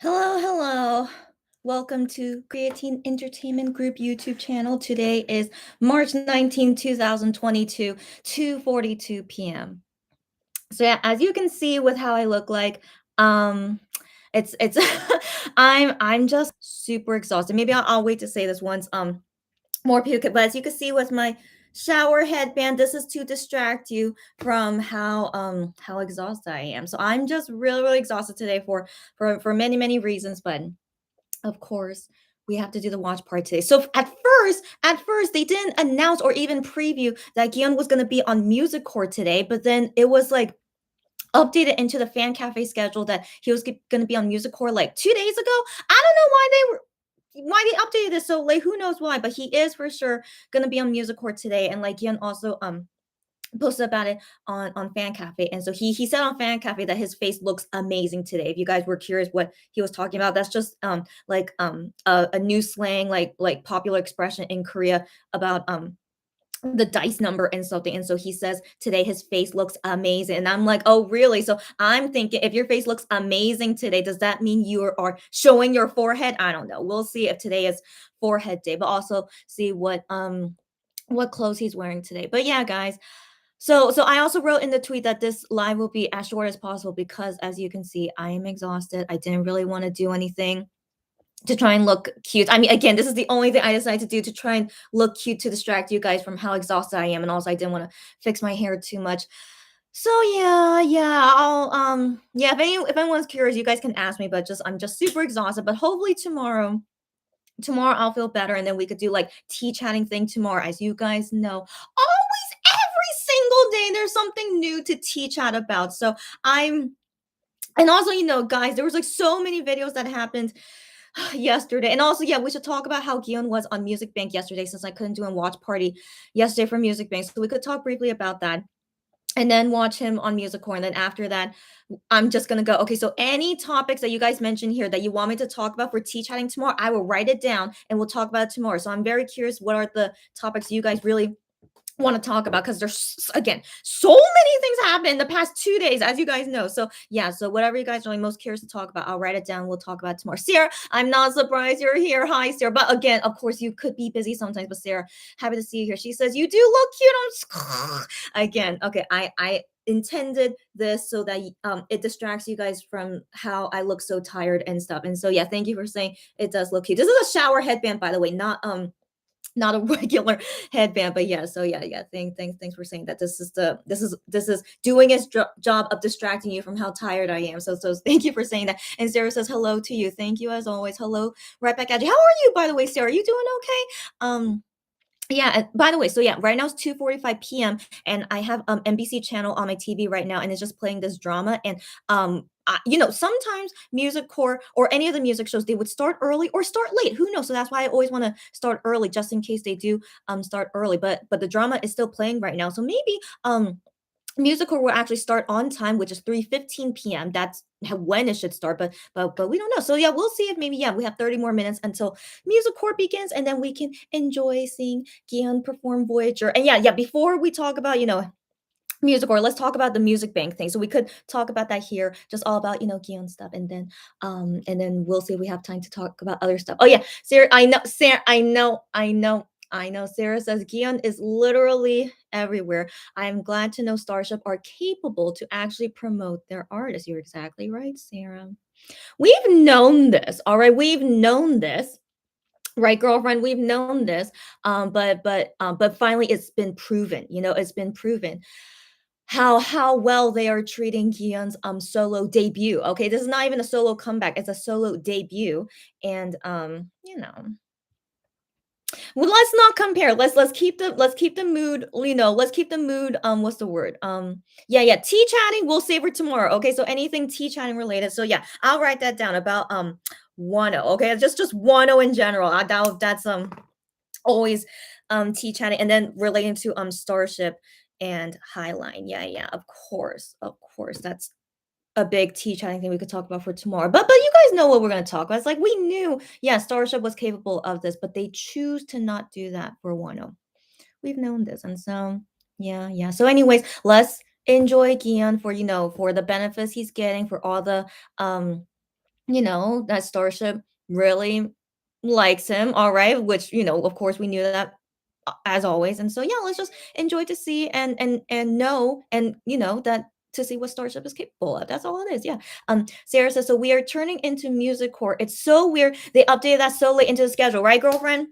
Hello, hello. Welcome to Creatine Entertainment Group YouTube channel. Today is March 19, 2022, 2:42 p.m. So yeah, as you can see with how I look like, um it's I'm just super exhausted. Maybe I'll wait to say this once more people could, but as you can see with my shower headband, this is to distract you from how exhausted I am. So I'm just really exhausted today for many reasons, but of course, we have to do the watch party today. So at first, they didn't announce or even preview that Gion was going to be on Music Core today, but then it was like updated into the fan cafe schedule that he was going to be on Music Core like 2 days ago. I don't know why they updated this so late. Who knows why? But he is for sure going to be on Music Core today, and like Gion also posted about it on fan cafe, and so he said on fan cafe that his face looks amazing today. If you guys were curious what he was talking about, that's just like a new slang, like popular expression in Korea about the dice number and something. And so he says today his face looks amazing, and I'm like, oh really? So I'm thinking, if your face looks amazing today, does that mean you are showing your forehead? I don't know. We'll see if today is forehead day, but also see what clothes he's wearing today. But yeah, guys, so I also wrote in the tweet that this live will be as short as possible because, as you can see, I am exhausted. I didn't really want to do anything to try and look cute. I mean, again, this is the only thing I decided to do to try and look cute to distract you guys from how exhausted I am, and also I didn't want to fix my hair too much. So yeah, yeah. If anyone's curious, you guys can ask me. But just I'm just super exhausted. But hopefully tomorrow I'll feel better, and then we could do like tea chatting thing tomorrow. As you guys know, always every single day there's something new to tea chat about. So I'm and also, guys, there was like so many videos that happened yesterday. And also, yeah, we should talk about how Gion was on Music Bank yesterday since I couldn't do a watch party yesterday for Music Bank. So we could talk briefly about that and then watch him on Musical. And then after that, I'm just gonna go. Okay, so any topics that you guys mentioned here that you want me to talk about for tea chatting tomorrow, I will write it down and we'll talk about it tomorrow. So I'm very curious, what are the topics you guys really want to talk about, because there's again so many things happen in the past 2 days, as you guys know. So yeah, so whatever you guys are really most curious to talk about, I'll write it down. We'll talk about it tomorrow. Sarah, I'm not surprised you're here. Hi, Sarah. But again, of course, you could be busy sometimes. But Sarah, happy to see you here. She says you do look cute. Again, okay. I intended this so that it distracts you guys from how I look so tired and stuff. And so yeah, thank you for saying it does look cute. This is a shower headband, by the way, not a regular headband. But yeah, so yeah, thanks for saying that. This is doing its job of distracting you from how tired I am. So thank you for saying that. And Sarah says hello to you. Thank you as always. Hello right back at you. How are you, by the way, Sarah? You doing okay? Yeah, and by the way, so yeah, right now it's 2:45 p.m. and I have NBC channel on my TV right now, and it's just playing this drama. And sometimes Music Core or any of the music shows, they would start early or start late. Who knows? So that's why I always want to start early, just in case they do start early. But the drama is still playing right now. So maybe Musical will actually start on time, which is 3:15 p.m. That's when it should start, but we don't know. So yeah, we'll see if maybe, yeah, we have 30 more minutes until Music Core begins, and then we can enjoy seeing Gian perform Voyager. And yeah, before we talk about, Music Core, let's talk about the Music Bank thing. So we could talk about that here, just all about, Gian stuff, and then we'll see if we have time to talk about other stuff. Oh yeah, Sarah, I know. Sarah says Gion is literally everywhere. I'm glad to know Starship are capable to actually promote their artists. You're exactly right, Sarah. We've known this, all right? We've known this, right, girlfriend? We've known this. But finally it's been proven. It's been proven how well they are treating Gion's solo debut. Okay, this is not even a solo comeback, it's a solo debut. And well, let's not compare. Let's keep the mood, let's keep the mood, what's the word? Yeah, tea chatting we'll save for tomorrow. Okay, so anything tea chatting related. So yeah, I'll write that down about Wano. Okay, just Wano in general. That's always tea chatting, and then relating to Starship and Highline. Yeah, of course, that's a big tea chatting thing we could talk about for tomorrow. But you guys know what we're going to talk about. It's like we knew, yeah, Starship was capable of this, but they choose to not do that for Wano. We've known this, and so yeah. So, anyways, let's enjoy Gian for the benefits he's getting, for all the that Starship really likes him, all right, which, of course we knew that as always. And so yeah, let's just enjoy to see and know and that to see what Starship is capable of. That's all it is. Yeah. Sarah says, so we are turning into music core. It's so weird. They updated that so late into the schedule, right, girlfriend?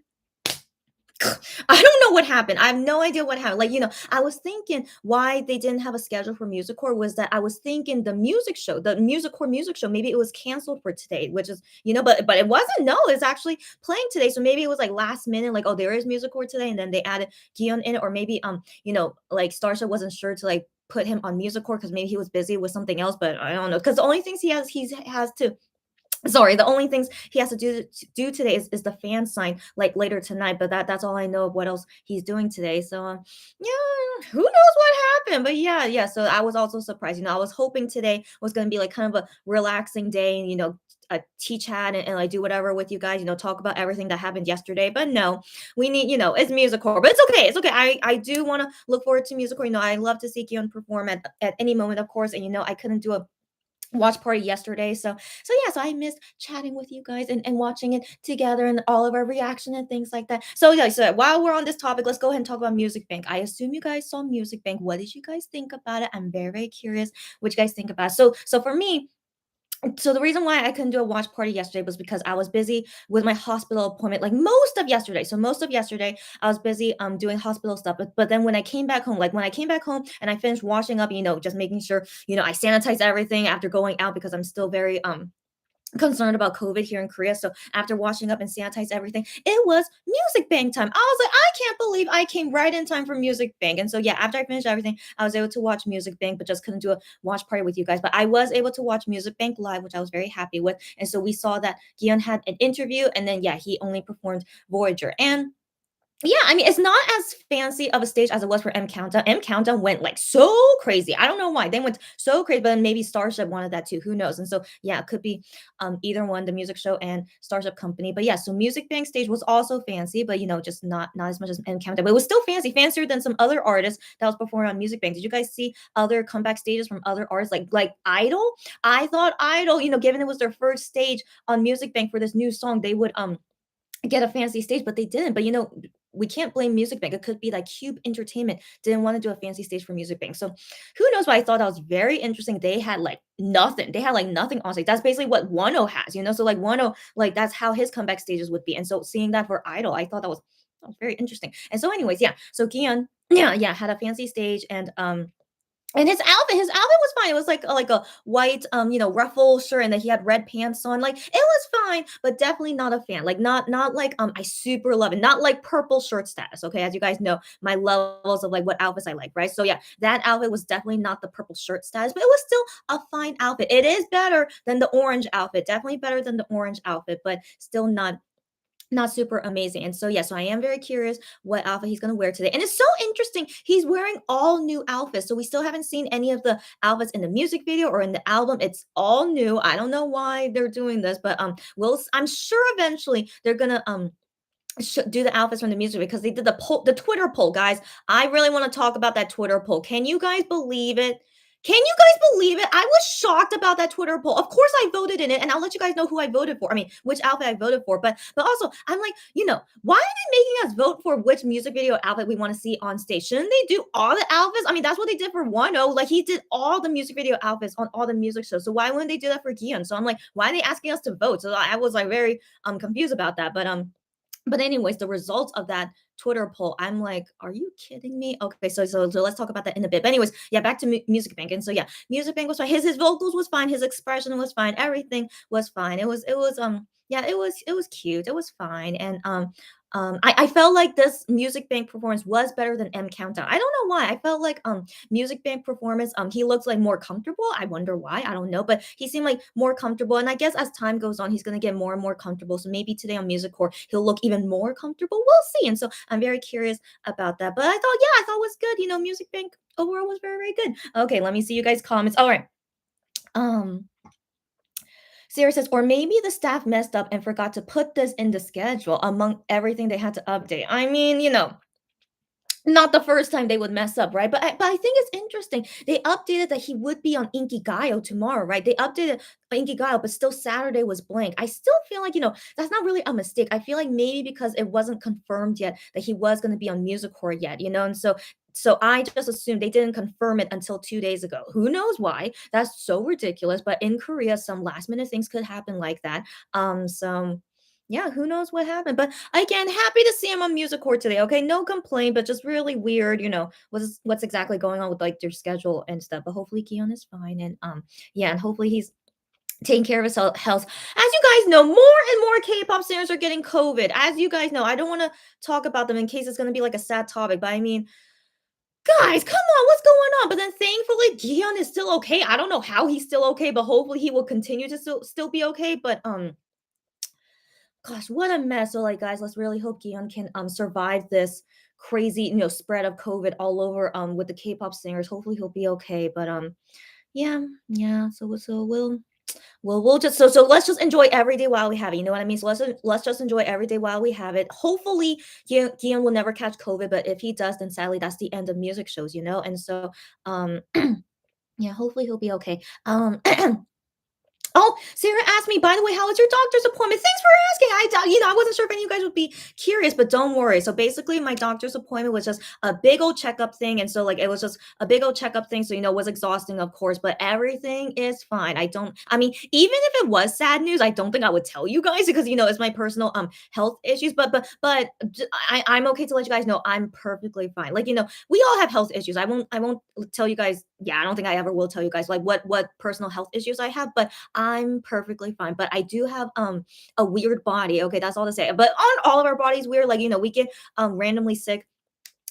I don't know what happened. I have no idea what happened. Like, I was thinking why they didn't have a schedule for Music Core was that I was thinking the music show, the Music Core music show, maybe it was canceled for today, which is, but it wasn't. No, it's actually playing today. So maybe it was like last minute, like, oh, there is Music Core today, and then they added Gion in it, or maybe like Starsha wasn't sure to like put him on Music Core because maybe he was busy with something else, but I don't know. Because the only things he has to sorry, the only things he has to do today is the fan sign like later tonight, but that's all I know of what else he's doing today. So yeah, who knows what happened? But yeah. So I was also surprised. I was hoping today was gonna be like kind of a relaxing day, and a tea chat and like do whatever with you guys, talk about everything that happened yesterday. But no, we need, it's musical, but it's okay. It's okay. I do want to look forward to musical. I love to see Gion perform at any moment, of course. And I couldn't do a watch party yesterday. So I missed chatting with you guys and watching it together and all of our reaction and things like that. So yeah, so while we're on this topic, let's go ahead and talk about Music Bank. I assume you guys saw Music Bank. What did you guys think about it? I'm very, very curious what you guys think about it. So for me, so the reason why I couldn't do a watch party yesterday was because I was busy with my hospital appointment, like most of yesterday. So most of yesterday, I was busy doing hospital stuff. But then when I came back home, like when I came back home and I finished washing up, just making sure, I sanitize everything after going out because I'm still very concerned about COVID here in Korea. So after washing up and sanitize everything, it was Music Bank time. I was like, I can't believe I came right in time for Music Bank. And so yeah, after I finished everything, I was able to watch Music Bank, but just couldn't do a watch party with you guys. But I was able to watch Music Bank live, which I was very happy with. And so we saw that Gion had an interview, and then yeah, he only performed Voyager. And yeah, I mean, it's not as fancy of a stage as it was for M Countdown. M Countdown went like so crazy. I don't know why they went so crazy, but then maybe Starship wanted that too. Who knows? And so yeah, it could be either one, the music show and Starship Company. But yeah, so Music Bank stage was also fancy, but just not as much as M Countdown. But it was still fancy, fancier than some other artists that was performing on Music Bank. Did you guys see other comeback stages from other artists like Idol? I thought Idol, given it was their first stage on Music Bank for this new song, they would get a fancy stage, but they didn't. But we can't blame Music Bank. It could be like Cube Entertainment didn't want to do a fancy stage for Music Bank. So who knows? But I thought that was very interesting. They had like nothing. They had like nothing on stage. That's basically what Wano has. So like Wano, like that's how his comeback stages would be. And so seeing that for Idol, I thought that was very interesting. And so, anyways, yeah. So Kian, yeah, had a fancy stage and his outfit was fine. It was like a white, ruffle shirt, and then he had red pants on. Like it was fine, but definitely not a fan. Like not like I super love it. Not like purple shirt status. Okay, as you guys know, my levels of like what outfits I like, right? So yeah, that outfit was definitely not the purple shirt status, but it was still a fine outfit. It is better than the orange outfit. Definitely better than the orange outfit, but still not super amazing. And so, yeah, so I am very curious what outfit he's going to wear today. And it's so interesting. He's wearing all new outfits. So we still haven't seen any of the outfits in the music video or in the album. It's all new. I don't know why they're doing this, but I'm sure eventually they're going to do the outfits from the music because they did the Twitter poll, guys. I really want to talk about that Twitter poll. Can you guys believe it? Can you guys believe it? I was shocked about that Twitter poll. Of course, I voted in it, and I'll let you guys know who I voted for. I mean, which outfit I voted for. But also, I'm like, why are they making us vote for which music video outfit we want to see on stage? Shouldn't they do all the outfits? I mean, that's what they did for Wano. Like he did all the music video outfits on all the music shows. So why wouldn't they do that for Gion? So I'm like, why are they asking us to vote? So I was like very confused about that. But anyways, the results of that Twitter poll, I'm like, are you kidding me? Okay, so let's talk about that in a bit. But anyways, yeah, back to Music Bank. And so yeah, Music Bank was fine. His vocals was fine. His expression was fine. Everything was fine. It was yeah, it was cute. It was fine. And I felt like this Music Bank performance was better than M Countdown. I don't know why. I felt like Music Bank performance he looks like more comfortable. I wonder why. I don't know, but he seemed like more comfortable. And I guess as time goes on, he's gonna get more and more comfortable. So maybe today on Music Core, he'll look even more comfortable. We'll see. And so I'm very curious about that. But I thought it was good. Music Bank overall was very, very good. Okay, let me see you guys' comments. All right. Um, Sarah says, or maybe the staff messed up and forgot to put this in the schedule among everything they had to update. I mean, not the first time they would mess up, right? But I think it's interesting. They updated that he would be on Inkigayo tomorrow, right? They updated Inkigayo, but still Saturday was blank. I still feel like, that's not really a mistake. I feel like maybe because it wasn't confirmed yet that he was going to be on Music Core yet, and so I just assumed they didn't confirm it until 2 days ago. Who knows why? That's so ridiculous. But in Korea, some last minute things could happen like that. So yeah, who knows what happened? But again, happy to see him on Music Court today. Okay, no complaint, but just really weird, what's exactly going on with like their schedule and stuff. But hopefully Keon is fine, and yeah, and hopefully he's taking care of his health. As you guys know, more and more K-pop singers are getting COVID. As you guys know, I don't want to talk about them in case it's going to be like a sad topic, but I mean, guys, come on, what's going on? But then thankfully, Gion is still okay. I don't know how he's still okay, but hopefully he will continue to still be okay. But gosh, what a mess. So, like, guys, let's really hope Gion can survive this crazy, spread of COVID all over with the K-pop singers. Hopefully he'll be okay. But yeah, yeah. So we'll just so let's just enjoy every day while we have it. You know what I mean? So let's just enjoy every day while we have it. Hopefully Gion will never catch COVID, but if he does, then sadly that's the end of music shows. And so yeah, hopefully he'll be okay. Oh, Sarah asked me, by the way, how was your doctor's appointment? Thanks for asking. I wasn't sure if any of you guys would be curious, but don't worry. So basically, my doctor's appointment was just a big old checkup thing. And so, like, it was just a big old checkup thing. So, it was exhausting, of course, but everything is fine. I mean, even if it was sad news, I don't think I would tell you guys because, it's my personal health issues. I'm okay to let you guys know I'm perfectly fine. Like, we all have health issues. I won't tell you guys. Yeah, I don't think I ever will tell you guys like what personal health issues I have, but I'm perfectly fine, but I do have a weird body. Okay, that's all to say. But on all of our bodies weird, like we get randomly sick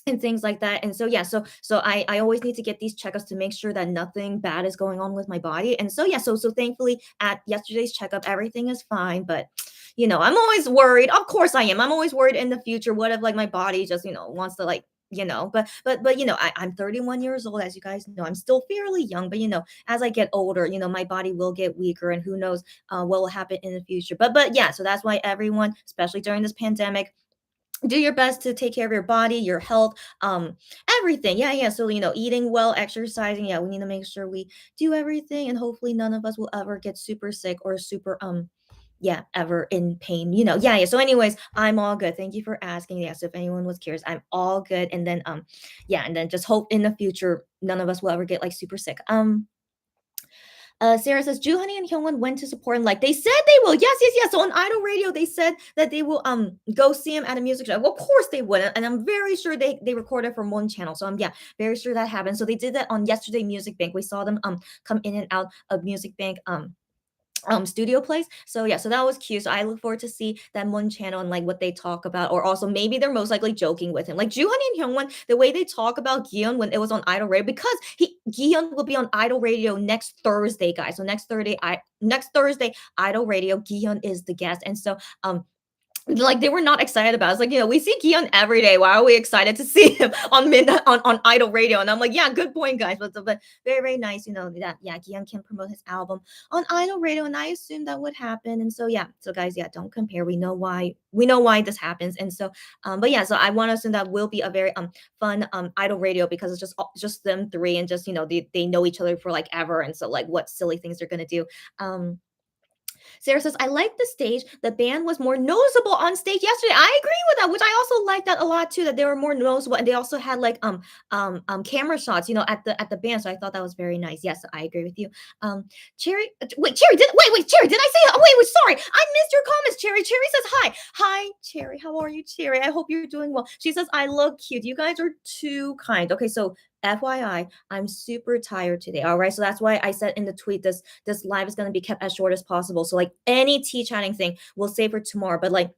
and things like that. And so yeah, so I always need to get these checkups to make sure that nothing bad is going on with my body. And so yeah, so thankfully at yesterday's checkup everything is fine, but I'm always worried. Of course I am. I'm always worried in the future. What if like my body just, wants to like but I'm 31 years old, as you guys know. I'm still fairly young, but as I get older, my body will get weaker, and who knows what will happen in the future. But yeah, so that's why everyone, especially during this pandemic, do your best to take care of your body, your health, everything. Yeah. So, eating well, exercising. Yeah, we need to make sure we do everything. And hopefully none of us will ever get super sick or super, yeah, ever in pain. Yeah. So, anyways, I'm all good. Thank you for asking. Yeah. So if anyone was curious, I'm all good. And then, yeah. And then just hope in the future, none of us will ever get like super sick. Sarah says, Juhani and Hyungwon went to support him. Like they said they will. Yes, yes, yes. So on Idol Radio, they said that they will go see him at a music show. Well, of course they would, and I'm very sure they recorded from one channel. So I'm very sure that happened. So they did that on yesterday Music Bank. We saw them come in and out of Music Bank studio place. So yeah, so that was cute. So I look forward to see that one channel and like what they talk about, or also maybe they're most likely joking with him. Like Juhan and Hyungwon, the way they talk about Gion when it was on Idol Radio, because Gion will be on Idol Radio next Thursday, guys. So next Thursday, Idol Radio, Gion is the guest. And so like they were not excited about it. It's like, we see Gion every day. Why are we excited to see him on midnight on Idol Radio? And I'm like, yeah, good point, guys. But very, very nice, that yeah, Gion can promote his album on Idol Radio, and I assume that would happen. And so yeah, so guys, yeah, don't compare. We know why this happens. And so but yeah, so I want to assume that will be a very fun Idol Radio, because it's just them three, and just they know each other for like ever, and so like what silly things they're gonna do. Sarah says, I like the stage. The band was more noticeable on stage yesterday. I agree with that, which I also like that a lot too, that they were more noticeable. And they also had like camera shots, at the band. So I thought that was very nice. Yes, I agree with you. Cherry, Cherry, did I say wait, sorry. I missed your comments, Cherry. Cherry says hi. Hi, Cherry. How are you, Cherry? I hope you're doing well. She says, I look cute. You guys are too kind. Okay, so FYI, I'm super tired today. All right. So that's why I said in the tweet this live is going to be kept as short as possible. So like any tea chatting thing we'll save for tomorrow. But like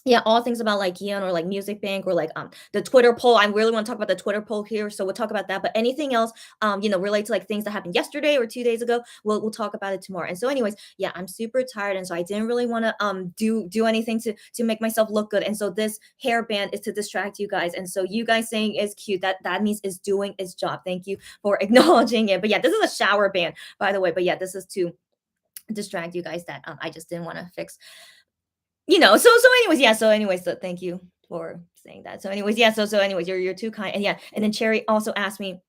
yeah, all things about like Yeon or like Music Bank or like the Twitter poll. I really want to talk about the Twitter poll here, so we'll talk about that. But anything else, relate to like things that happened yesterday or 2 days ago, we'll talk about it tomorrow. And so, anyways, yeah, I'm super tired, and so I didn't really want to do anything to make myself look good. And so this hairband is to distract you guys. And so you guys saying is cute. That means it's doing its job. Thank you for acknowledging it. But yeah, this is a shower band, by the way. But yeah, this is to distract you guys that I just didn't want to fix. So anyways, yeah. So anyways, so thank you for saying that. So anyways, yeah, so anyways, you're too kind. And yeah, and then Cherry also asked me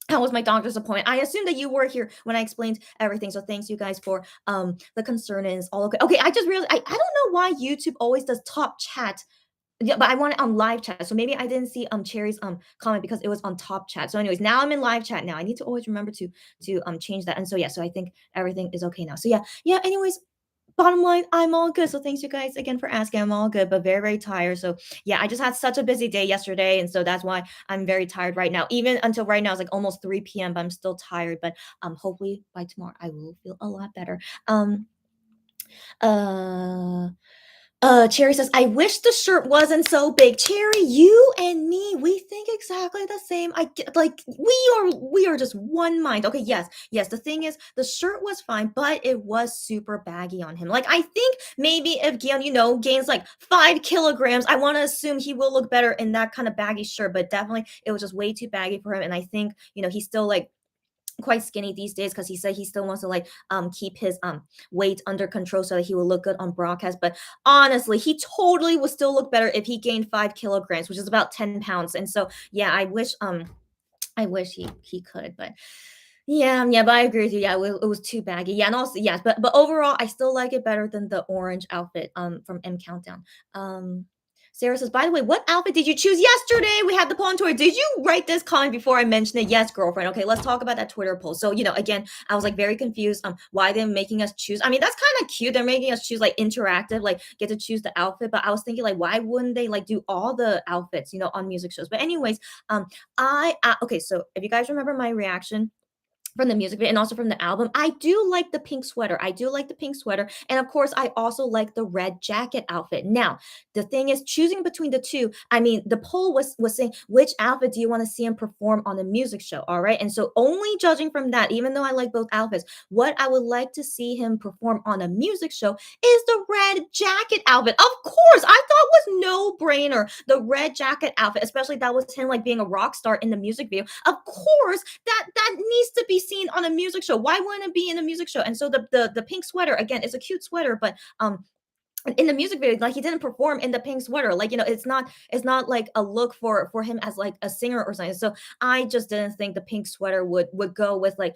how was my doctor's appointment. I assumed that you were here when I explained everything. So thanks you guys for the concern is all okay. Okay, I just realized I don't know why YouTube always does top chat. Yeah, but I want it on live chat. So maybe I didn't see Cherry's comment because it was on top chat. So anyways, now I'm in live chat now. I need to always remember to change that. And so yeah, so I think everything is okay now. So yeah, yeah, anyways, bottom line, I'm all good. So thanks you guys again for asking. I'm all good, but very, very tired. So yeah, I just had such a busy day yesterday. And so that's why I'm very tired right now. Even until right now, it's like almost 3 p.m., but I'm still tired. But hopefully by tomorrow I will feel a lot better. Uh Cherry says, I wish the shirt wasn't so big. Cherry, you and me, we think exactly the same. I get like we are just one mind. Okay, yes, yes. The thing is, the shirt was fine, but it was super baggy on him. Like, I think maybe if Gion, gains like 5 kilograms, I want to assume he will look better in that kind of baggy shirt. But definitely it was just way too baggy for him. And I think, he's still like quite skinny these days because he said he still wants to like keep his weight under control so that he will look good on broadcast. But honestly, he totally would still look better if he gained 5 kilograms, which is about 10 pounds. And so yeah, I wish he could, but yeah, but I agree with you. Yeah, it was too baggy. Yeah, and also yes, but overall, I still like it better than the orange outfit from M Countdown. Um, Sarah says, by the way, what outfit did you choose yesterday? We had the poll on Twitter. Did you write this comment before I mentioned it? Yes, girlfriend. Okay, let's talk about that Twitter poll. So, again, I was like very confused why they're making us choose. I mean, that's kind of cute. They're making us choose like interactive, like get to choose the outfit. But I was thinking like, why wouldn't they like do all the outfits, on music shows? But anyways, okay, so if you guys remember my reaction from the music video and also from the album. I do like the pink sweater. I do like the pink sweater. And of course, I also like the red jacket outfit. Now, the thing is choosing between the two. I mean, the poll was saying which outfit do you want to see him perform on a music show? All right. And so only judging from that, even though I like both outfits, what I would like to see him perform on a music show is the red jacket outfit. Of course, I thought was no brainer. The red jacket outfit, especially that was him like being a rock star in the music video. Of course, that needs to be seen on a music show. Why wouldn't it be in a music show? And so the pink sweater again, it's a cute sweater, but in the music video, like he didn't perform in the pink sweater. Like, it's not like a look for him as like a singer or something. So I just didn't think the pink sweater would go with like,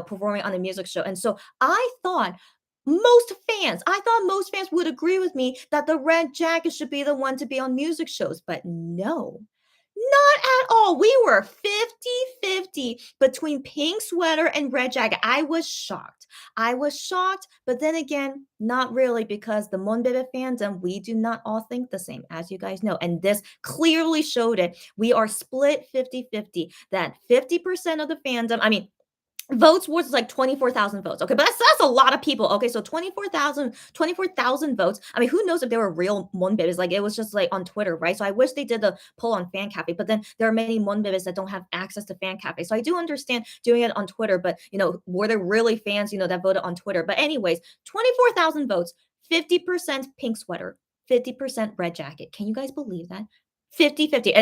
performing on a music show. And so I thought most fans would agree with me that the red jacket should be the one to be on music shows, but no. Not at all. We were 50-50 between pink sweater and red jacket. I was shocked. But then again, not really because the Monbebe fandom, we do not all think the same, as you guys know. And this clearly showed it. We are split 50-50. That 50% of the fandom, I mean, votes was like 24,000 votes. Okay, but that's a lot of people. Okay, so 24,000 votes. I mean, who knows if they were real Monbebes? Like it was just like on Twitter, right? So I wish they did the poll on Fan Cafe, but then there are many Monbebes that don't have access to Fan Cafe. So I do understand doing it on Twitter, but were there really fans, that voted on Twitter? But anyways, 24,000 votes, 50% pink sweater, 50% red jacket. Can you guys believe that? 50-50.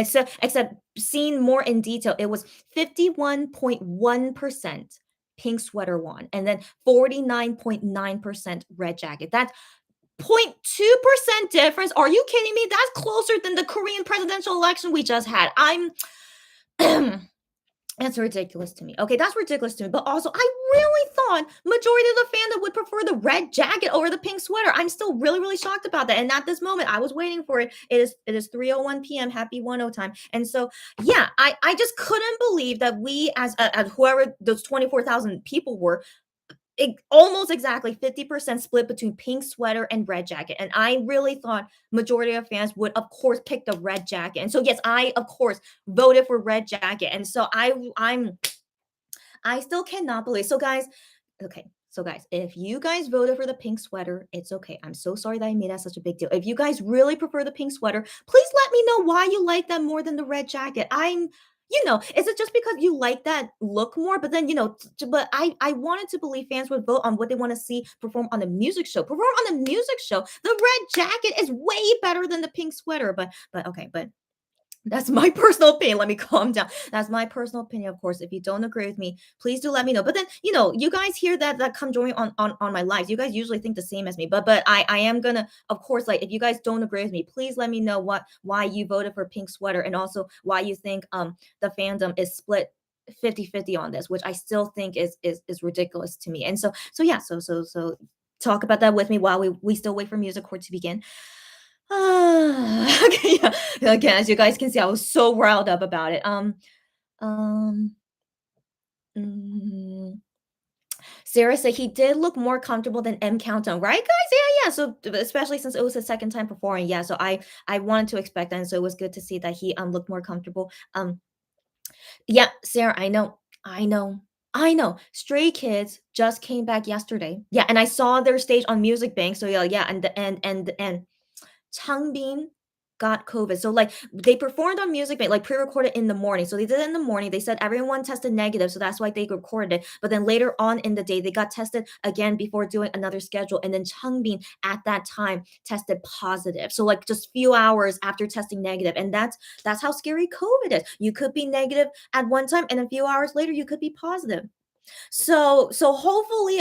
Except seen more in detail, it was 51.1% pink sweater won, and then 49.9% red jacket. That's 0.2% difference. Are you kidding me? That's closer than the Korean presidential election we just had. I'm That's ridiculous to me. Okay, that's ridiculous to me. But also, I really thought majority of the fandom would prefer the red jacket over the pink sweater. I'm still really, really shocked about that. And at this moment, I was waiting for it. It is 3:01 p.m. Happy 1:0 time. And so, yeah, I just couldn't believe that we, as whoever those 24,000 people were, almost exactly 50% split between pink sweater and red jacket. And I really thought majority of fans would of course pick the red jacket. And so yes, I of course voted for red jacket. And so I still cannot believe. So guys, okay. So guys, if you guys voted for the pink sweater, it's okay. I'm so sorry that I made that such a big deal. If you guys really prefer the pink sweater, please let me know why you like that more than the red jacket. Is it just because you like that look more? But then, but I wanted to believe fans would vote on what they want to see perform on the music show. Perform on the music show. The red jacket is way better than the pink sweater. But okay, but That's my personal opinion. Let me calm down. That's my personal opinion, of course. If you don't agree with me, please do let me know. But then, you guys hear that come join on my lives. You guys usually think the same as me. But I am gonna, of course, like if you guys don't agree with me, please let me know why you voted for Pink Sweater and also why you think the fandom is split 50-50 on this, which I still think is ridiculous to me. And so yeah, so talk about that with me while we still wait for music court to begin. Okay, yeah. Again, as you guys can see, I was so riled up about it. Um, mm, Sarah said he did look more comfortable than M Countdown, right, guys? Yeah, yeah. So especially since it was his second time performing, yeah. So I wanted to expect that, and so it was good to see that he looked more comfortable. Yeah, Sarah, I know. Stray Kids just came back yesterday. Yeah, and I saw their stage on Music Bank. So yeah, yeah, and Changbin got COVID. So like they performed on Music Bank, like pre-recorded in the morning. So they did it in the morning. They said everyone tested negative, so that's why they recorded it. But then later on in the day, they got tested again before doing another schedule. And then Changbin at that time tested positive. So like just few hours after testing negative. And that's how scary COVID is. You could be negative at one time, and a few hours later, you could be positive. So hopefully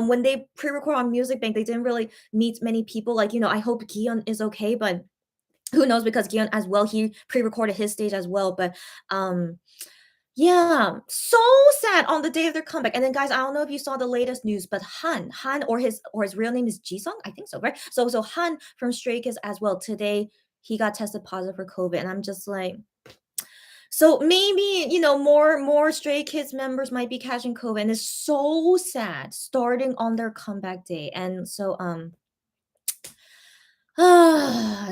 when they pre-record on Music Bank, they didn't really meet many people. Like, I hope Gion is okay, but who knows because Gion as well, he pre-recorded his stage as well. But um yeah, so sad on the day of their comeback. And then guys, I don't know if you saw the latest news, but Han or his real name is Jisung, I think so, right? So Han from Stray Kids as well. Today he got tested positive for COVID, and I'm just like, so maybe, more Stray Kids members might be catching COVID, and it's so sad starting on their comeback day. And so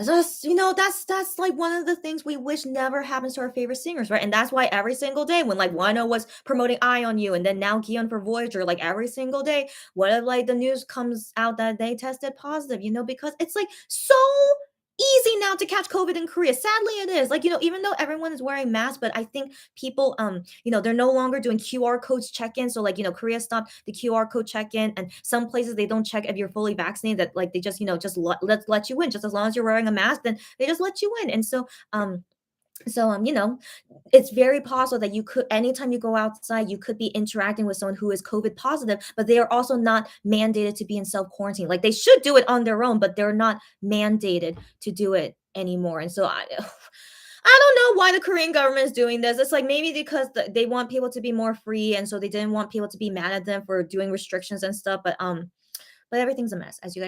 that's like one of the things we wish never happens to our favorite singers, right? And that's why every single day when like Wino was promoting Eye on You and then now Gion for Voyager, like every single day, what if like the news comes out that they tested positive, because it's like so easy now to catch COVID in Korea. Sadly, it is. Like, even though everyone is wearing masks, but I think people, they're no longer doing QR codes check-in. So like, Korea stopped the QR code check-in, and some places they don't check if you're fully vaccinated. That like they just, just let you in. Just as long as you're wearing a mask, then they just let you in. And so it's very possible that you could anytime you go outside, you could be interacting with someone who is COVID positive, but they are also not mandated to be in self quarantine. Like they should do it on their own, but they're not mandated to do it anymore. And so I don't know why the Korean government is doing this. It's like maybe because they want people to be more free, and so they didn't want people to be mad at them for doing restrictions and stuff. But everything's a mess, as you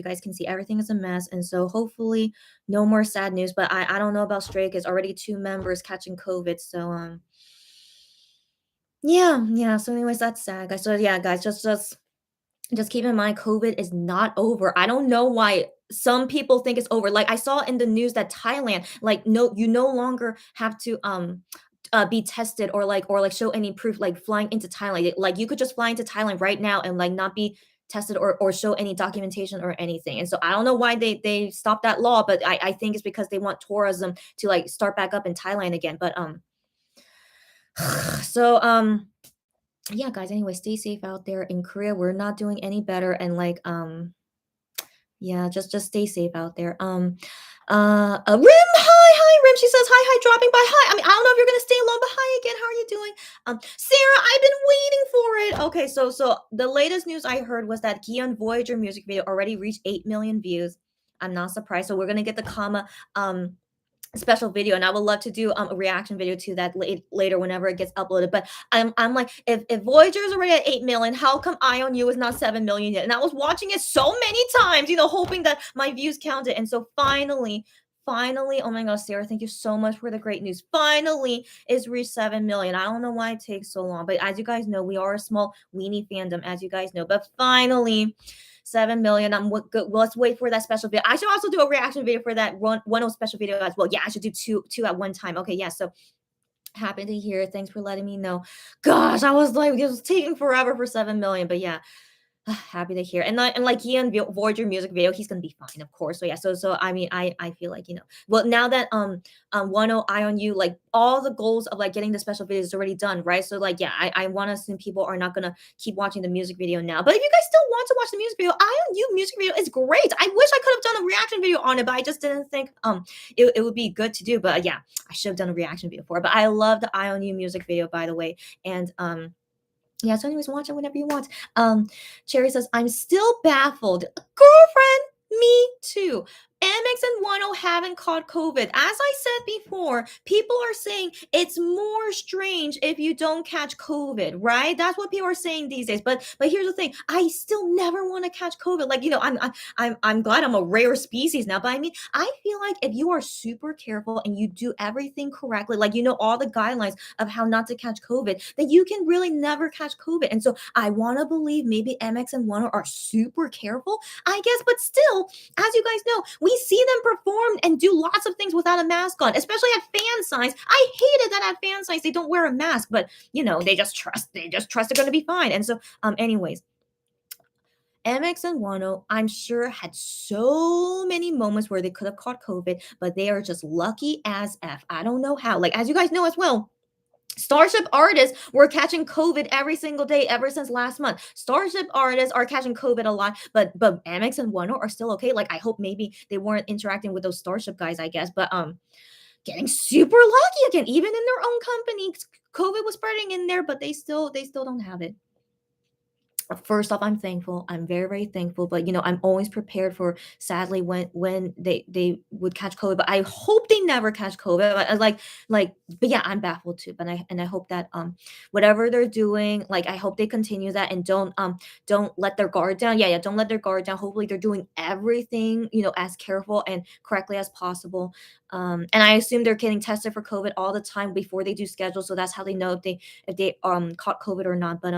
guys can see, everything is a mess. And so hopefully no more sad news. But I don't know about Stray Kids. Already two members catching COVID. So yeah. So anyways, that's sad, guys. So yeah, guys, just keep in mind COVID is not over. I don't know why some people think it's over. Like I saw in the news that Thailand, like no, you no longer have to be tested or like show any proof like flying into Thailand. Like you could just fly into Thailand right now and like not be tested or show any documentation or anything. And so I don't know why they stopped that law, but I think it's because they want tourism to like start back up in Thailand again. But so yeah, guys, anyway, stay safe out there in Korea. We're not doing any better, and like yeah, just stay safe out there. Rim, hi, Rim. She says hi, dropping by. Hi. I mean, I don't know if you're gonna stay long, but hi again. How are you doing? Sarah, I've been waiting for it. Okay, so the latest news I heard was that Kihyun Voyager music video already reached 8 million views. I'm not surprised. So we're gonna get the comma special video, and I would love to do a reaction video to that later whenever it gets uploaded. But I'm like, if Voyager is already at 8 million, how come Eye on You is not 7 million yet? And I was watching it so many times, hoping that my views counted. And so finally, oh my gosh, Sarah, thank you so much for the great news. Finally, it's reached 7 million. I don't know why it takes so long, but as you guys know, we are a small weenie fandom, as you guys know. But finally, 7 million. Let's wait for that special video. I should also do a reaction video for that one special video as well. Yeah, I should do two at one time. Okay, yeah. So happy to hear. Thanks for letting me know. Gosh, I was like, it was taking forever for 7 million, but yeah. Happy to hear. And like Kihyun Voyager music video, he's gonna be fine, of course. So yeah, so I mean, I feel like, well, now that 10 Eye on You, like all the goals of like getting the special videos is already done, right? So like yeah, I want to assume people are not gonna keep watching the music video now. But if you guys still want to watch the music video, Eye on You music video is great. I wish I could have done a reaction video on it, but I just didn't think it would be good to do. But yeah, I should have done a reaction video for it. But I love the Eye on You music video, by the way. And yeah, so anyways, watch it whenever you want. Cherry says, I'm still baffled. Girlfriend, me too. MX and 10 haven't caught COVID. As I said before, people are saying it's more strange if you don't catch COVID, right? That's what people are saying these days. But here's the thing: I still never want to catch COVID. Like, I'm glad I'm a rare species now. But I mean, I feel like if you are super careful and you do everything correctly, like all the guidelines of how not to catch COVID, then you can really never catch COVID. And so I want to believe maybe MX and 10 are super careful, I guess. But still, as you guys know, we see them perform and do lots of things without a mask on, especially at fan signs. I hated that at fan signs they don't wear a mask, but they just trust they're gonna be fine. And so, anyways, MX and Wano, I'm sure, had so many moments where they could have caught COVID, but they are just lucky as F. I don't know how. Like, as you guys know as well, Starship artists were catching COVID every single day ever since last month. Starship artists are catching COVID a lot, but Amex and Wano are still okay. Like, I hope maybe they weren't interacting with those Starship guys, I guess. But getting super lucky again, even in their own company. COVID was spreading in there, but they still don't have it. First off, I'm thankful. I'm very, very thankful. But I'm always prepared for, sadly, when they would catch COVID. But I hope they never catch COVID. But yeah, I'm baffled too. But I hope that whatever they're doing, like, I hope they continue that and don't let their guard down. Yeah, yeah, don't let their guard down. Hopefully they're doing everything, as careful and correctly as possible. And I assume they're getting tested for COVID all the time before they do schedules, so that's how they know if they caught COVID or not. But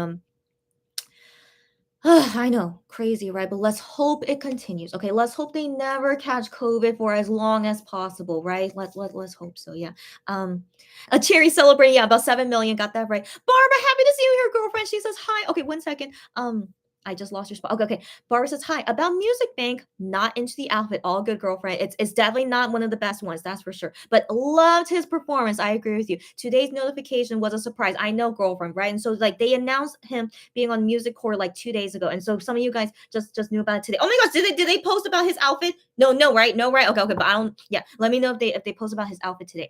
I know, crazy, right? But let's hope it continues. Okay, let's hope they never catch COVID for as long as possible, right? Let's hope so. Yeah. A cherry celebrating. Yeah, about 7 million. Got that right. Barbara, happy to see you here, girlfriend. She says hi. Okay, 1 second. I just lost your spot. Okay, okay. Barbara says hi. About Music Bank, not into the outfit. All good, girlfriend. It's definitely not one of the best ones, that's for sure. But loved his performance. I agree with you. Today's notification was a surprise. I know, girlfriend, right? And so like they announced him being on Music Core like 2 days ago, and so some of you guys just knew about it today. Oh my gosh, did they post about his outfit? No, right? No, right? Okay, okay. But I don't. Yeah, let me know if they post about his outfit today.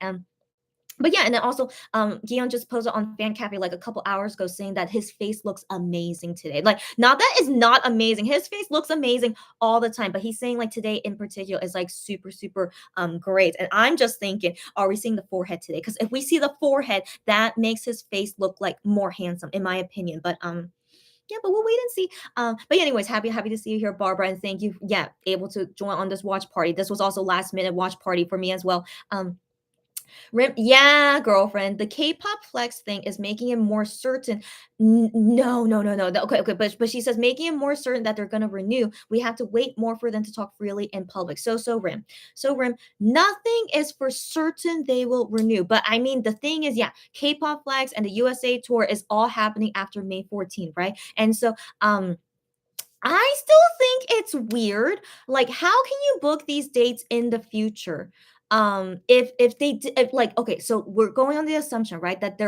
But yeah, and then also, Gion just posted on Fan Cafe like a couple hours ago saying that his face looks amazing today. Like, now that is not amazing. His face looks amazing all the time, but he's saying like today in particular is like super, super great. And I'm just thinking, are we seeing the forehead today? Because if we see the forehead, that makes his face look like more handsome, in my opinion. But yeah, but we'll wait and see. But yeah, anyways, happy to see you here, Barbara, and thank you. Yeah, able to join on this watch party. This was also last minute watch party for me as well. Yeah, girlfriend. The K-pop flex thing is making it more certain. No, no, no, no. Okay, okay, but she says making it more certain that they're gonna renew. We have to wait more for them to talk freely in public. So Rim. Nothing is for certain they will renew. But I mean, the thing is, yeah, K-pop flex and the USA tour is all happening after May 14th, right? And so, I still think it's weird. Like, how can you book these dates in the future? If like, okay, so we're going on the assumption, right, that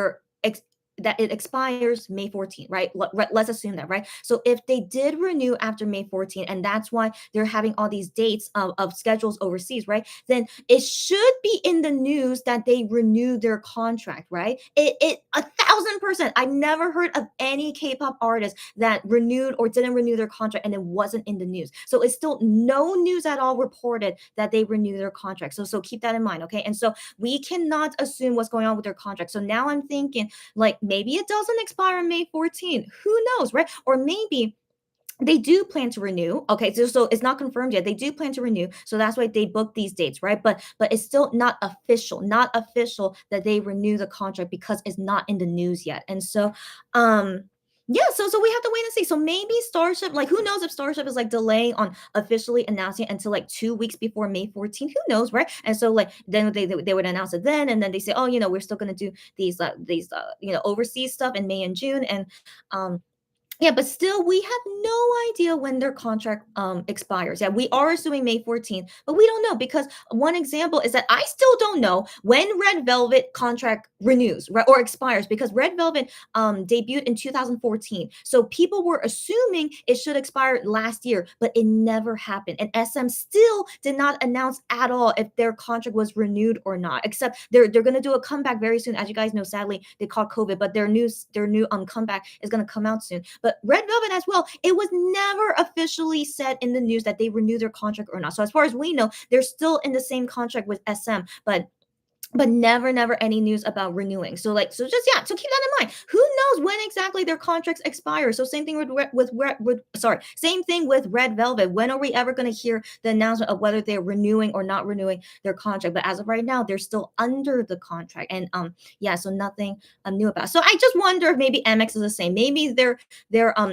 it expires May 14th, right? Let's assume that, right? So if they did renew after May 14th, and that's why they're having all these dates of schedules overseas, right? Then it should be in the news that they renew their contract, right? It 1,000%. I've never heard of any K-pop artist that renewed or didn't renew their contract and it wasn't in the news. So it's still no news at all reported that they renew their contract. So keep that in mind, okay? And so we cannot assume what's going on with their contract. So now I'm thinking, like, maybe it doesn't expire on May 14th. Who knows, right? Or maybe they do plan to renew. Okay, so it's not confirmed yet. They do plan to renew, so that's why they booked these dates, right? But it's still not official that they renew the contract because it's not in the news yet. And so, yeah, so we have to wait and see. So maybe Starship, like, who knows if Starship is like delaying on officially announcing it until like 2 weeks before May 14th? Who knows, right? And so like then they would announce it then, and then they say, oh, we're still gonna do these overseas stuff in May and June, and Yeah, but still, we have no idea when their contract expires. Yeah, we are assuming May 14th, but we don't know because one example is that I still don't know when Red Velvet contract renews or expires because Red Velvet debuted in 2014. So people were assuming it should expire last year, but it never happened. And SM still did not announce at all if their contract was renewed or not. Except they're gonna do a comeback very soon. As you guys know, sadly they caught COVID, but their new comeback is gonna come out soon. But Red Velvet as well, it was never officially said in the news that they renew their contract or not. So as far as we know, they're still in the same contract with SM, but never any news about renewing. So like, so just yeah, so keep that in mind. Who knows when exactly their contracts expire? So same thing same thing with Red Velvet. When are we ever going to hear the announcement of whether they're renewing or not renewing their contract? But as of right now, they're still under the contract, and yeah, so nothing new about it. So I just wonder if maybe MX is the same. Maybe their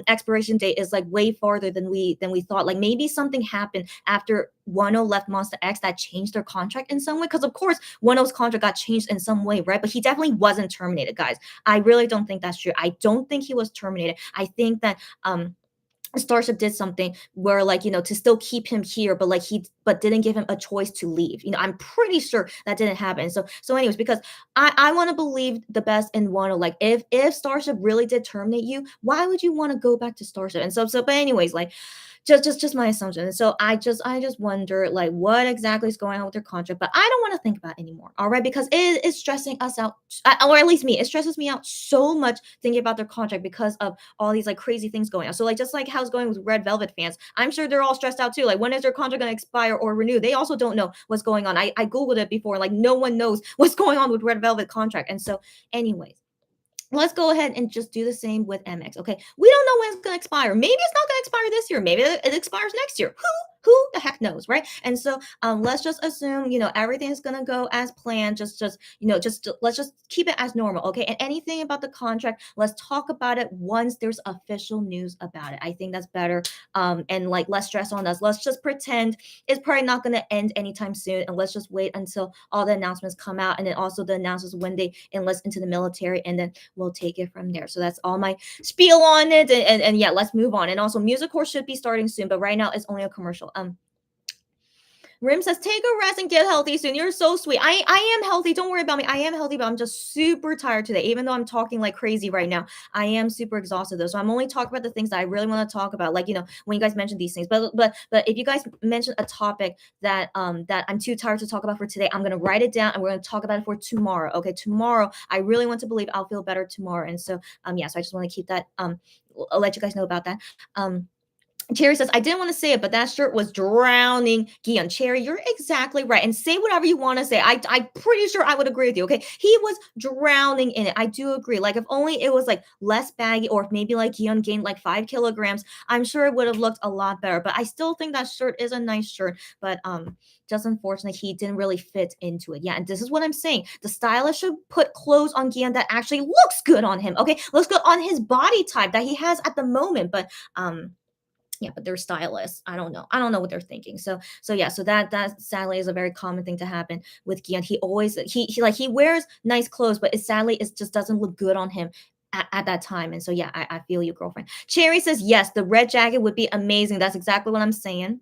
expiration date is like way farther than we thought. Like maybe something happened after Wano left Monster X that changed their contract in some way. Because of course Wano's contract got changed in some way, right? But he definitely wasn't terminated, guys. I really don't think that's true. I don't think he was terminated. I think that Starship did something where like to still keep him here, but like he but didn't give him a choice to leave. I'm pretty sure that didn't happen. So anyways, because I want to believe the best in Wano. Like if Starship really did terminate you, why would you want to go back to Starship? And so but anyways, like just my assumption. And so I just wonder like what exactly is going on with their contract, but I don't want to think about it anymore. All right, because it is stressing us out, or at least me. It stresses me out so much thinking about their contract because of all these like crazy things going on. So like just like how it's going with Red Velvet fans, I'm sure they're all stressed out too. Like when is their contract going to expire or renew? They also don't know what's going on. I googled it before. Like no one knows what's going on with Red Velvet contract. And so, anyways, let's go ahead and just do the same with MX. Okay, we don't know when it's going to expire. Maybe it's not going to expire this year. Maybe it expires next year. Who the heck knows, right? And so let's just assume everything's going to go as planned. Just let's just keep it as normal, okay? And anything about the contract, let's talk about it once there's official news about it. I think that's better. And like less stress on us. Let's just pretend it's probably not going to end anytime soon, and let's just wait until all the announcements come out, and then also the announcements when they enlist into the military, and then we'll take it from there. So that's all my spiel on it. And yeah, let's move on. And also, Music Core should be starting soon, but right now it's only a commercial. Rim says, take a rest and get healthy soon. You're so sweet. I am healthy. Don't worry about me. I am healthy, but I'm just super tired today. Even though I'm talking like crazy right now, I am super exhausted though. So I'm only talking about the things that I really want to talk about. Like, when you guys mention these things. But if you guys mention a topic that I'm too tired to talk about for today, I'm gonna write it down and we're gonna talk about it for tomorrow. Okay. Tomorrow, I really want to believe I'll feel better tomorrow. And so yeah, so I just want to keep that I'll let you guys know about that. Cherry says, I didn't want to say it, but that shirt was drowning Gion. Cherry, you're exactly right. And say whatever you want to say. I'm pretty sure I would agree with you. Okay. He was drowning in it. I do agree. Like, if only it was like less baggy, or if maybe like Gion gained like 5 kilograms, I'm sure it would have looked a lot better. But I still think that shirt is a nice shirt. But just unfortunately, he didn't really fit into it. Yeah. And this is what I'm saying. The stylist should put clothes on Gion that actually looks good on him. Okay. Looks good on his body type that he has at the moment. But yeah, but they're stylists. I don't know what they're thinking. So yeah, so that sadly is a very common thing to happen with Gian. He always he wears nice clothes, but it just doesn't look good on him at that time. And so yeah, I feel you, girlfriend. Cherry says yes, the red jacket would be amazing. That's exactly what I'm saying.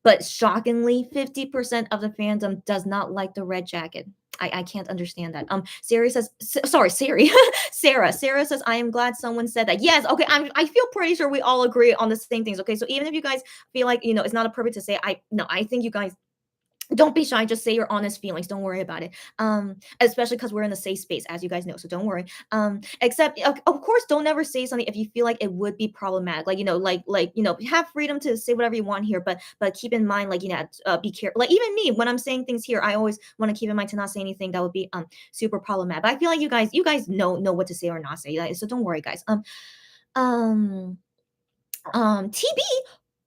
But shockingly, 50% of the fandom does not like the red jacket. I can't understand that. Siri says, sorry, Siri, Sarah. Sarah says, I am glad someone said that. Yes, okay. I feel pretty sure we all agree on the same things. Okay, so even if you guys feel like it's not appropriate to say, I think you guys don't be shy, just say your honest feelings, don't worry about it, especially because we're in a safe space, as you guys know, so don't worry. Except of course, don't ever say something if you feel like it would be problematic, have freedom to say whatever you want here, but keep in mind, be careful. Like, even me, when I'm saying things here, I always want to keep in mind to not say anything that would be super problematic. But I feel like you guys know what to say or not say, so don't worry, guys. Um TB.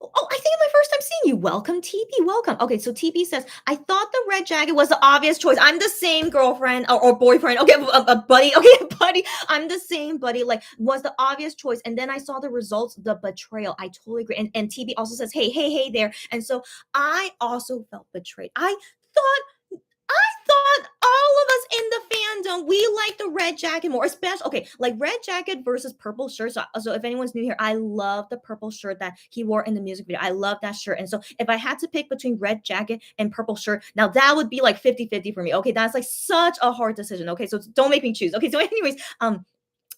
Oh, I think it's my first time seeing you. Welcome, TB. Welcome. Okay, so TB says, I thought the red jacket was the obvious choice. I'm the same, girlfriend or boyfriend. Okay, buddy. Okay, buddy. I'm the same, buddy. Like, was the obvious choice. And then I saw the results, the betrayal. I totally agree. And TB also says, hey there. And so I also felt betrayed. I thought but all of us in the fandom, we like the red jacket more, especially okay, like red jacket versus purple shirt. So if anyone's new here, I love the purple shirt that he wore in the music video. I love that shirt. And so if I had to pick between red jacket and purple shirt, now that would be like 50-50 for me. Okay, that's like such a hard decision. Okay, so don't make me choose. Okay, so anyways,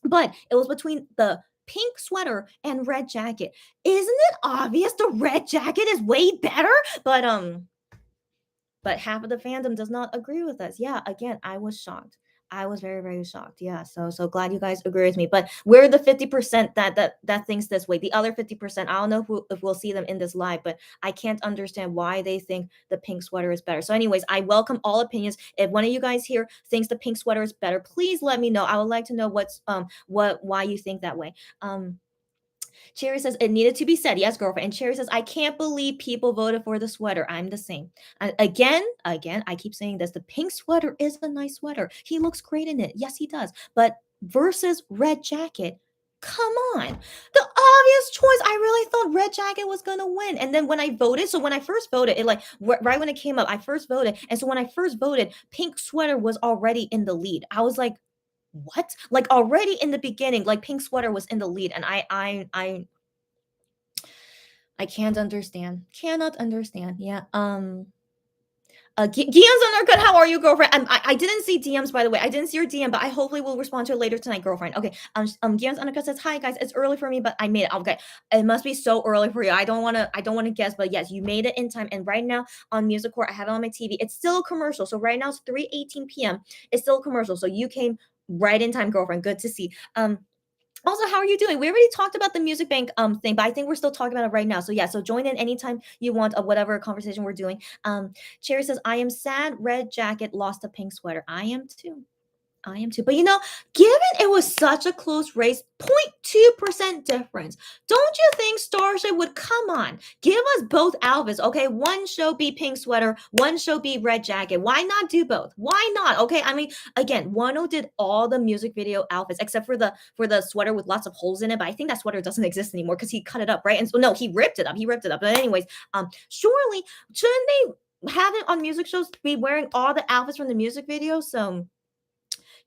but it was between the pink sweater and red jacket. Isn't it obvious the red jacket is way better? But half of the fandom does not agree with us. Yeah, again, I was shocked. I was very, very shocked. Yeah, so glad you guys agree with me. But we're the 50% that thinks this way. The other 50%, I don't know if we'll see them in this live, but I can't understand why they think the pink sweater is better. So, anyways, I welcome all opinions. If one of you guys here thinks the pink sweater is better, please let me know. I would like to know why you think that way. Cherry says it needed to be said. Yes, girlfriend. And Cherry says, I can't believe people voted for the sweater. I'm the same. Again, I keep saying this. The pink sweater is a nice sweater. He looks great in it. Yes, he does. But versus red jacket, come on. The obvious choice. I really thought red jacket was gonna win. And then when I voted, so when I first voted, it like right when it came up, I first voted. And so when I first voted, pink sweater was already in the lead. I was like, what? Like already in the beginning, like pink sweater was in the lead, and I can't understand. Cannot understand. Yeah. Gian's undercut. How are you, girlfriend? I didn't see DMs, by the way. I didn't see your DM, but I hopefully will respond to it later tonight, girlfriend. Okay. Gian's undercut says, "Hi guys, it's early for me, but I made it." Okay, it must be so early for you. I don't want to guess, but yes, you made it in time. And right now on Music Core, I have it on my TV. It's still a commercial. So right now it's 3:18 p.m. It's still a commercial. So you came right in time, girlfriend. Good to see. Also, how are you doing? We already talked about the music bank thing, but I think we're still talking about it right now. So yeah, so join in anytime you want of whatever conversation we're doing. Cherry says, I am sad red jacket lost a pink sweater. I am too. I am too. But given it was such a close race, 0.2% difference. Don't you think Starship would come on? Give us both outfits, okay? One show be pink sweater, one show be red jacket. Why not do both? Why not? Okay. I mean, again, Wano did all the music video outfits except for the sweater with lots of holes in it. But I think that sweater doesn't exist anymore because he cut it up, right? And so no, he ripped it up. He ripped it up. But anyways, surely shouldn't they have it on music shows be wearing all the outfits from the music video? So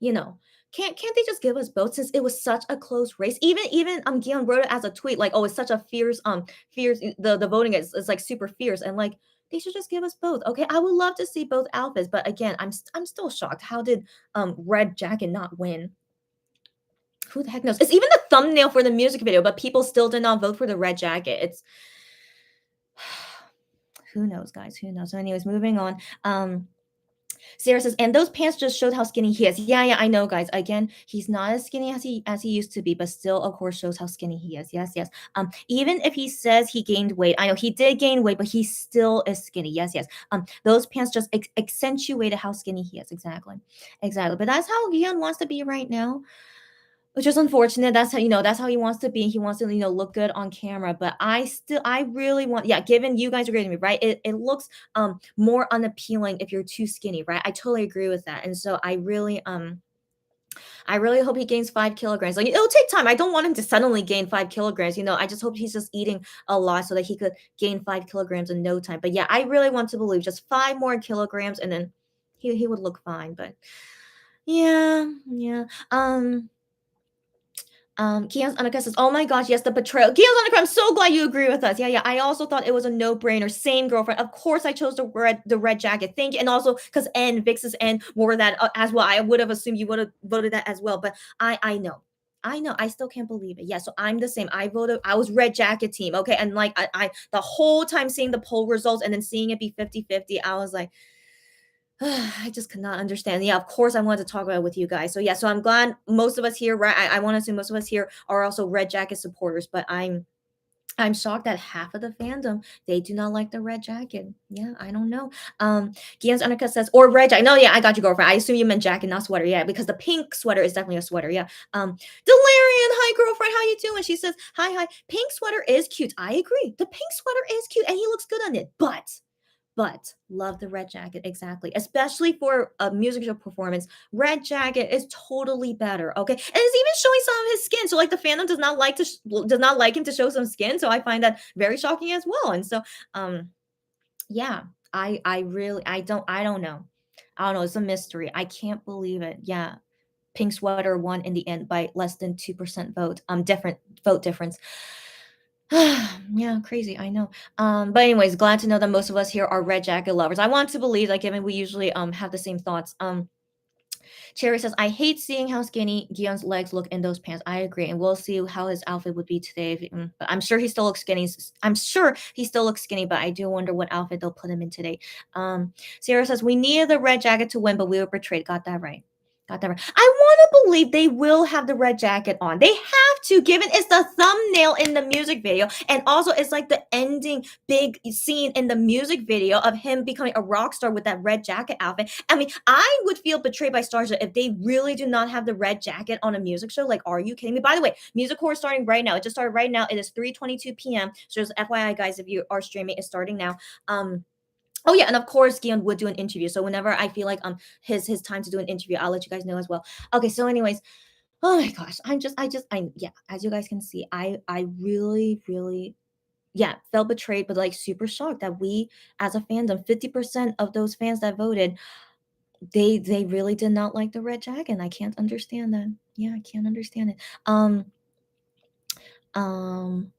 you know can't they just give us both since it was such a close race? Even Gion wrote it as a tweet like, oh, it's such a fierce, the voting is like super fierce, and like they should just give us both. Okay, I would love to see both outfits, but again, I'm still shocked. How did red jacket not win? Who the heck knows? It's even the thumbnail for the music video, but people still did not vote for the red jacket. It's who knows, guys, who knows? So anyways, moving on. Sarah says, and those pants just showed how skinny he is. Yeah, I know, guys. Again, he's not as skinny as he used to be, but still, of course, shows how skinny he is. Yes. Even if he says he gained weight, I know he did gain weight, but he still is skinny. Yes. Those pants just accentuated how skinny he is. Exactly. But that's how Gion wants to be right now, which is unfortunate. That's how he wants to be. He wants to look good on camera. But I really want, yeah, given you guys agree with me, right? It looks more unappealing if you're too skinny, right? I totally agree with that. And so I really hope he gains 5 kilograms. Like, it'll take time. I don't want him to suddenly gain 5 kilograms. I just hope he's just eating a lot so that he could gain 5 kilograms in no time. But yeah, I really want to believe just 5 more kilograms and then he would look fine. But yeah. Kian's Annika says, "Oh my gosh, yes, the betrayal." Kian's Annika, I'm so glad you agree with us. Yeah. I also thought it was a no-brainer. Same, girlfriend. Of course, I chose the red jacket. Thank you, and also because Vix's N wore that as well. I would have assumed you would have voted that as well. But I know. I still can't believe it. Yeah, so I'm the same. I voted. I was red jacket team. Okay, and like I the whole time seeing the poll results and then seeing it be 50-50, I was like, I just could not understand. Yeah, of course, I wanted to talk about it with you guys. So yeah, so I'm glad most of us here, right? I want to assume most of us here are also red jacket supporters, but I'm shocked that half of the fandom they do not like the red jacket. Yeah, I don't know. Gian's Annika says, or red jacket. No, yeah, I got you, girlfriend. I assume you meant jacket, not sweater. Yeah, because the pink sweater is definitely a sweater. Yeah. Delarian, hi, girlfriend. How you doing? She says, hi. Pink sweater is cute. I agree. The pink sweater is cute, and he looks good on it. But love the red jacket, exactly, especially for a music show performance. Red jacket is totally better. Okay, and it's even showing some of his skin, so like the fandom does not like him to show some skin, so I find that very shocking as well. And so yeah, I really I don't know. I don't know, it's a mystery. I can't believe it. Yeah. Pink Sweater won in the end by less than 2% different vote difference. Yeah, crazy, I know. But anyways, glad to know that most of us here are Red Jacket lovers. I want to believe that given we usually have the same thoughts. Cherry says, I hate seeing how skinny Gion's legs look in those pants. I agree. And we'll see how his outfit would be today. But I'm sure he still looks skinny. I'm sure he still looks skinny, but I do wonder what outfit they'll put him in today. Sierra says, we needed the red jacket to win, but we were betrayed. Got that right. Got that right. I want to believe they will have the red jacket on. They have to, given it's the thumbnail in the music video. And also, it's like the ending big scene in the music video of him becoming a rock star with that red jacket outfit. I mean, I would feel betrayed by Starship if they really do not have the red jacket on a music show. Like, are you kidding me? By the way, music core is starting right now. It just started right now. It is 3:22 p.m. So just FYI, guys, if you are streaming, it's starting now. Oh yeah, and of course, Gion would do an interview. So whenever I feel like his time to do an interview, I'll let you guys know as well. Okay, so anyways, oh my gosh, yeah, as you guys can see, I really yeah, felt betrayed, but like super shocked that we as a fandom, 50% of those fans that voted, they really did not like the red jacket. And I can't understand that. Yeah, I can't understand it. Um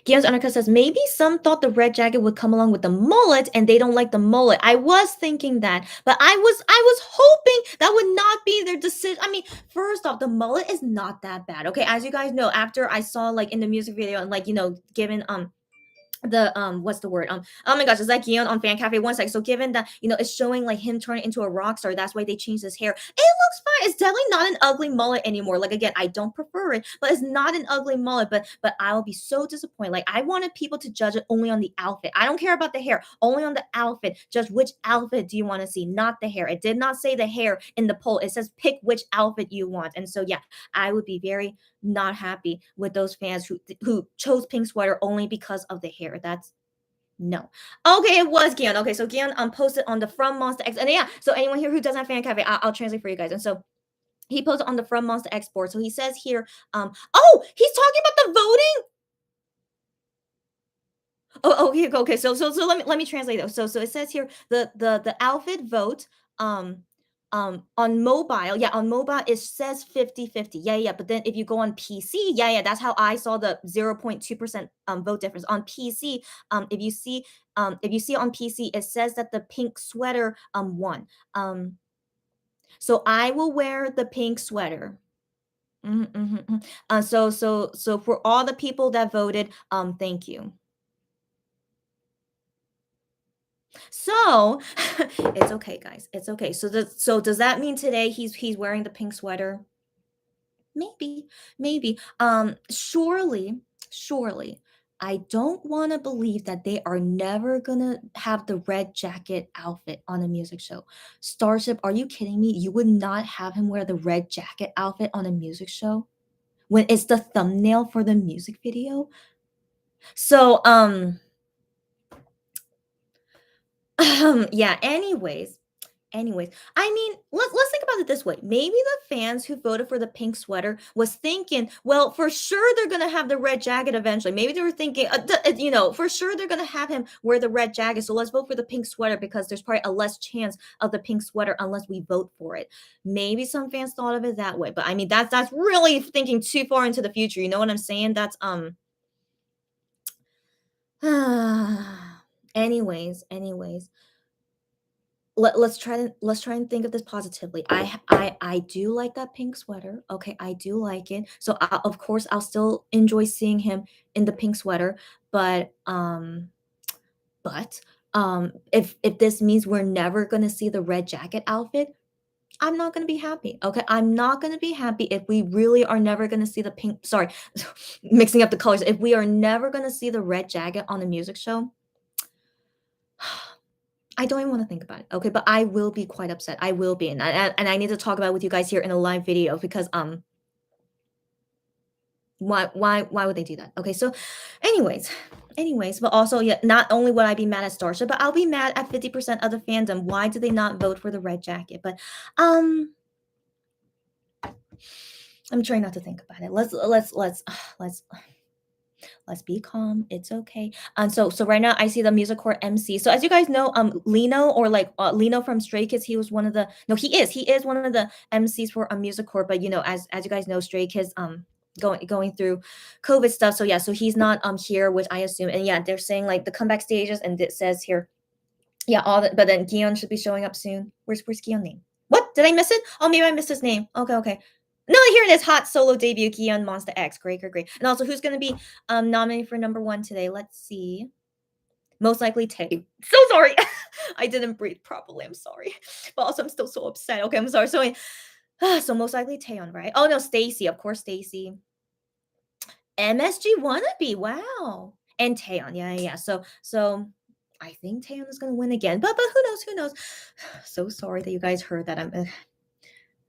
Gian's Annika says maybe some thought the red jacket would come along with the mullet and they don't like the mullet. I was thinking that, but I was hoping that would not be their decision. I mean, first off, the mullet is not that bad. Okay, as you guys know, after I saw like in the music video and like given the what's the word oh my gosh, it's like Gion on Fan Cafe. One sec. So given that it's showing like him turning into a rock star, that's why they changed his hair. It looks fine. It's definitely not an ugly mullet anymore. Like again, I don't prefer it, but it's not an ugly mullet. But I'll be so disappointed. Like I wanted people to judge it only on the outfit. I don't care about the hair, only on the outfit. Judge which outfit do you want to see, not the hair. It did not say the hair in the poll. It says pick which outfit you want. And so yeah, I would be very not happy with those fans who chose Pink Sweater only because of the hair. That's no. Okay, it was Gian. Okay, so Gian posted on the From Monster X. And yeah, so anyone here who doesn't have Fan Cafe, I'll translate for you guys. And so he posted on the From Monster X board. So he says here, oh, he's talking about the voting. Oh, here, okay. So let me translate those. So it says here the outfit vote on mobile, yeah, on mobile it says 50-50. Yeah, but then if you go on PC, yeah, that's how I saw the 0.2% vote difference on PC. If you see on PC, it says that the pink sweater won. So I will wear the pink sweater. So for all the people that voted, thank you. So it's okay, guys. It's okay. So does that mean today he's wearing the pink sweater? Maybe. Surely. I don't want to believe that they are never gonna have the red jacket outfit on a music show. Starship, are you kidding me? You would not have him wear the red jacket outfit on a music show when it's the thumbnail for the music video? So yeah, anyways, I mean, let's think about it this way. Maybe the fans who voted for the pink sweater was thinking, well, for sure they're gonna have the red jacket eventually. Maybe they were thinking, for sure they're gonna have him wear the red jacket. So let's vote for the pink sweater because there's probably a less chance of the pink sweater unless we vote for it. Maybe some fans thought of it that way, but I mean, that's really thinking too far into the future. You know what I'm saying? That's anyways. Let's try and think of this positively. I do like that pink sweater. Okay, I do like it. So of course I'll still enjoy seeing him in the pink sweater, but if this means we're never going to see the red jacket outfit, I'm not going to be happy. Okay, I'm not going to be happy if we really are never going to see the pink, sorry, mixing up the colors. If we are never going to see the red jacket on the music show, I don't even want to think about it. Okay, but I will be quite upset. I will be, and I need to talk about it with you guys here in a live video because why would they do that? Okay, so anyways, but also yeah, not only would I be mad at Starship, but I'll be mad at 50% of the fandom. Why did they not vote for the red jacket? But I'm trying not to think about it. Let's Let's be calm. It's okay. And so right now I see the music core MC. So as you guys know, Lino or like Lino from Stray Kids, he was one of the no, he is one of the MCs for a music core. But as you guys know, Stray Kids going through COVID stuff. So yeah, so he's not here, which I assume. And yeah, they're saying like the comeback stages, and it says here, yeah, all the but then Gion should be showing up soon. Where's Gion name? What? Did I miss it? Oh, maybe I missed his name. Okay, okay. No, here it is. Hot solo debut, Gion Monster X. Great, great, great. And also, who's gonna be nominated for number one today? Let's see. Most likely Tay. So sorry. I didn't breathe properly. I'm sorry. But also I'm still so upset. Okay, I'm sorry. So most likely Taeyeon, right? Oh no, Stacy. Of course, Stacy. MSG wannabe. Wow. And Taeyeon. Yeah, yeah, yeah. So I think Taeyeon is gonna win again. But who knows? Who knows? So sorry that you guys heard that. I'm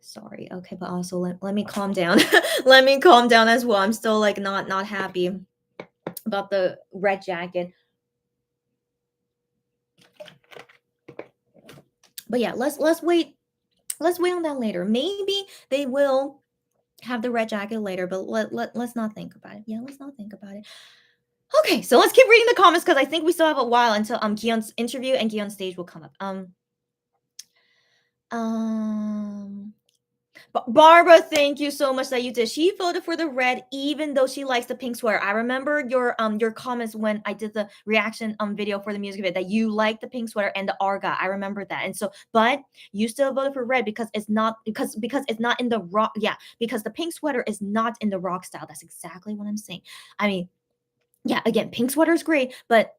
sorry. Okay, but also let me calm down. Let me calm down as well. I'm still like not happy about the red jacket. But yeah, let's wait. Let's wait on that later. Maybe they will have the red jacket later, but let's not think about it. Yeah, let's not think about it. Okay, so let's keep reading the comments because I think we still have a while until Gion's interview and Gion's stage will come up. Barbara, thank you so much that you did. She voted for the red, even though she likes the pink sweater. I remember your comments when I did the reaction video for the music video that you like the pink sweater and the Arga. I remember that, and so but you still voted for red because it's not because it's not in the rock. Yeah, because the pink sweater is not in the rock style. That's exactly what I'm saying. I mean, yeah, again, pink sweater is great, but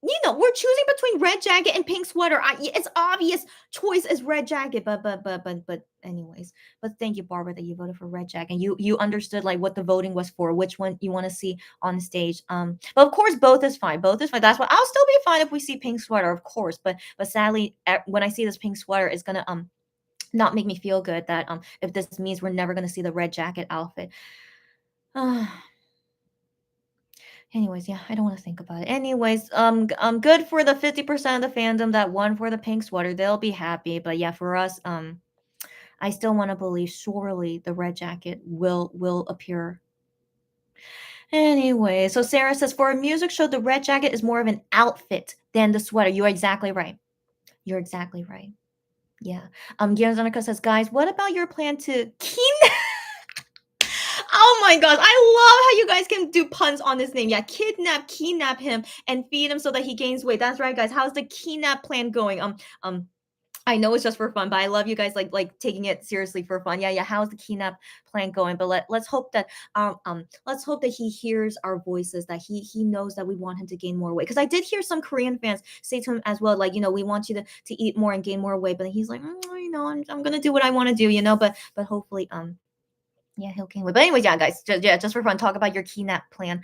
we're choosing between red jacket and pink sweater. It's obvious choice is red jacket, but anyways. But thank you, Barbara, that you voted for red jacket. And you understood like what the voting was for, which one you want to see on the stage. But of course, both is fine. Both is fine. That's why I'll still be fine if we see pink sweater, of course. But sadly, when I see this pink sweater, it's gonna not make me feel good that if this means we're never gonna see the red jacket outfit. Anyways, yeah, I don't want to think about it. Anyways, good for the 50% of the fandom that won for the pink sweater. They'll be happy. But yeah, for us, I still want to believe surely the red jacket will appear. Anyway, so Sarah says for a music show, the red jacket is more of an outfit than the sweater. You're exactly right. You're exactly right. Yeah. Gianzanika says, guys, what about your plan to Oh my gosh, I love how you guys can do puns on this name. Yeah, kidnap him and feed him so that he gains weight. That's right, guys. How's the kidnap plan going? I know it's just for fun, but I love you guys like taking it seriously for fun. Yeah, yeah. How's the kidnap plan going? But let's hope that let's hope that he hears our voices, that he knows that we want him to gain more weight. Because I did hear some Korean fans say to him as well, like, we want you to eat more and gain more weight. But he's like, I'm gonna do what I want to do, But hopefully yeah, he'll gain weight. But anyways, yeah, guys, just for fun, talk about your kidnap plan.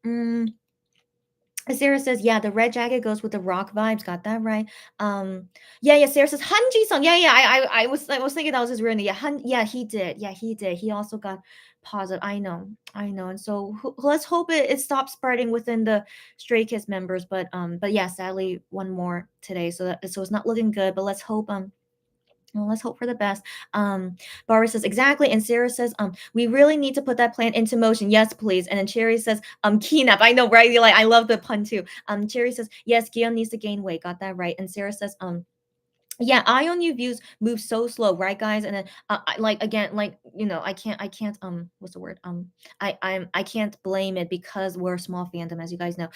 Mm, Sarah says, yeah, the red jacket goes with the rock vibes. Got that right. Yeah. Sarah says, Hanji Sung. Yeah. I was thinking that was his real name. Yeah, he did. Yeah, he did. He also got positive. I know. And so let's hope it stops spreading within the Stray Kids members. But yeah, sadly, one more today. So it's not looking good. But let's hope well, let's hope for the best. Barbara says, exactly. And Sarah says, we really need to put that plan into motion. Yes, please. And then Cherry says, kidnap. I know, right? Like, I love the pun too. Cherry says, yes, Gion needs to gain weight. Got that right. And Sarah says, yeah, eye on you views move so slow, right, guys? And then like again, like I can't what's the word? I can't blame it because we're a small fandom, as you guys know.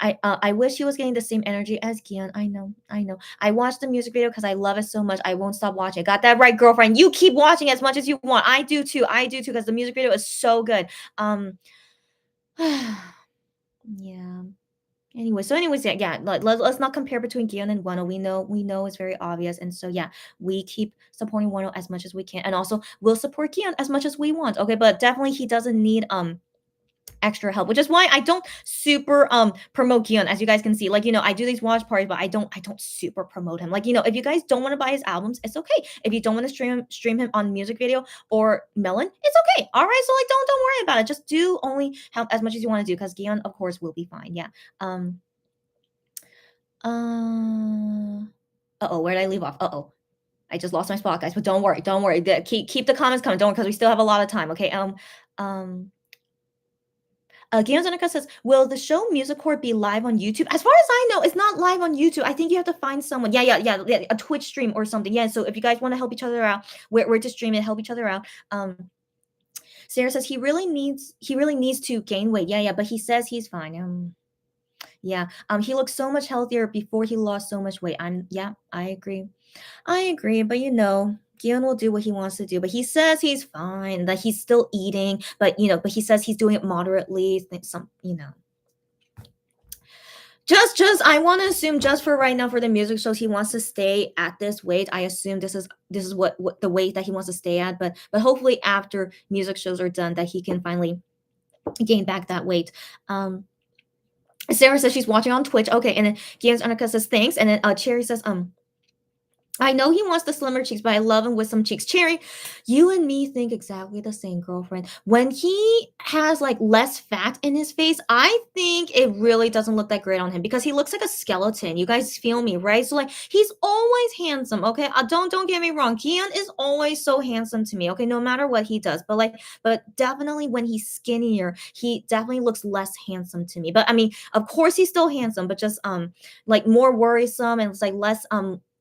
I wish he was getting the same energy as Gion. I know. I watched the music video because I love it so much. I won't stop watching. Got that right, girlfriend. You keep watching as much as you want. I do too. Because the music video is so good. Yeah. Anyways, yeah. Let's not compare between Gion and Wano. We know it's very obvious, and so yeah, we keep supporting Wano as much as we can, and also we'll support Gion as much as we want. Okay, but definitely he doesn't need extra help, which is why I don't super promote Gion, as you guys can see. Like, I do these watch parties, but I don't super promote him. Like, if you guys don't want to buy his albums, it's okay. If you don't want to stream him on music video or Melon, it's okay. All right, so like don't worry about it. Just do only help as much as you want to do, because Gion, of course, will be fine. Yeah. Where did I leave off? I just lost my spot, guys. But don't worry. Keep the comments coming. Don't worry, because we still have a lot of time. Okay. Gianzanika says, "Will the show Music Court be live on YouTube?" As far as I know, it's not live on YouTube. I think you have to find someone. Yeah, a Twitch stream or something. Yeah. So if you guys want to help each other out, we're to stream it, help each other out. Sarah says he really needs to gain weight. Yeah, but he says he's fine. Yeah. He looked so much healthier before he lost so much weight. Yeah, I agree. I agree, but Gion will do what he wants to do. But he says he's fine, that he's still eating, but he says he's doing it moderately. Just I want to assume just for right now for the music shows he wants to stay at this weight. I assume this is what the weight that he wants to stay at, but hopefully after music shows are done that he can finally gain back that weight. Sarah says she's watching on Twitch. Okay, and then Gian's Annika says thanks, and then Cherry says I know he wants the slimmer cheeks, but I love him with some cheeks. Cherry, you and me think exactly the same, girlfriend. When he has like less fat in his face, I think it really doesn't look that great on him because he looks like a skeleton. You guys feel me, right? So like he's always handsome, okay? Don't get me wrong. Kian is always so handsome to me, okay? No matter what he does, but definitely when he's skinnier, he definitely looks less handsome to me. But I mean, of course he's still handsome, but just like more worrisome and it's like less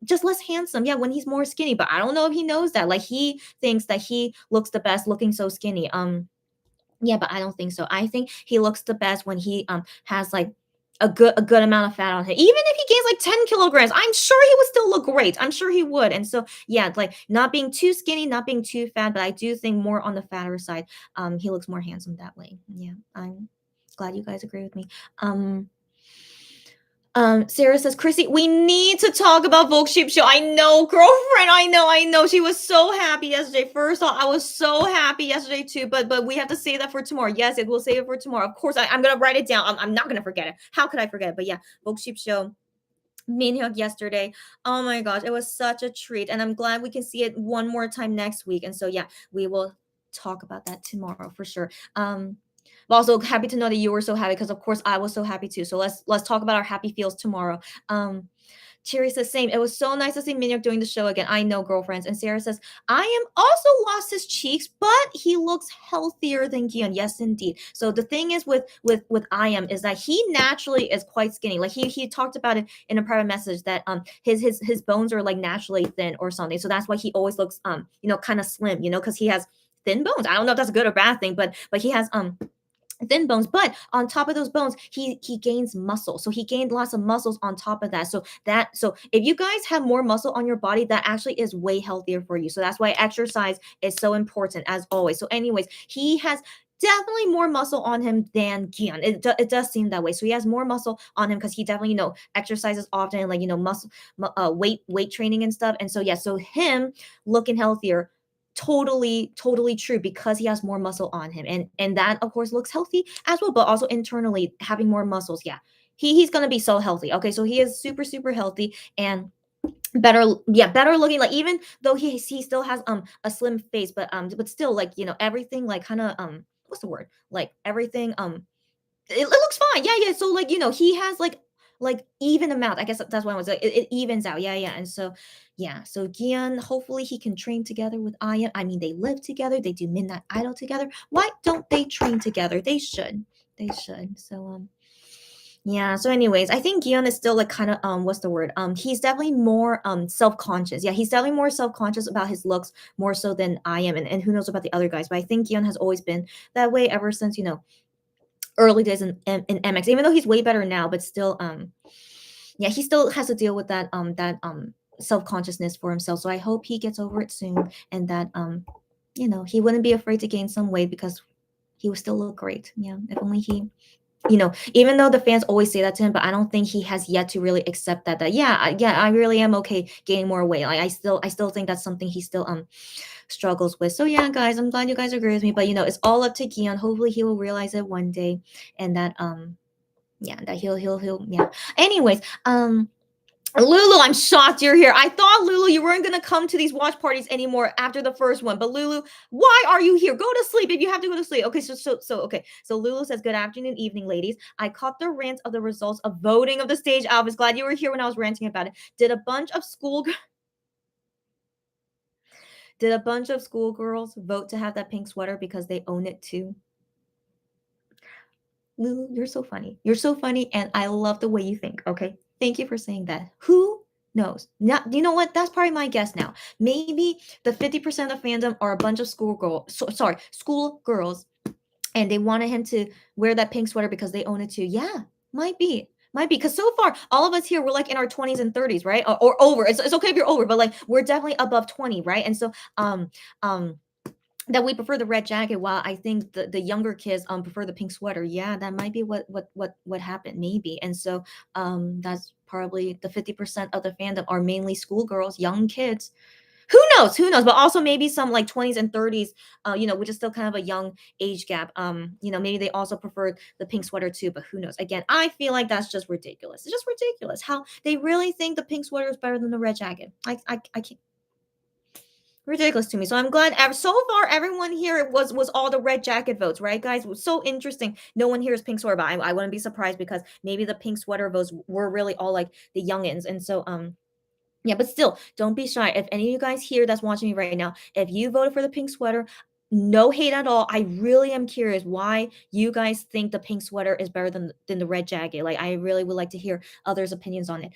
just less handsome. Yeah, when he's more skinny. But I don't know if he knows that. Like he thinks that he looks the best looking so skinny. Yeah, but I don't think so. I think he looks the best when he has like a good amount of fat on him. Even if he gains like 10 kilograms, I'm sure he would still look great. I'm sure he would. And so yeah, like not being too skinny, not being too fat, but I do think more on the fatter side. He looks more handsome that way. Yeah, I'm glad you guys agree with me. Sarah says, Chrissy, we need to talk about Vogue Sheep Show. I know, girlfriend. I know. She was so happy yesterday. First off, I was so happy yesterday too, but we have to save that for tomorrow. Yes, it will save it for tomorrow. Of course, I'm gonna write it down. I'm not gonna forget it. How could I forget it? But yeah, Vogue Sheep Show. Minhyuk yesterday. Oh my gosh, it was such a treat. And I'm glad we can see it one more time next week. And so yeah, we will talk about that tomorrow for sure. But also happy to know that you were so happy because of course I was so happy too. So let's talk about our happy feels tomorrow. Cherry says, same. It was so nice to see Minhyuk doing the show again. I know, girlfriends. And Sarah says, I am also lost his cheeks, but he looks healthier than Gion. Yes, indeed. So the thing is with I am is that he naturally is quite skinny. Like he talked about it in a private message that his bones are like naturally thin or something. So that's why he always looks kind of slim, because he has thin bones. I don't know if that's a good or bad thing, but he has thin bones, but on top of those bones he gains muscle, so he gained lots of muscles on top of that. So if you guys have more muscle on your body, that actually is way healthier for you. So that's why exercise is so important as always. So anyways, he has definitely more muscle on him than Gian. It does seem that way. So he has more muscle on him because he definitely exercises often, like muscle weight training and stuff. And so yeah, so him looking healthier, totally true, because he has more muscle on him, and that of course looks healthy as well, but also internally having more muscles. Yeah, he's gonna be so healthy. Okay, so he is super healthy and better looking. Like even though he still has a slim face, but still, like everything like kind of what's the word, like everything it looks fine. Yeah. So like he has like even amount. I guess that's what I was like. It evens out. Yeah. And so yeah. So Gian, hopefully he can train together with Aya. I mean, they live together. They do Midnight Idol together. Why don't they train together? They should. They should. So yeah. So anyways, I think Gian is still like kind of what's the word? He's definitely more self-conscious. Yeah, he's definitely more self-conscious about his looks more so than I am, and who knows about the other guys. But I think Gian has always been that way ever since early days in MX, even though he's way better now, but still yeah, he still has to deal with that self-consciousness for himself. So I hope he gets over it soon, and that he wouldn't be afraid to gain some weight because he would still look great. Yeah, if only he even though the fans always say that to him, but I don't think he has yet to really accept that yeah, I really am okay gaining more weight. Like I still think that's something he still struggles with. So yeah, guys, I'm glad you guys agree with me, but it's all up to Gion. Hopefully he will realize it one day, and that yeah, that he'll yeah. Anyways, Lulu, I'm shocked you're here. I thought, Lulu, you weren't going to come to these watch parties anymore after the first one. But Lulu, why are you here? Go to sleep if you have to go to sleep. Okay, okay. So Lulu says, good afternoon, evening, ladies. I caught the rant of the results of voting of the stage outfits. Glad you were here when I was ranting about it. Did a bunch of schoolgirls vote to have that pink sweater because they own it too? Lulu, you're so funny. You're so funny, and I love the way you think. Okay, thank you for saying that. Who knows? Not, you know what? That's probably my guess now. Maybe the 50% of fandom are a bunch of school girls, and they wanted him to wear that pink sweater because they own it too. Yeah, might be because so far all of us here we're like in our 20s and 30s, right? Or over. It's okay if you're over, but like we're definitely above 20, right? And so um that we prefer the red jacket while I think the younger kids prefer the pink sweater. Yeah, that might be what happened, maybe. And so that's probably the 50% of the fandom are mainly schoolgirls, young kids. Who knows, but also maybe some like 20s and 30s, which is still kind of a young age gap. Maybe they also preferred the pink sweater too, but who knows? Again, I feel like that's just ridiculous. It's just ridiculous how they really think the pink sweater is better than the red jacket. I can't, ridiculous to me. So I'm glad so far everyone here was all the red jacket votes, right, guys? It was so interesting. No one here is pink sweater, but I wouldn't be surprised because maybe the pink sweater votes were really all like the youngins. And so yeah, but still, don't be shy. If any of you guys here that's watching me right now, if you voted for the pink sweater, no hate at all. I really am curious why you guys think the pink sweater is better than the red jacket. Like I really would like to hear others' opinions on it.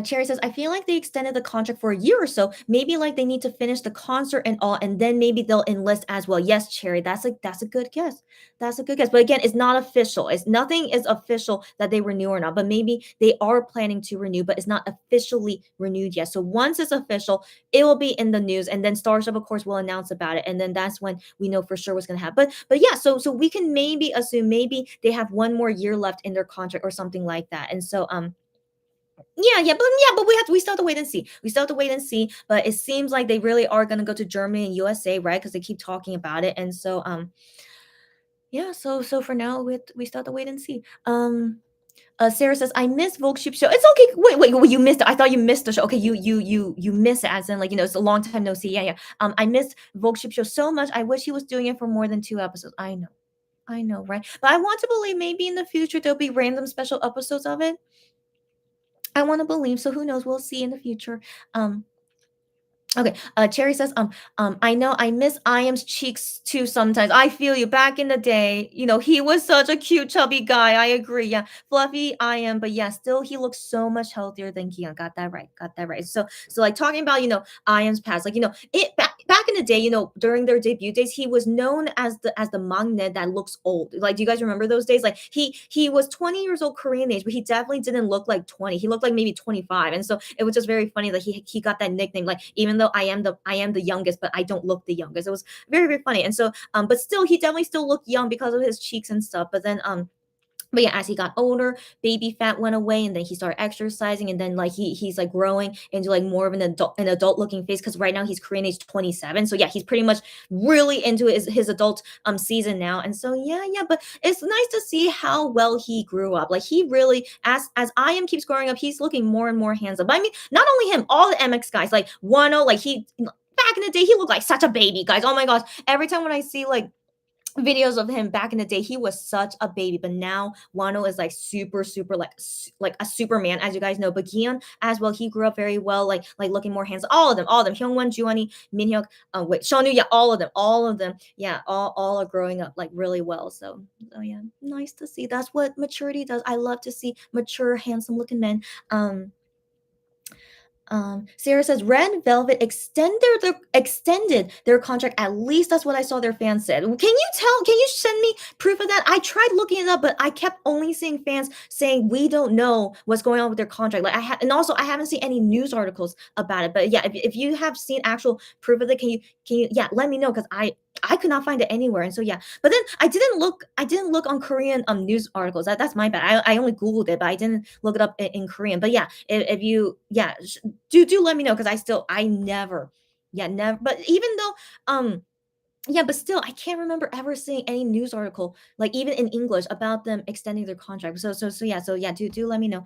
Cherry says, I feel like they extended the contract for a year or so. Maybe like they need to finish the concert and all, and then maybe they'll enlist as well. Yes, Cherry, that's a good guess. That's a good guess. But again, it's not official. It's nothing is official that they renew or not. But maybe they are planning to renew, but it's not officially renewed yet. So once it's official, it will be in the news, and then Starship, of course, will announce about it, and then that's when we know for sure what's gonna happen. But yeah, so we can maybe assume maybe they have one more year left in their contract or something like that. And so but we still have to wait and see. We still have to wait and see. But it seems like they really are gonna go to Germany and USA, right? Because they keep talking about it. And so yeah, so for now we still have to wait and see. Sarah says, I miss Volkswagen show. It's okay. Wait, you missed it. I thought you missed the show. Okay, you miss it as in like, it's a long time no see. Yeah. I missed Volkswagen show so much. I wish he was doing it for more than 2 episodes. I know, right? But I want to believe maybe in the future there'll be random special episodes of it. I want to believe. So who knows? We'll see in the future. Um, Okay, Cherry says, I know I miss Iam's cheeks too sometimes. I feel you. Back in the day, he was such a cute, chubby guy. I agree. Yeah, fluffy Iam, but yeah, still he looks so much healthier than Kihyun. Got that right. Got that right. So like talking about Iam's past, like it back in the day, during their debut days, he was known as the magnet that looks old. Like, do you guys remember those days? Like he was 20 years old Korean age, but he definitely didn't look like 20. He looked like maybe 25, and so it was just very funny that he got that nickname. Like even though I am the youngest, but I don't look the youngest. It was very, very funny. And so but still he definitely still looked young because of his cheeks and stuff. But yeah, as he got older, baby fat went away, and then he started exercising, and then like he's like growing into like more of an adult looking face because right now he's Korean age 27. So yeah, he's pretty much really into his adult season now. And so yeah, but it's nice to see how well he grew up. Like he really, as Iam keeps growing up, he's looking more and more handsome. But I mean, not only him, all the MX guys, like Wano, like he back in the day, he looked like such a baby, guys. Oh my gosh. Every time when I see like videos of him back in the day, he was such a baby, but now Wano is like super like a superman, as you guys know. But Gion as well, he grew up very well, like looking more handsome. All of them, Hyungwon, Juani, Minhyuk, Shonu, yeah, all of them, yeah, all are growing up like really well. So yeah, nice to see. That's what maturity does. I love to see mature, handsome looking men. Sarah says Red Velvet extended their contract. At least that's what I saw their fans said. Can you send me proof of that? I tried looking it up, but I kept only seeing fans saying we don't know what's going on with their contract. Like and also I haven't seen any news articles about it. But yeah, if you have seen actual proof of it, can you yeah, let me know, because I could not find it anywhere. And so yeah, but then I didn't look on Korean news articles. That's my bad. I only Googled it, but I didn't look it up in Korean. But yeah, if you do let me know, because I never, yeah, never. But even though yeah, but still, I can't remember ever seeing any news article, like even in English, about them extending their contract. So yeah, do let me know.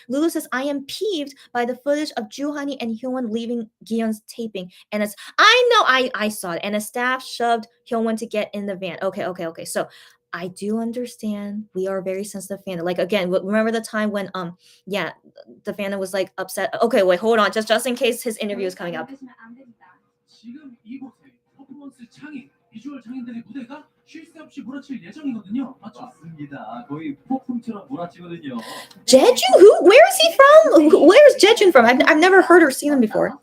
Lulu says, I am peeved by the footage of Juhani and Hyunwon leaving Gyeon's taping, and I know I saw it, and a staff shoved Hyunwon to get in the van. Okay. So I do understand we are a very sensitive fan. Like again, remember the time when yeah, the fandom was like upset. Okay, wait, hold on, just in case his interview is coming up. 비주얼 장인들의 무대가 쉴 새 없이 몰아칠 예정이거든요. 맞죠? 맞습니다. 거의 폭풍처럼 몰아치거든요. Jeju? Who? Where is he from? Where is Jejun from? I've never heard or seen him before.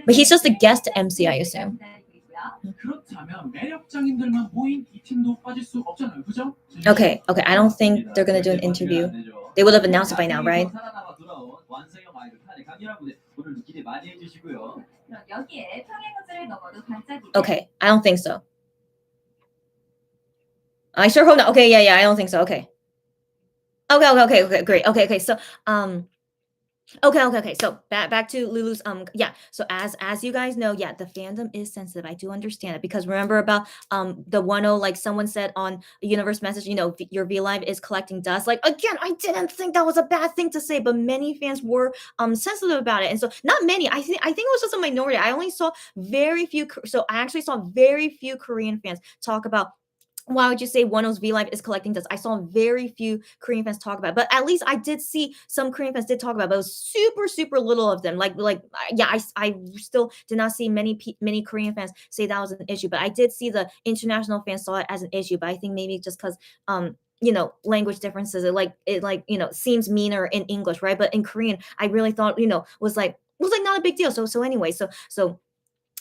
But he's just a guest MC, I assume. 그렇다면 매력 장인들만 모인 이 팀도 빠질 수 없잖아요. 그죠? Okay, okay. I don't think they're gonna do an interview. They would have announced it by now, right? 살아남아 돌아온 완성형 아이돌 탄의 강렬한 무대 오늘도 기대 많이 해주시고요. 그럼 여기에 평행 우주를 넘어도 반짝이는 Okay, I don't think so. I sure hope not. Okay, yeah, I don't think so. Okay. Okay, great. Okay. So, okay. So back to Lulu's. Yeah. So as you guys know, yeah, the fandom is sensitive. I do understand it because remember about the 10, like someone said on a universe message, your V Live is collecting dust. Like again, I didn't think that was a bad thing to say, but many fans were sensitive about it, and so not many. I think it was just a minority. I only saw very few. So I actually saw very few Korean fans talk about why would you say Oneo's V Live is collecting dust? I saw very few Korean fans talk about it, but at least I did see some Korean fans did talk about it, but it was super little of them. Yeah, I still did not see many Korean fans say that was an issue, but I did see the international fans saw it as an issue, but I think maybe just because language differences, it seems meaner in English, right? But in Korean, I really thought, was like not a big deal. So anyway, so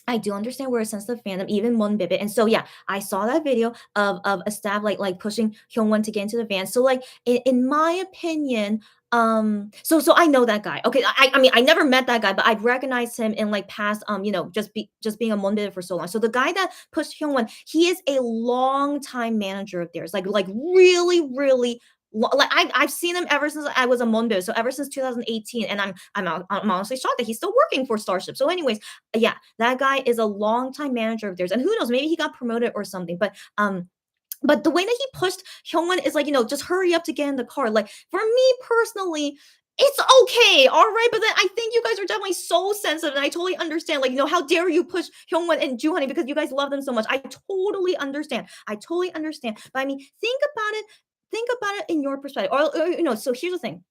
I do understand we're a sensitive fandom, even Monbibit. And so yeah, I saw that video of a staff like pushing Hyungwon to get into the van. So like in my opinion, so I know that guy. Okay, I mean I never met that guy, but I've recognized him in like past just being a Monbibit for so long. So the guy that pushed Hyungwon, he is a long time manager of theirs, like really. Like I've seen him ever since I was a Monbibit, so ever since 2018, and I'm honestly shocked that he's still working for Starship. So, anyways, yeah, that guy is a longtime manager of theirs, and who knows, maybe he got promoted or something. But the way that he pushed Hyungwon is like, just hurry up to get in the car. Like for me personally, it's okay, all right. But then I think you guys are definitely so sensitive, and I totally understand. Like, how dare you push Hyungwon and Joohoney because you guys love them so much. I totally understand. But I mean, think about it. Think about it in your perspective. Or so here's the thing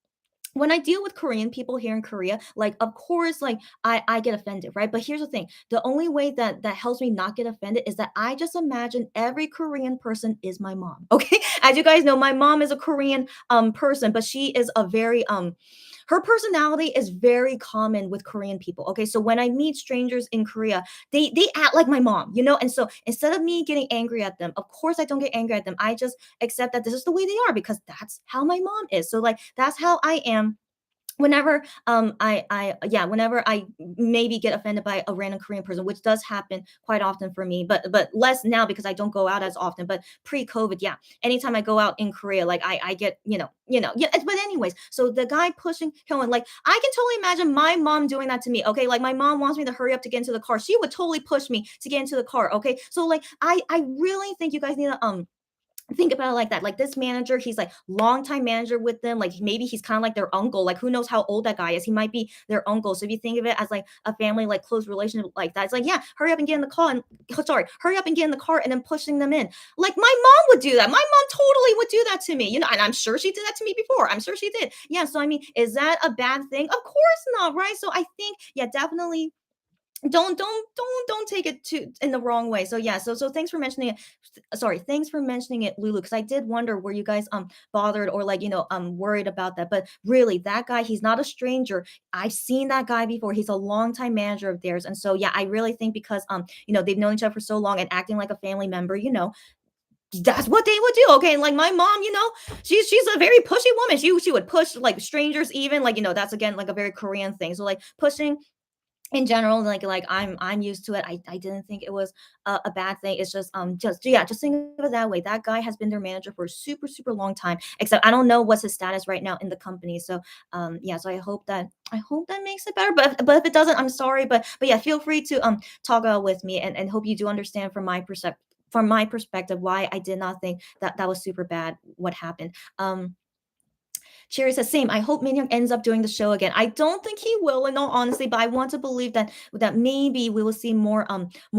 when I deal with Korean people here in Korea, like of course, like I get offended, right? But here's the thing: the only way that helps me not get offended is that I just imagine every Korean person is my mom. Okay, as you guys know, my mom is a Korean person, but she is a very her personality is very common with Korean people. Okay, so when I meet strangers in Korea, they act like my mom, and so instead of me getting angry at them, of course I don't get angry at them. I just accept that this is the way they are because that's how my mom is. So like that's how I am whenever whenever I maybe get offended by a random Korean person, which does happen quite often for me, but less now because I don't go out as often. But pre-COVID, yeah, anytime I go out in Korea, like I get yeah. But anyways, so the guy pushing Hyun, like I can totally imagine my mom doing that to me. Okay, like my mom wants me to hurry up to get into the car, she would totally push me to get into the car. Okay, so like I really think you guys need to think about it like that. Like this manager, he's like longtime manager with them. Like maybe he's kind of like their uncle. Like who knows how old that guy is? He might be their uncle. So if you think of it as like a family, like close relationship like that, it's like yeah, hurry up and get in the car and hurry up and get in the car and then pushing them in. Like my mom would do that. My mom totally would do that to me. And I'm sure she did that to me before. I'm sure she did. Yeah. So I mean, is that a bad thing? Of course not, right? So I think yeah, definitely don't take it to in the wrong way. So yeah, so thanks for mentioning it. Sorry, thanks for mentioning it, Lulu, because I did wonder were you guys bothered or like worried about that. But really that guy, he's not a stranger. I've seen that guy before. He's a longtime manager of theirs. And so yeah, I really think because they've known each other for so long and acting like a family member, that's what they would do. Okay, and like my mom, she's a very pushy woman. She would push like strangers, even like that's again like a very Korean thing. So like pushing in general, like I'm used to it. I didn't think it was a bad thing. It's just think of it that way. That guy has been their manager for a super long time. Except I don't know what's his status right now in the company. So yeah. So I hope that makes it better. But if it doesn't, I'm sorry. But yeah, feel free to talk with me and hope you do understand from my perspective why I did not think that was super bad what happened. Cherry says, same. I hope Minhyuk ends up doing the show again. I don't think he will, in all honesty, but I want to believe that maybe we will see more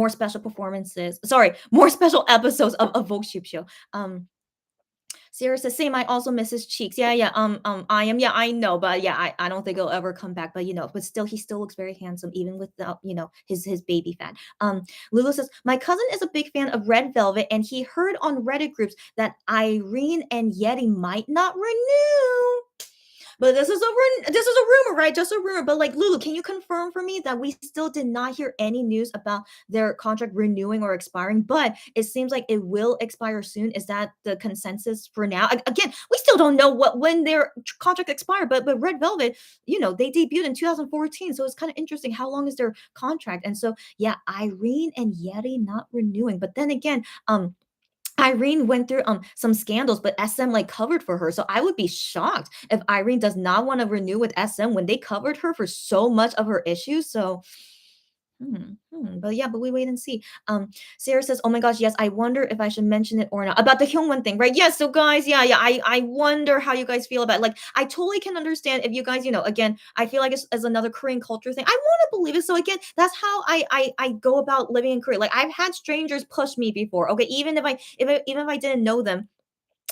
special performances. Sorry, more special episodes of Vogue Show. Sierra says, same, I also miss his cheeks. I am. Yeah, I know, but yeah, I don't think he'll ever come back. But but still, he still looks very handsome, even without, his baby fat. Lulu says, my cousin is a big fan of Red Velvet, and he heard on Reddit groups that Irene and Yeti might not renew. But this is a rumor, right? Just a rumor. But like Lulu, can you confirm for me that we still did not hear any news about their contract renewing or expiring? But it seems like it will expire soon. Is that the consensus for now? Again, we still don't know when their contract expired. But Red Velvet, they debuted in 2014, so it's kind of interesting. How long is their contract? And so yeah, Irene and Yeti not renewing. But then again, Irene went through some scandals, but SM like covered for her. So I would be shocked if Irene does not want to renew with SM when they covered her for so much of her issues. So but yeah, but we wait and see. Sarah says, "Oh my gosh, yes, I wonder if I should mention it or not about the Hyungwon thing, right? Yes, so guys, yeah, I wonder how you guys feel about it. Like, I totally can understand if you guys, again, I feel like it's as another Korean culture thing. I want to believe it. So again, that's how I go about living in Korea. Like, I've had strangers push me before. Okay, even if I didn't know them.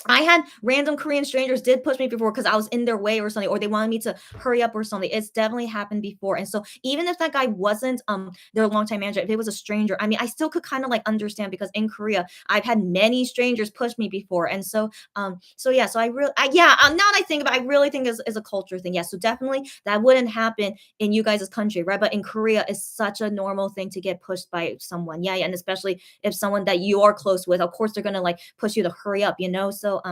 I had random Korean strangers did push me before because I was in their way or something, or they wanted me to hurry up or something. It's definitely happened before. And so even if that guy wasn't their longtime manager, if it was a stranger, I mean, I still could kind of like understand because in Korea, I've had many strangers push me before. And so yeah, so now that I think about it, I really think is a culture thing. Yeah. So definitely that wouldn't happen in you guys' country, right? But in Korea, it's such a normal thing to get pushed by someone. Yeah, and especially if someone that you are close with, of course they're gonna like push you to hurry up, so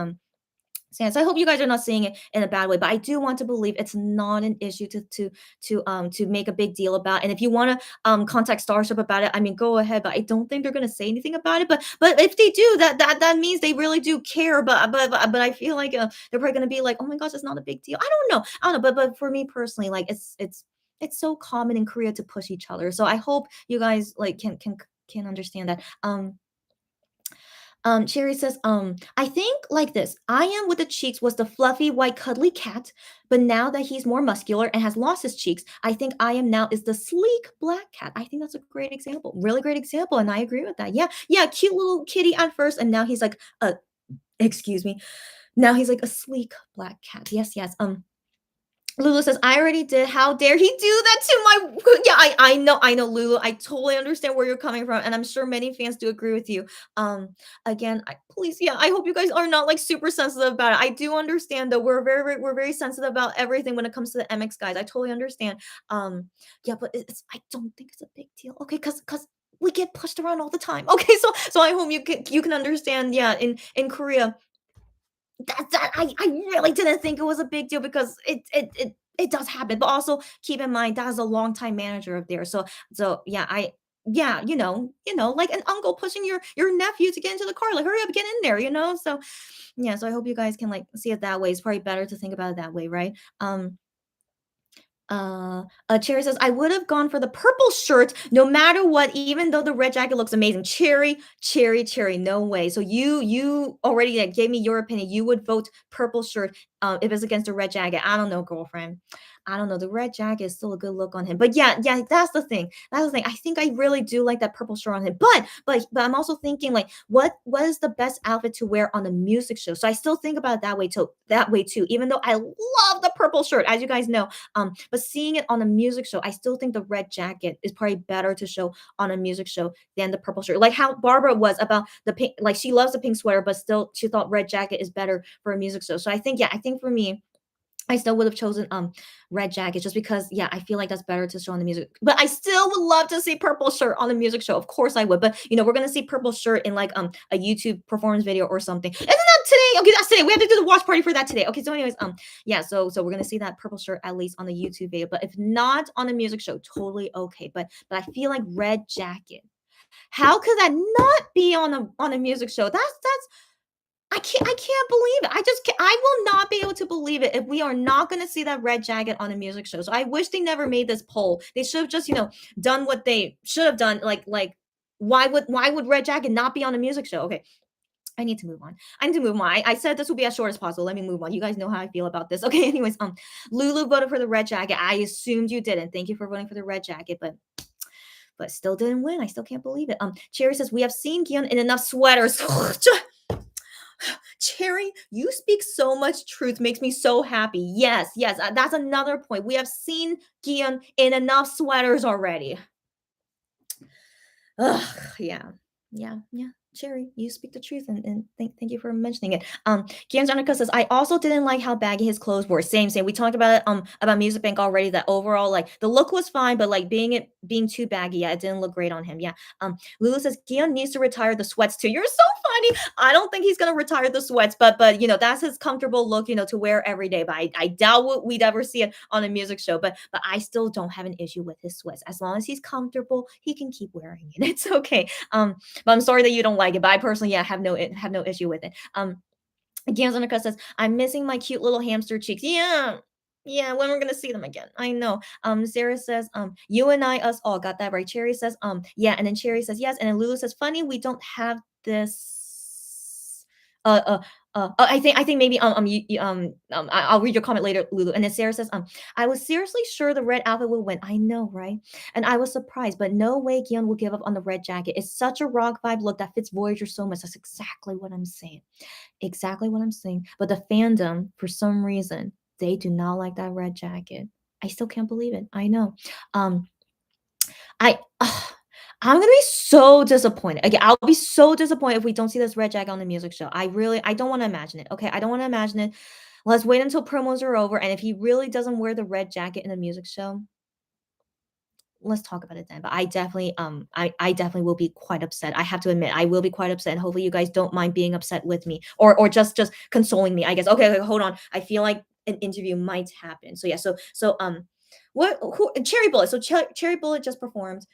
I hope you guys are not seeing it in a bad way, but I do want to believe it's not an issue to make a big deal about. And if you want to contact Starship about it, I mean, go ahead. But I don't think they're gonna say anything about it. But if they do, that means they really do care. But I feel like they're probably gonna be like, oh my gosh, it's not a big deal. I don't know. But for me personally, like it's so common in Korea to push each other. So I hope you guys like can understand that. Cherry says, I think like this. I am with the cheeks was the fluffy white cuddly cat, but now that he's more muscular and has lost his cheeks, I think I am now is the sleek black cat. I think that's a great example, really great example, and I agree with that. Yeah, cute little kitty at first, and now he's like excuse me, now he's like a sleek black cat. Yes. Lulu says, I already did. How dare he do that to my yeah, I know, Lulu. I totally understand where you're coming from, and I'm sure many fans do agree with you. Again, please, yeah, I hope you guys are not like super sensitive about it. I do understand though. We're very sensitive about everything when it comes to the MX guys. I totally understand. Yeah, but I don't think it's a big deal. Okay, because we get pushed around all the time. Okay, so I hope you can understand. Yeah, in Korea that I really didn't think it was a big deal because it does happen. But also keep in mind that is a longtime manager of theirs. So yeah, like an uncle pushing your nephew to get into the car, like hurry up, get in there. So yeah, so I hope you guys can like see it that way. It's probably better to think about it that way, right? Cherry says, I would have gone for the purple shirt no matter what, even though the red jacket looks amazing. Cherry, no way. So you already like, gave me your opinion. You would vote purple shirt if it's against the red jacket. I don't know, girlfriend. I don't know. The red jacket is still a good look on him. But yeah, that's the thing. That's the thing. I think I really do like that purple shirt on him. But I'm also thinking like what is the best outfit to wear on a music show? So I still think about it that way too, even though I love the purple shirt, as you guys know. But seeing it on a music show, I still think the red jacket is probably better to show on a music show than the purple shirt. Like how Barbara was about the pink, like she loves the pink sweater, but still she thought red jacket is better for a music show. So I think for me, I still would have chosen red jacket just because I feel like that's better to show on the music. But I still would love to see purple shirt on the music show. Of course I would. But we're gonna see purple shirt in like a YouTube performance video or something. Isn't that today? Okay, that's today. We have to do the watch party for that today. Okay, so anyways, so we're gonna see that purple shirt at least on the YouTube video. But if not on the music show, totally okay. But I feel like red jacket. How could that not be on a music show? That's I can't believe it. I will not be able to believe it if we are not going to see that red jacket on a music show. So I wish they never made this poll. They should have just, done what they should have done. Like why would red jacket not be on a music show? Okay. I need to move on. I said this would be as short as possible. Let me move on. You guys know how I feel about this. Okay. Anyways, Lulu voted for the red jacket. I assumed you didn't. Thank you for voting for the red jacket, but still didn't win. I still can't believe it. Cherry says we have seen Kihyun in enough sweaters. Cherry, you speak so much truth, makes me so happy. Yes, yes, that's another point. We have seen Kihyun in enough sweaters already. Ugh, yeah. Cherry, you speak the truth, and thank you for mentioning it. Kian Janica says, I also didn't like how baggy his clothes were. Same. We talked about it about Music Bank already. That overall, like the look was fine, but like being too baggy, yeah, it didn't look great on him. Yeah. Lulu says Kian needs to retire the sweats too. You're so funny. I don't think he's gonna retire the sweats, but that's his comfortable look, to wear every day. But I doubt we'd ever see it on a music show. But I still don't have an issue with his sweats. As long as he's comfortable, he can keep wearing it. It's okay. But I'm sorry that you don't like it. But I personally, have no issue with it. Ganzonica says, I'm missing my cute little hamster cheeks. Yeah, when we're gonna see them again. I know. Sarah says, you and I, us all got that right. Cherry says, yeah, and then Cherry says yes, and then Lulu says, funny, we don't have this. I think maybe I'll read your comment later, Lulu. And then Sarah says, I was seriously sure the red outfit would win. I know, right? And I was surprised, but no way Gion will give up on the red jacket. It's such a rock vibe look that fits Voyager so much. That's exactly what I'm saying. Exactly what I'm saying. But the fandom, for some reason, they do not like that red jacket. I still can't believe it. I know. I'm gonna be so disappointed. Again, I'll be so disappointed if we don't see this red jacket on the music show. I don't want to imagine it. Okay, I don't want to imagine it. Let's wait until promos are over, and if he really doesn't wear the red jacket in the music show, let's talk about it then. But I definitely, I definitely will be quite upset. I have to admit, I will be quite upset. And hopefully, you guys don't mind being upset with me, or just consoling me. I guess. Okay, hold on. I feel like an interview might happen. So yeah. Who Cherry Bullet? So Cherry Bullet just performed.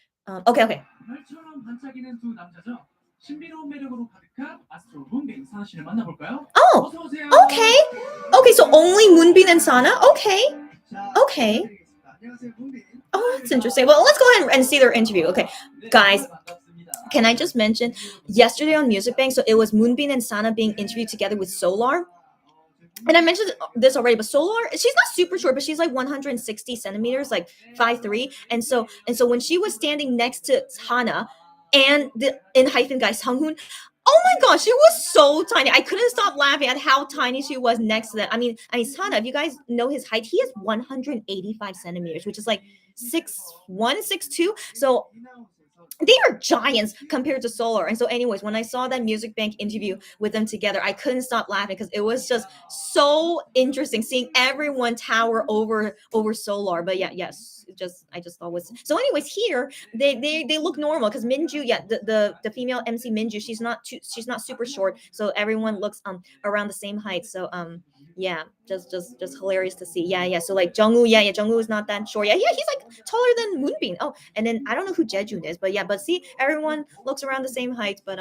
Okay. 별처럼 반짝이는 두 남자죠. 신비로운 매력으로 가득한 아스트로 문빙 사나 씨를 만나볼까요? Oh, 어서 오세요. okay. So only Moonbin and Sana. Okay. 안녕하세요, 문빙. Oh, that's interesting. Well, let's go ahead and see their interview. Okay, guys. Can I just mention yesterday on Music Bank? So it was Moonbin and Sana being interviewed together with Solar. And I mentioned this already, but Solar, she's not super short, but she's like 160 centimeters, like 5'3". And so when she was standing next to Hana and the hyphen guy Sunghoon, oh my gosh, she was so tiny. I couldn't stop laughing at how tiny she was next to them. I mean, Sana, if you guys know his height, he is 185 centimeters, which is like 6'1", 6'2". So they are giants compared to Solar. And so anyways, when I saw that Music Bank interview with them together, I couldn't stop laughing because it was just so interesting seeing everyone tower over Solar. But yeah, yes, I just thought was so anyways, here they look normal because Minju, the female MC Minju, she's not super short, so everyone looks around the same height. So yeah, just hilarious to see. Yeah. So like Jungwoo, Jungwoo is not that short. Yeah, he's like taller than Moonbin. Oh, and then I don't know who Jejun is, but see, everyone looks around the same height. But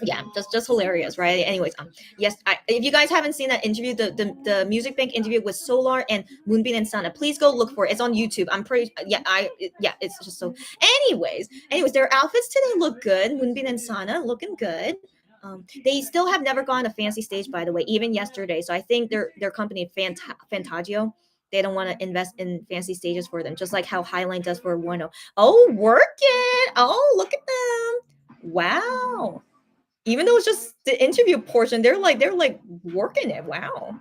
yeah, just hilarious, right? Anyways, yes, if you guys haven't seen that interview, the Music Bank interview with Solar and Moonbin and Sana, please go look for it. It's on YouTube. I'm pretty it's just so. Anyways, their outfits today look good. Moonbin and Sana looking good. They still have never gone to fancy stage, by the way, even yesterday. So I think their company Fantagio, they don't want to invest in fancy stages for them, just like how Highline does for Wano. Oh, work it! Oh, look at them! Wow. Even though it's just the interview portion, they're like working it. Wow.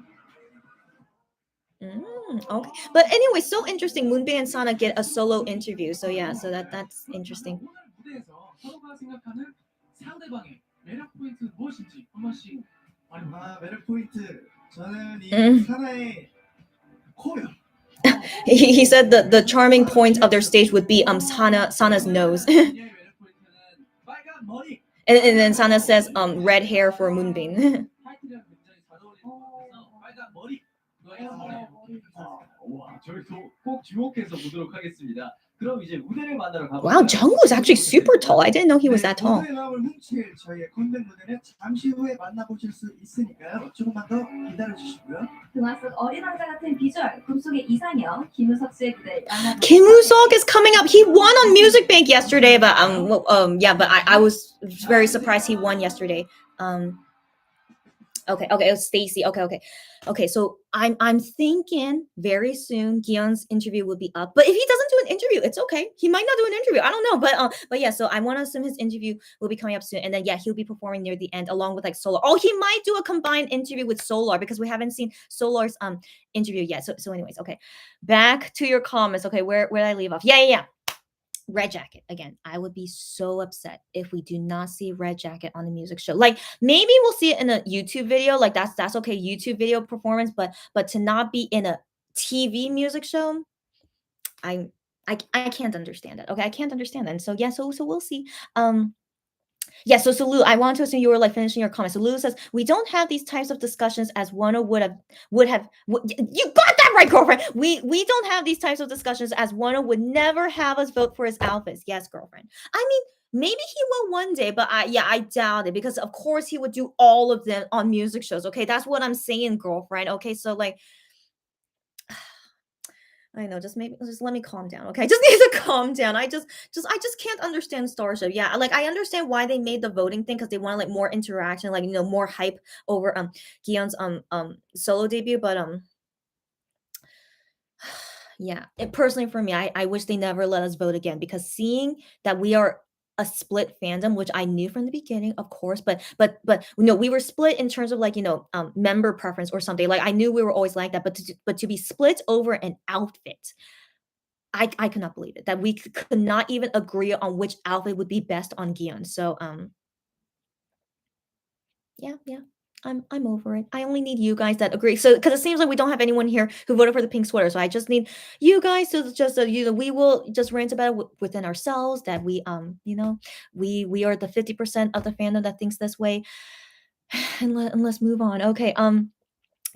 Okay. But anyway, so interesting. Moonbin and Sana get a solo interview. So yeah, so that's interesting. 오늘 무대에서 서로가 생각하는 상대방의 매력 포인트는 무엇인지 한 번씩 말해볼까요? 매력 포인트 저는 이 사나의 코요. He said the charming point of their stage would be Sana's nose. And then Sana says red hair for Moonbin. Wow, Jungwoo is actually super tall. I didn't know he was that tall. Kim Woo-seok is coming up. He won on Music Bank yesterday, but but I was very surprised he won yesterday. Okay, it was Stacy. Okay. So I'm thinking very soon Gion's interview will be up. But if he doesn't do an interview, it's okay. He might not do an interview. I don't know. But yeah, so I want to assume his interview will be coming up soon. And then yeah, he'll be performing near the end along with like Solar. Oh, he might do a combined interview with Solar because we haven't seen Solar's interview yet. So anyways, okay. Back to your comments. Okay, where did I leave off? Yeah. Red Jacket again. I would be so upset if we do not see Red Jacket on the music show. Like maybe we'll see it in a YouTube video. Like that's okay, YouTube video performance. But to not be in a TV music show, I can't understand that. Okay, I can't understand that. And so yeah, so we'll see. Yeah, so Lulu, I want to assume you were like finishing your comment. So Lulu says we don't have these types of discussions as Wano you got that right, girlfriend. We don't have these types of discussions as Wano would never have us vote for his outfits. Yes, girlfriend. I mean, maybe he will one day, but I doubt it because of course he would do all of them on music shows. Okay, that's what I'm saying, girlfriend. Okay, so like I know, just let me calm down, okay? I just need to calm down. I just can't understand Starship. Yeah, like I understand why they made the voting thing because they want like more interaction, like more hype over Gion's solo debut. But yeah, personally for me, I wish they never let us vote again because seeing that we are a split fandom, which I knew from the beginning, of course, but we were split in terms of like member preference or something. Like I knew we were always like that, but to be split over an outfit, I could not believe it that we could not even agree on which outfit would be best on Gion. So yeah. I'm over it. I only need you guys that agree. So because it seems like we don't have anyone here who voted for the pink sweater. So I just need you guys to just we will just rant about it within ourselves that we we are the 50% of the fandom that thinks this way. And let's move on. Okay.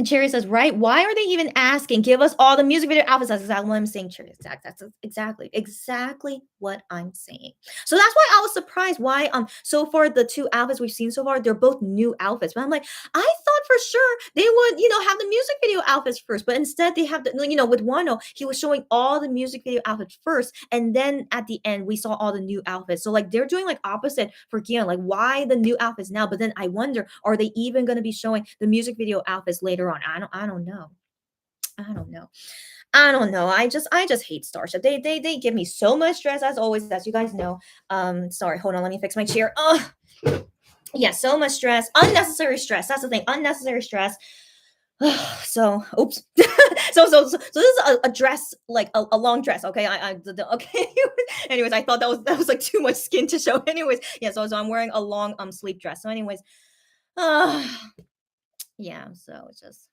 Cherry says, right? Why are they even asking? Give us all the music video outfits. That's exactly what I'm saying, Cherry. That's exactly what I'm saying. So that's why I was surprised why so far the two outfits we've seen so far, they're both new outfits. But I'm like, I thought for sure they would, have the music video outfits first. But instead they have the, with Wano, he was showing all the music video outfits first. And then at the end, we saw all the new outfits. So like they're doing like opposite for Gion. Like why the new outfits now? But then I wonder, are they even going to be showing the music video outfits later on? I don't know. I just hate Starship. They give me so much stress as always, as you guys know. Sorry, hold on, let me fix my chair. Yeah, so much stress, unnecessary stress. That's the thing, unnecessary stress. So, oops. so this is a dress, like a long dress. Okay, okay. Anyways, I thought that was like too much skin to show. Anyways, yeah. So I'm wearing a long sleeve dress. So anyways, yeah. So it's just.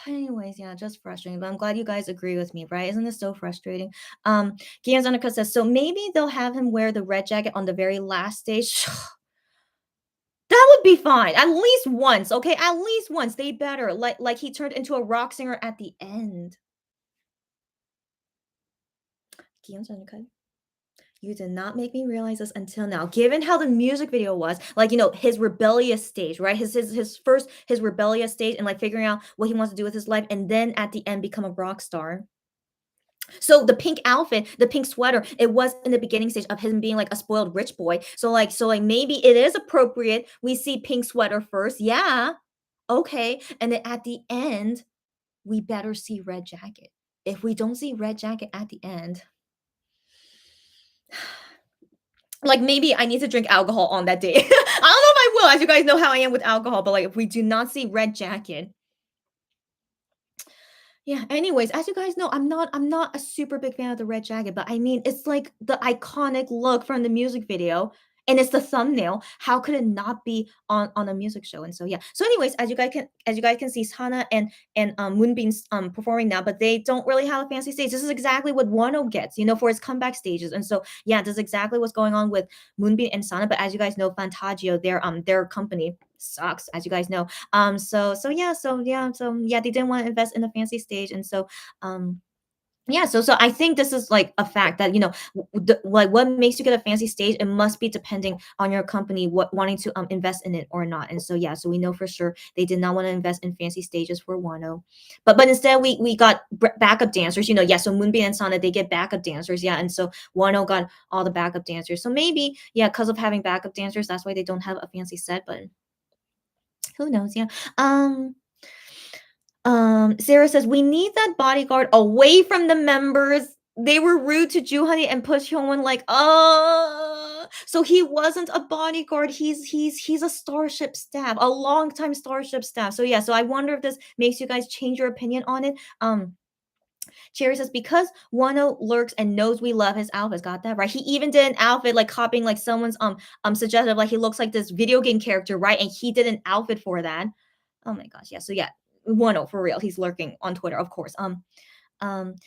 Anyways, yeah, just frustrating. But I'm glad you guys agree with me, right? Isn't this so frustrating? Gian Zanika says, so maybe they'll have him wear the red jacket on the very last stage. That would be fine. At least once, okay? At least once. They better. Like he turned into a rock singer at the end. Gian Zanika. You did not make me realize this until now. Given how the music video was, like his rebellious stage, right? His first rebellious stage and like figuring out what he wants to do with his life, and then at the end become a rock star. So the pink outfit, the pink sweater, it was in the beginning stage of him being like a spoiled rich boy. So maybe it is appropriate we see pink sweater first. Yeah. Okay. And then at the end, we better see red jacket. If we don't see red jacket at the end, like maybe I need to drink alcohol on that day. I don't know if I will, as you guys know how I am with alcohol, but like if we do not see red jacket. Yeah, anyways, as you guys know, I'm not a super big fan of the red jacket, but I mean it's like the iconic look from the music video. And it's the thumbnail. How could it not be on a music show? And so yeah. So anyways, as you guys can see, Sana and Moonbeam's performing now, but they don't really have a fancy stage. This is exactly what Wano gets, for his comeback stages. And so yeah, this is exactly what's going on with Moonbeam and Sana. But as you guys know, Fantagio, their company sucks, as you guys know. So yeah, they didn't want to invest in a fancy stage, and so yeah, so I think this is like a fact that like what makes you get a fancy stage, it must be depending on your company wanting to invest in it or not. And so yeah, so we know for sure they did not want to invest in fancy stages for Wano, but instead we got backup dancers. Yeah, so Moonbeam and Sana, they get backup dancers. Yeah, and so Wano got all the backup dancers. So maybe yeah, because of having backup dancers, that's why they don't have a fancy set. But Who knows? Yeah. Sarah says we need that bodyguard away from the members. They were rude to Juhani and pushed Hyungwon like, so he wasn't a bodyguard. He's a Starship staff, a longtime Starship staff. So yeah, so I wonder if this makes you guys change your opinion on it. Cherry says because Wano lurks and knows we love his outfits. Got that right. He even did an outfit like copying like someone's suggestive, like he looks like this video game character, right? And he did an outfit for that. Oh my gosh, yeah. So yeah, Wano for real. He's lurking on Twitter, of course.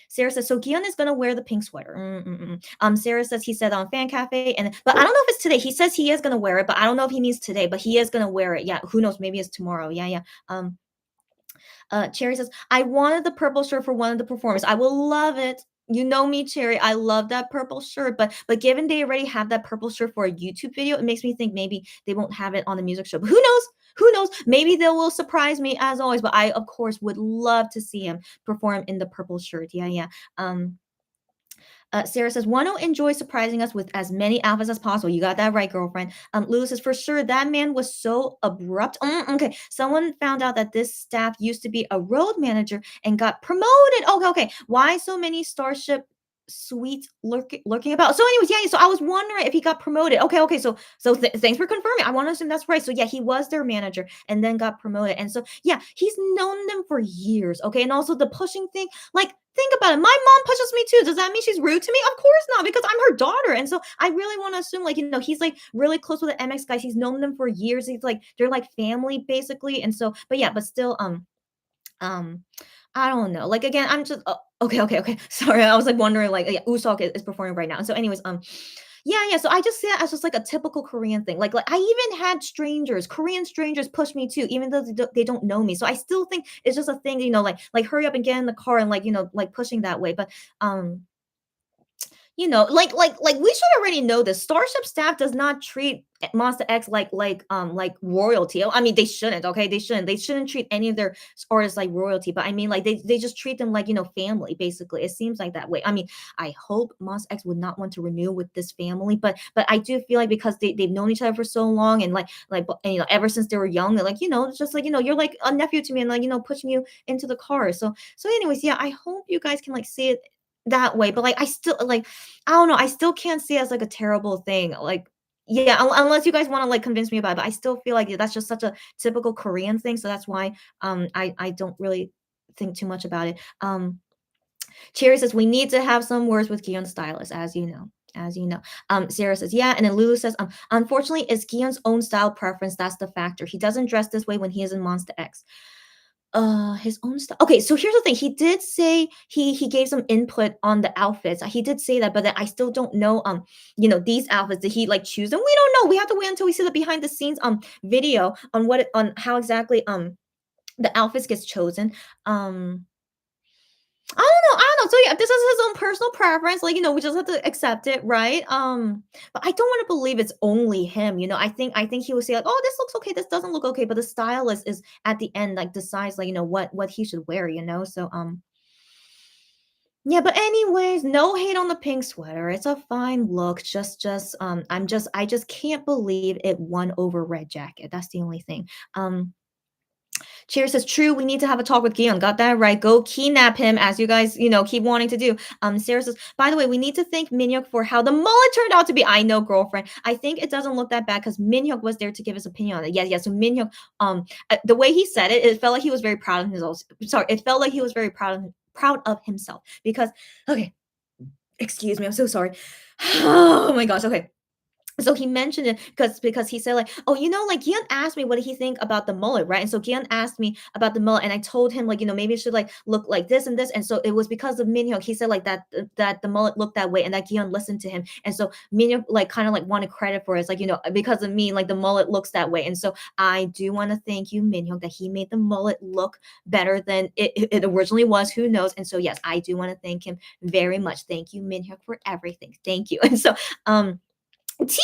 Sarah says so. Gion is gonna wear the pink sweater. Sarah says he said on Fan Cafe, but I don't know if it's today. He says he is gonna wear it, but I don't know if he means today. But he is gonna wear it. Yeah, who knows? Maybe it's tomorrow. Yeah. Cherry says, I wanted the purple shirt for one of the performers. I will love it. You know me, Cherry. I love that purple shirt. But given they already have that purple shirt for a YouTube video, it makes me think maybe they won't have it on the music show. But who knows? Who knows? Maybe they will surprise me as always. But I, of course, would love to see him perform in the purple shirt. Yeah. Sarah says, Wano enjoys surprising us with as many alphas as possible. You got that right, girlfriend. Lulu says, for sure, that man was so abrupt. Okay, someone found out that this staff used to be a road manager and got promoted. Okay. Why so many Starship suites lurking about? So anyways, yeah, so I was wondering if he got promoted. Okay, so thanks for confirming. I want to assume that's right. So yeah, he was their manager and then got promoted. And so yeah, he's known them for years. Okay, and also the pushing thing, like, think about it. My mom pushes me too. Does that mean she's rude to me? Of course not, because I'm her daughter. And so I really want to assume, like, he's like really close with the MX guys. He's known them for years. He's like, they're like family basically. And so, but yeah, but still, I don't know. Like again, I'm just okay. Sorry, I was like wondering, like, yeah, Usok is performing right now. And so, anyways, yeah. So I just see it as just like a typical Korean thing. Like I even had Korean strangers push me too, even though they don't know me. So I still think it's just a thing, like hurry up and get in the car and like, like pushing that way. But like we should already know this. Starship staff does not treat Monster X like royalty. I mean, they shouldn't. Okay, they shouldn't. They shouldn't treat any of their artists like royalty. But I mean, like they just treat them like family. Basically, it seems like that way. I mean, I hope Monster X would not want to renew with this family, but I do feel like because they've known each other for so long and and, ever since they were young, they're like it's just like you're like a nephew to me and like pushing you into the car. So anyways, yeah, I hope you guys can like see it that way, but like I still like I don't know, I still can't see it as like a terrible thing. Like yeah, unless you guys want to like convince me about it, but I still feel like that's just such a typical Korean thing, so that's why I don't really think too much about it. Cherry says we need to have some words with Gion stylist, as you know. Sarah says, yeah. And then Lulu says, unfortunately, it's Gion's own style preference. That's the factor. He doesn't dress this way when he is in Monster X. His own stuff. Okay, so here's the thing. He did say he gave some input on the outfits. He did say that, but then I still don't know. These outfits, did he like choose them? We don't know. We have to wait until we see the behind the scenes video on how exactly the outfits gets chosen. I don't know. So yeah, this is his own personal preference. Like, we just have to accept it, right? But I don't want to believe it's only him. I think he would say like, oh, this looks okay, this doesn't look okay. But the stylist is at the end, like decides like, what he should wear, So yeah, but anyways, no hate on the pink sweater. It's a fine look. I just can't believe it won over red jacket. That's the only thing. Cheer says, true, we need to have a talk with Gion. Got that right. Go kidnap him, as you guys, keep wanting to do. Sarah says, by the way, we need to thank Minhyuk for how the mullet turned out to be. I know, girlfriend. I think it doesn't look that bad because Minhyuk was there to give his opinion on it. Yeah. So Minhyuk, the way he said it, it felt like he was very proud of himself. Sorry, it felt like he was very proud of himself because, okay, excuse me, I'm so sorry. Oh my gosh, okay. So he mentioned it because he said like, oh, like Gian asked me what did he think about the mullet, right? And so Gian asked me about the mullet, and I told him like, maybe it should like look like this and this. And so it was because of Minhyuk. He said like that the mullet looked that way, and that Gian listened to him. And so Minhyuk like kind of like wanted credit for it. It's like, because of me, like the mullet looks that way. And so I do want to thank you, Minhyuk, that he made the mullet look better than it originally was. Who knows? And so yes, I do want to thank him very much. Thank you, Minhyuk, for everything. Thank you. And so TB.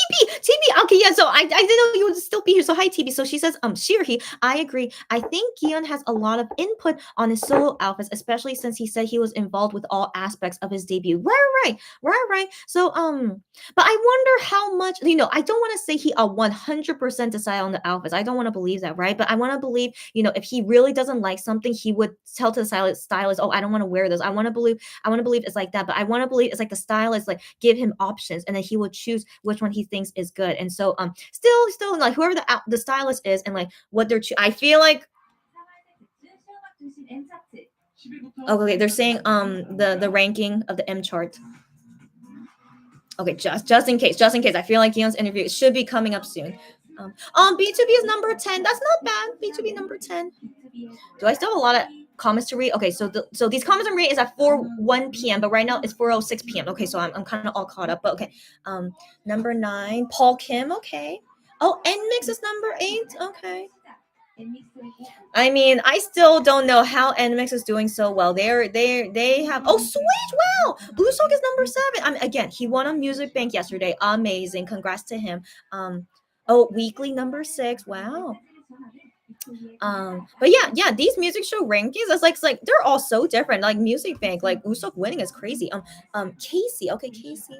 Okay, yeah. So I didn't know you would still be here. So hi, TB. So she says, she or he. I agree. I think Gion has a lot of input on his solo outfits, especially since he said he was involved with all aspects of his debut. Right. So but I wonder how much. I don't want to say he 100% decide on the outfits. I don't want to believe that, right? But I want to believe, if he really doesn't like something, he would tell to the stylist, oh, I don't want to wear this. I want to believe it's like that, but I want to believe it's like the stylist like give him options, and then he would choose which one he thinks is good. And so still like whoever the stylist is, and like what they're I feel like okay, they're saying the ranking of the M chart. Okay, just in case, I feel like Yeon's interview should be coming up soon. B2B is number 10. That's not bad. B2B number 10. Do I still have a lot of comments to read? Okay, so these comments I'm reading is at 1 p.m. but right now it's 4:06 p.m. Okay, so I'm kind of all caught up. But okay, number 9, Paul Kim. Okay. Oh, NMIX is number 8. Okay. I mean, I still don't know how NMIX is doing so well. They have Switch. Wow, Usok is number 7. Again, he won on Music Bank yesterday. Amazing, congrats to him. Weekly number 6. Wow. But yeah, these music show rankings, it's like they're all so different. Like Music Bank, like Usok winning is crazy. Casey. Okay, Casey.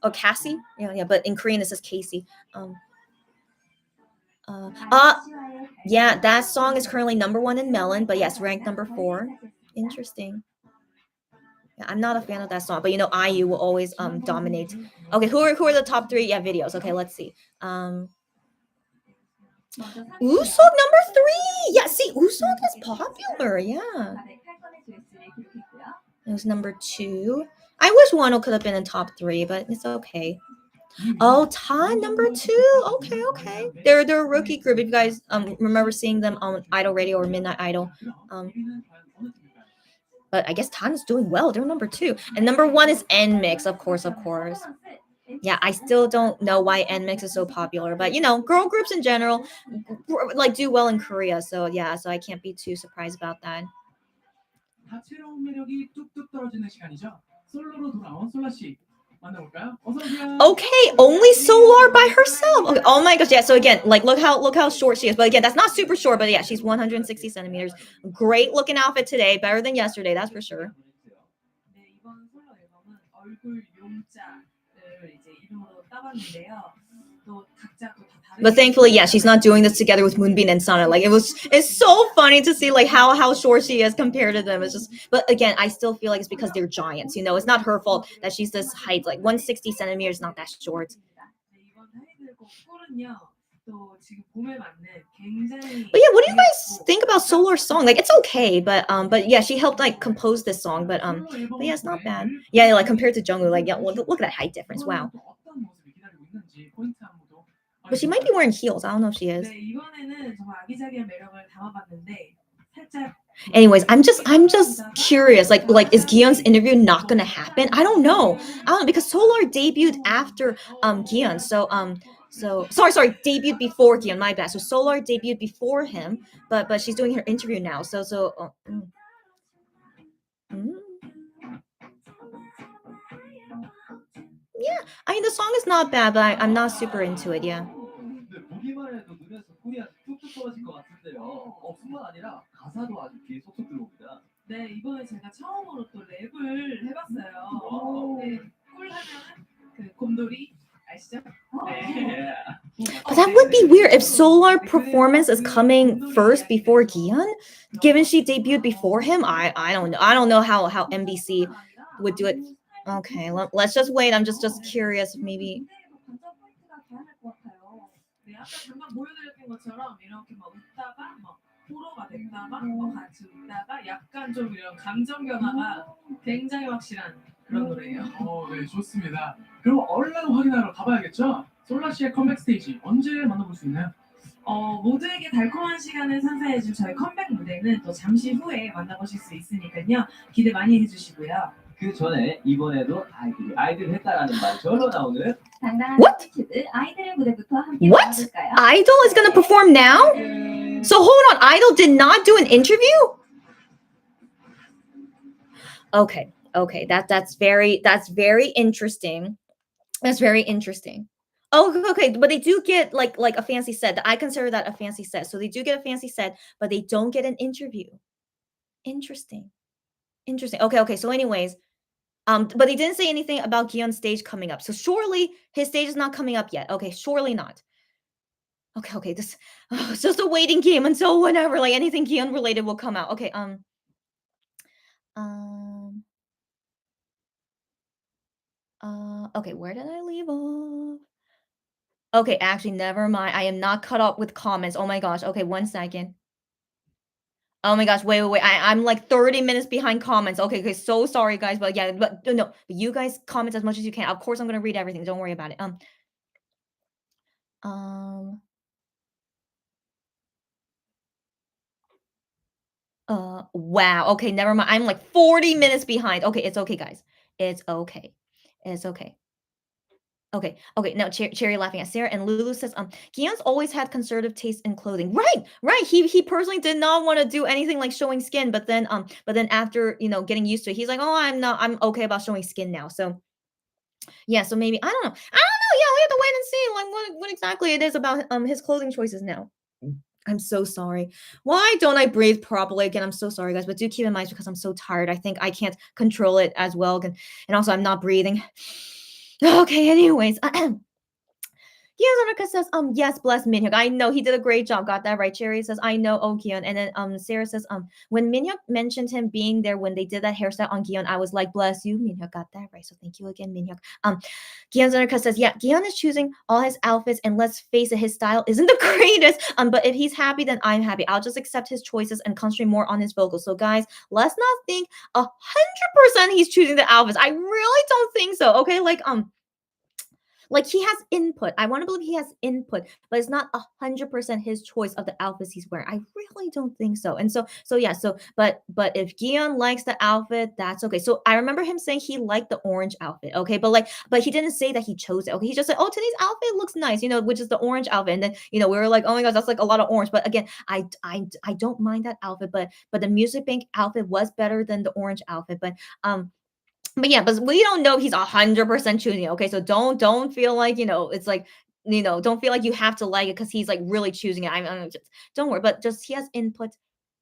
Oh, Cassie. Yeah. But in Korean it says Casey. Yeah, that song is currently number 1 in Melon, but yes, ranked number 4. Interesting. Yeah, I'm not a fan of that song, but IU will always dominate. Okay, who are the top 3? Yeah, videos. Okay, let's see. Usok number 3. Yeah, see, Usok is popular. Yeah. It was number 2. I wish Wano could have been in top 3, but it's okay. Oh, Tan number 2. Okay. They're a rookie group. If you guys remember seeing them on Idol Radio or Midnight Idol. But I guess Tan is doing well. They're number 2. And number 1 is NMIX, of course. Yeah, I still don't know why NMIX is so popular, but girl groups in general like do well in Korea. So yeah, so I can't be too surprised about that. 다채로운 매력이 뚝뚝 떨어지는 시간이죠. 솔로로 돌아온 솔라 씨. Okay, only Solar by herself. Okay, oh my gosh, yeah. So again, like look how short she is. But again, that's not super short. But yeah, she's 160 centimeters. Great looking outfit today, better than yesterday, that's for sure. But thankfully, yeah, she's not doing this together with Moonbin and Sana. Like it's so funny to see like how short she is compared to them. It's just, but again, I still feel like it's because they're giants. It's not her fault that she's this height. Like 160 centimeters, not that short. But yeah, what do you guys think about Solar's song? Like it's okay, but yeah, she helped like compose this song, but yeah, it's not bad. Yeah, like compared to Jungwoo, like yeah, look at that height difference. Wow. But she might be wearing heels. I don't know if she is. Anyways, I'm just curious. Like is Giyeon's interview not gonna happen? I don't know because Solar debuted after Giyeon. So sorry, debuted before Giyeon. My bad. So Solar debuted before him, but she's doing her interview now. Yeah, I mean the song is not bad, but I'm not super into it. Yeah. 보기만 해도 눈에서 꿀이 아주 뚝뚝 떨어질 것 같은데요. 뿐만 아니라 가사도 아주 귀에 쏙쏙 들어옵니다. 네, 이번에 제가 처음으로 또 랩을 해봤어요. 네, 꿀 하면은 그 곰돌이 아시죠? 네. But that would be weird if Solar performance is coming first before Giyeon, given she debuted before him. I don't know how MBC would do it. Okay, let's just wait. I'm just curious, maybe. 아까 잠깐 보여드렸던 것처럼 이렇게 막 웃다가 막 호러가 됐다가 같이 웃다가 약간 좀 이런 감정 변화가 굉장히 확실한 그런 노래예요. 네, 좋습니다. 그럼 얼른 확인하러 가봐야겠죠? 솔라 씨의 컴백 스테이지 언제 만나볼 수 있나요? 모두에게 달콤한 시간을 선사해준 저희 컴백 무대는 또 잠시 후에 만나보실 수 있으니까요. 기대 많이 해주시고요. 그 전에 이번에도 아이들 했다라는 말 절로 나오는 What? What? Idol is gonna perform now? So hold on, Idol did not do an interview? Okay, that's very interesting. That's very interesting. Oh, okay, but they do get like a fancy set. I consider that a fancy set. So they do get a fancy set, but they don't get an interview. Interesting. Interesting. Okay, okay. So anyways, but he didn't say anything about Gion's stage coming up. So surely his stage is not coming up yet. Okay, surely not. Okay, okay. This it's just a waiting game until whenever like anything Gion related will come out. Okay, um okay, where did I leave off? Okay, actually never mind. I am not caught up with comments. Oh my gosh. Okay, 1 second. Oh my gosh, wait, wait, wait. I'm like 30 minutes behind comments. Okay, okay, so sorry guys, but yeah, but no, but you guys comment as much as you can. Of course I'm gonna read everything. Don't worry about it. Um, wow. Okay, never mind. I'm like 40 minutes behind. Okay, it's okay, guys. It's okay. It's okay. Okay, okay. Now, Cherry laughing at Sarah and Lulu says, Gion's always had conservative taste in clothing. Right, right. He personally did not want to do anything like showing skin, but then after getting used to it, he's like, oh, I'm okay about showing skin now. So yeah, so maybe I don't know. Yeah, we have to wait and see like what exactly it is about his clothing choices now. I'm so sorry. Why don't I breathe properly again? I'm so sorry, guys, but do keep in mind because I'm so tired. I think I can't control it as well, and also I'm not breathing. Okay, anyways. Kiyo's says, yes, bless Minhyuk. I know he did a great job. Got that right. Cherry says, I know, oh Kiyon. And then Sarah says, when Minhyuk mentioned him being there when they did that hairstyle on Gion, I was like, bless you, Minhyuk. Got that right. So thank you again, Minhyuk. Gion's says, yeah, Gion is choosing all his outfits, and let's face it, his style isn't the greatest. But if he's happy, then I'm happy. I'll just accept his choices and concentrate more on his vocals. So guys, let's not think 100% he's choosing the outfits. I really don't think so. Okay, like he has input. I want to believe he has input, but it's not 100% his choice of the outfits he's wearing. I really don't think so. And so yeah. But if Gion likes the outfit, that's okay. So I remember him saying he liked the orange outfit. Okay, but he didn't say that he chose it. Okay, he just said, oh, today's outfit looks nice. Which is the orange outfit. And then we were like, oh my gosh, that's like a lot of orange. But again, I don't mind that outfit. But the Music Bank outfit was better than the orange outfit. But yeah, but we don't know if he's 100% choosing it, okay? So don't feel like, it's like, don't feel like you have to like it because he's like really choosing it. I'm just don't worry, but just he has input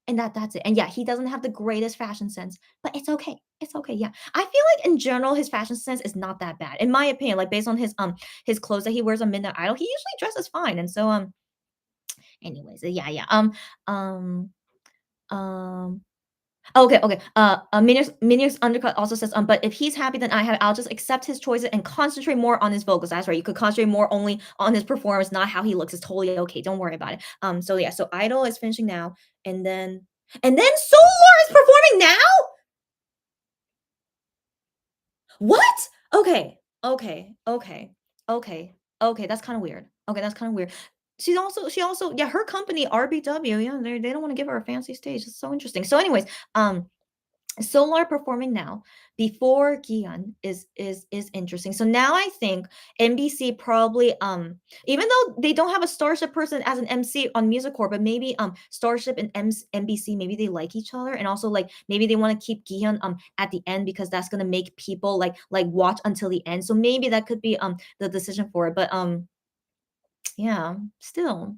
and that's it. And yeah, he doesn't have the greatest fashion sense, but it's okay. It's okay. Yeah. I feel like in general his fashion sense is not that bad. In my opinion, like based on his clothes that he wears on Midnight Idol, he usually dresses fine. And so anyways, yeah, yeah. Um um Okay, okay. Minier's undercut also says, but if he's happy, then I'll just accept his choices and concentrate more on his vocals. That's right. You could concentrate more only on his performance, not how he looks. It's totally okay. Don't worry about it. So yeah, so Idol is finishing now, and then Solar is performing now. What? Okay, okay, okay, okay, okay. That's kind of weird. Okay, that's kind of weird. She also, yeah, her company RBW, yeah, they don't want to give her a fancy stage. It's so interesting. So, anyways, Solar performing now before Gion is interesting. So now I think NBC probably even though they don't have a Starship person as an MC on Music Core, but maybe Starship and NBC maybe they like each other, and also like maybe they want to keep Gion at the end because that's gonna make people like watch until the end. So maybe that could be the decision for it. But yeah, still.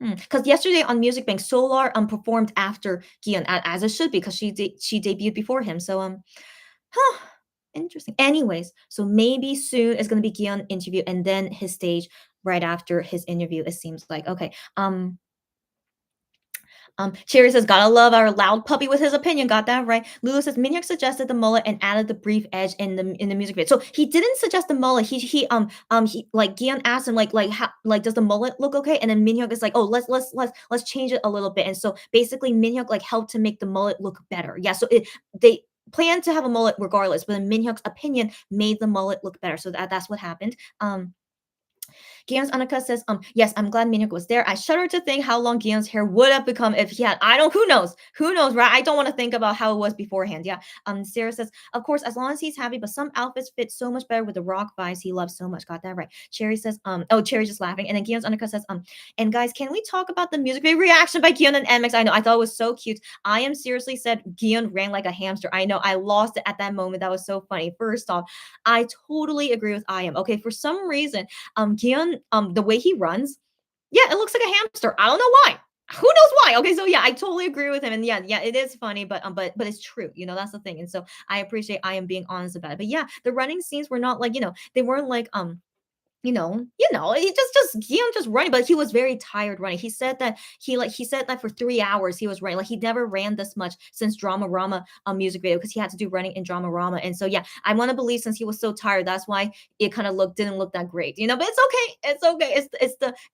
Because yesterday on Music Bank, Solar performed after Gion, as it should be, because she debuted before him. So huh, interesting. Anyways, so maybe soon is gonna be Gion interview and then his stage right after his interview. It seems like okay. Cherry says, gotta love our loud puppy with his opinion. Got that right. Lulu says, Minhyuk suggested the mullet and added the brief edge in the music video. So he didn't suggest the mullet. He like Gion asked him like how like does the mullet look okay? And then Minhyuk is like, oh let's change it a little bit. And so basically Minhyuk like helped to make the mullet look better. Yeah. So they planned to have a mullet regardless, but then Minhyuk's opinion made the mullet look better. So that's what happened. Gion's Annika says, yes, I'm glad Minhyuk was there. I shudder to think how long Gion's hair would have become if he had. I don't. Who knows? Who knows, right? I don't want to think about how it was beforehand. Yeah. Sarah says, of course, as long as he's happy, but some outfits fit so much better with the rock vibes he loves so much. Got that right. Cherry says, oh, Cherry's just laughing. And then Gion's Annika says, and guys, can we talk about the music video reaction by Gion and MX? I know, I thought it was so cute. I am seriously said Gion ran like a hamster. I know, I lost it at that moment. That was so funny. First off, I totally agree with I am. Okay, for some reason, Gion, the way he runs, yeah, it looks like a hamster. I don't know why. Who knows why? Okay, so yeah, I totally agree with him, and yeah, it is funny, but it's true. You know, that's the thing, and so I appreciate I am being honest about it. But yeah, the running scenes were not like, they weren't like he just Guillaume just running, but he was very tired running. He said that he said that for 3 hours he was running. Like he never ran this much since Drama Rama music video because he had to do running in Drama Rama. And so yeah, I want to believe since he was so tired, that's why it kind of didn't look that great, but it's okay. It's okay.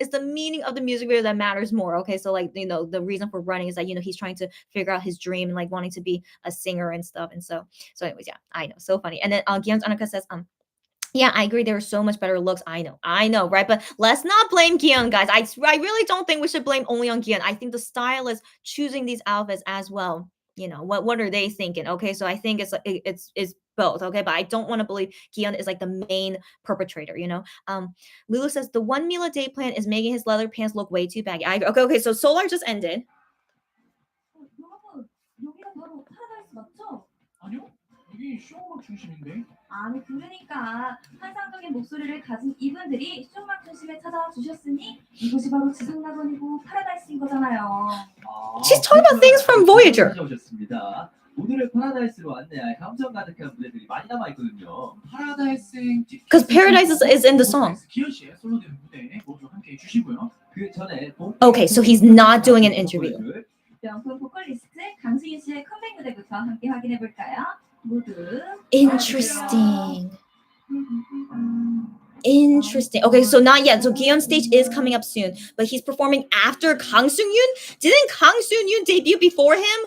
It's the meaning of the music video that matters more. Okay. So like, the reason for running is that, he's trying to figure out his dream and like wanting to be a singer and stuff. And so anyways, yeah, I know. So funny. And then Guillaume's Annika says, yeah, I agree. There were so much better looks. I know, right? But let's not blame Gion, guys. I really don't think we should blame only on Gion. I think the stylist choosing these outfits as well. What are they thinking? Okay, so I think it's both. Okay, but I don't want to believe Gion is like the main perpetrator. Lulu says the one meal a day plan is making his leather pants look way too baggy. Okay. So Solar just ended. 여러분, 여기가 바로 파라다이스 맞죠? 아니요, 여기 쇼음악 중심인데. 아니 그러니까 환상적인 목소리를 가진 이분들이 쇼음악 중심에 찾아와 주셨으니 이곳이 바로 지상낙원이고 파라다이스인 거잖아요. She's talking about things from Voyager. 찾아오셨습니다. 오늘의 파라다이스로 안내할 감성 가득한 무대들이 많이 남아 있거든요. 파라다이스행 Because Paradise is in the song. 기현 씨의 솔로된 무대 모두 함께 해주시고요. 그 전에 Okay, so he's not doing an interview. 명품 보컬리스트 강승윤 씨의 컴백 무대부터 함께 확인해 볼까요? 모두 Interesting. Interesting. Okay, so not yet. So Gion stage is coming up soon, but he's performing after Kang Seung-yoon. Didn't Kang Seung-yoon debut before him?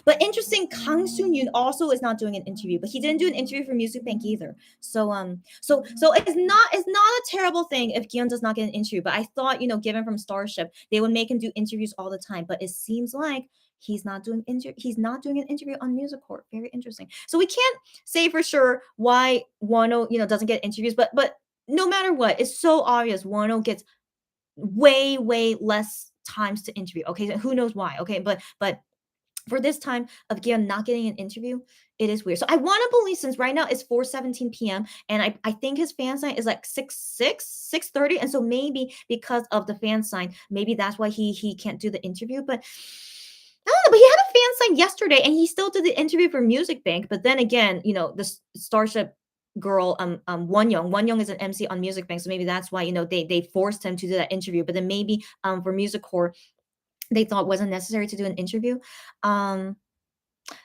But interesting, Kang Seung-yoon also is not doing an interview, but he didn't do an interview for Music Bank either. So it's not a terrible thing if Gion does not get an interview. But I thought, given from Starship, they would make him do interviews all the time. But it seems like he's not doing an interview on Music Court. Very interesting. So we can't say for sure why Wano, doesn't get interviews, but no matter what, it's so obvious Wano gets way less times to interview. Okay, so who knows why? Okay, but for this time of Gion not getting an interview, it is weird. So I want to believe, since right now it's 4:17 p.m. and I think his fan sign is like 6:30, and so maybe because of the fan sign, maybe that's why he can't do the interview. But I don't know. But he had a fan sign yesterday, and he still did the interview for Music Bank. But then again, the Starship girl, Wonyoung is an MC on Music Bank, so maybe that's why they forced him to do that interview. But then maybe for Music Core, they thought wasn't necessary to do an interview.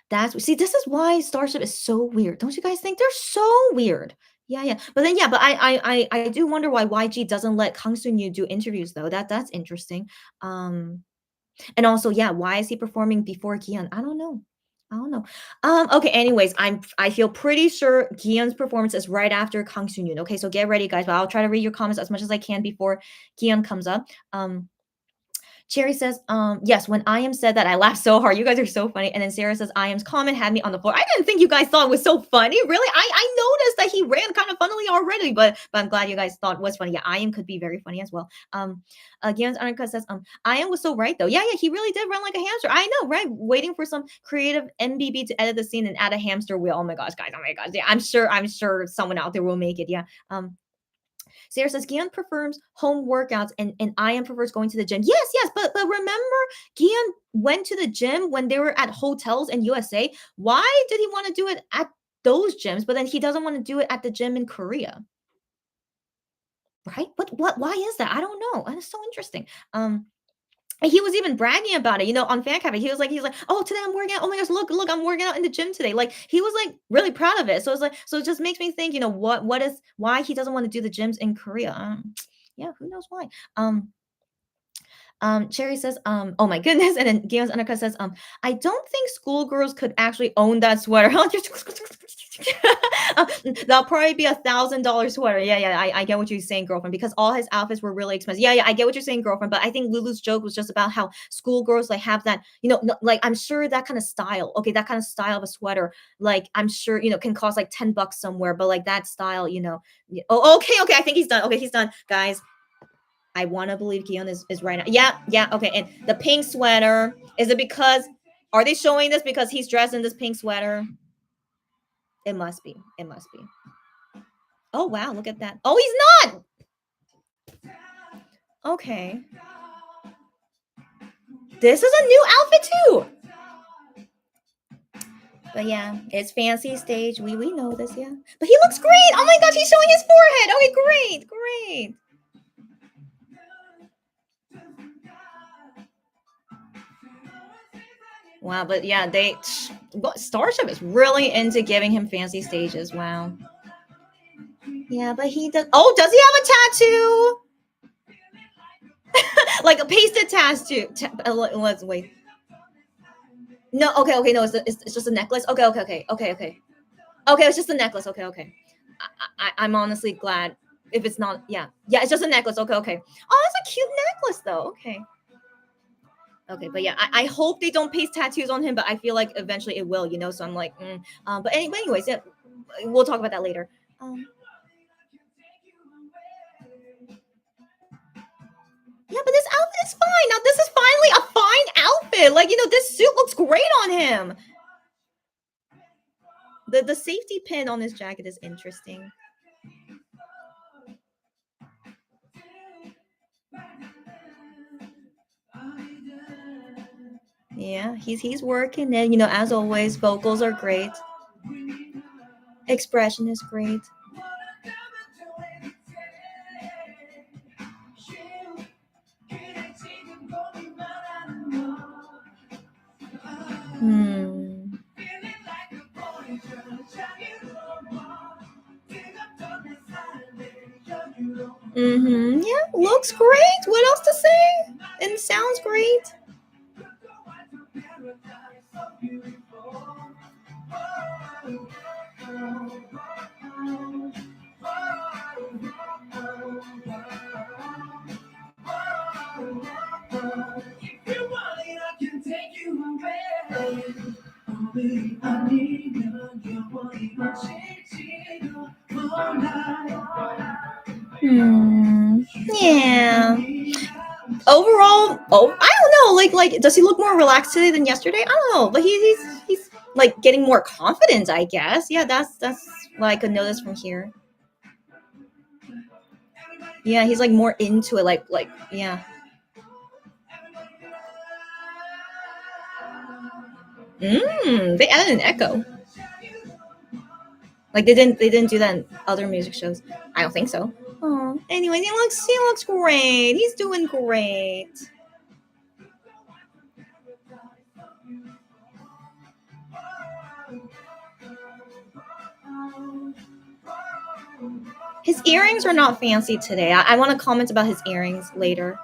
This is why Starship is so weird. Don't you guys think they're so weird? Yeah. But I do wonder why YG doesn't let Kang Seung-yoon do interviews though. That's interesting. And also, yeah, why is he performing before Gion? I don't know. Okay, anyways, I feel pretty sure Gion's performance is right after Kang Seung-yoon. Okay, so get ready, guys. But I'll try to read your comments as much as I can before Gion comes up. Cherry says, yes, when I am said that, I laughed so hard. You guys are so funny. And then Sarah says, I am's comment had me on the floor. I didn't think you guys thought it was so funny. Really? I noticed that he ran kind of funnily already, but I'm glad you guys thought it was funny. Yeah, I am could be very funny as well. Gion's Annika says, I am was so right though. Yeah, he really did run like a hamster. I know, right? Waiting for some creative MBB to edit the scene and add a hamster wheel. Oh my gosh, guys. Oh my gosh. Yeah, I'm sure someone out there will make it. Yeah. Sarah says Gion prefers home workouts and Ian prefers going to the gym. Yes, but remember Gion went to the gym when they were at hotels in USA. Why did he want to do it at those gyms, but then he doesn't want to do it at the gym in Korea? Right? What why is that? I don't know. And it's so interesting. He was even bragging about it, on Fan Cafe. He's like, oh, today I'm working out. Oh my gosh, look, I'm working out in the gym today. Like he was like really proud of it. So it just makes me think, why he doesn't want to do the gyms in Korea. Yeah, who knows why? Cherry says, oh my goodness. And then Gion's Annika says, I don't think schoolgirls could actually own that sweater. That'll probably be $1,000 sweater. Yeah, I get what you're saying, girlfriend, because all his outfits were really expensive. Yeah, I get what you're saying, girlfriend, but I think Lulu's joke was just about how schoolgirls like have that, like I'm sure that kind of style, okay, that kind of style of a sweater, like I'm sure, can cost like $10 somewhere, but like that style, Oh, okay, I think he's done. Okay, he's done, guys. I want to believe Kihyun is right now. Yeah, okay, and the pink sweater, is it because, are they showing this because he's dressed in this pink sweater? It must be. Oh, wow, look at that. Oh, he's not! Okay. This is a new outfit, too! But yeah, it's fancy stage. We know this, yeah. But he looks great! Oh my gosh, he's showing his forehead! Okay, great! Wow, but yeah, Starship is really into giving him fancy stages. Wow. Yeah, but he does. Oh, does he have a tattoo? Like a pasted tattoo. Let's wait. No, okay, no, it's just a necklace. Okay. Okay, it's just a necklace. Okay. I'm honestly glad if it's not. Yeah, it's just a necklace. Okay. Oh, that's a cute necklace though. Okay, but yeah, I hope they don't paste tattoos on him, but I feel like eventually it will, so I'm like, but anyways, yeah, we'll talk about that later. Yeah, but this outfit is fine. Now, this is finally a fine outfit. Like, this suit looks great on him. The safety pin on his jacket is interesting. Yeah, he's working it. As always, vocals are great. Expression is great. Yeah, looks great. What else to say? And sounds great. Yeah. Overall, I don't know. Like, does he look more relaxed today than yesterday? I don't know, but he's like getting more confident, I guess. Yeah, that's what I could notice from here. Yeah, he's like more into it. Like yeah. They added an echo. Like they didn't do that in other music shows. I don't think so. Oh, anyway, he looks great. He's doing great. His earrings are not fancy today. I want to comment about his earrings later.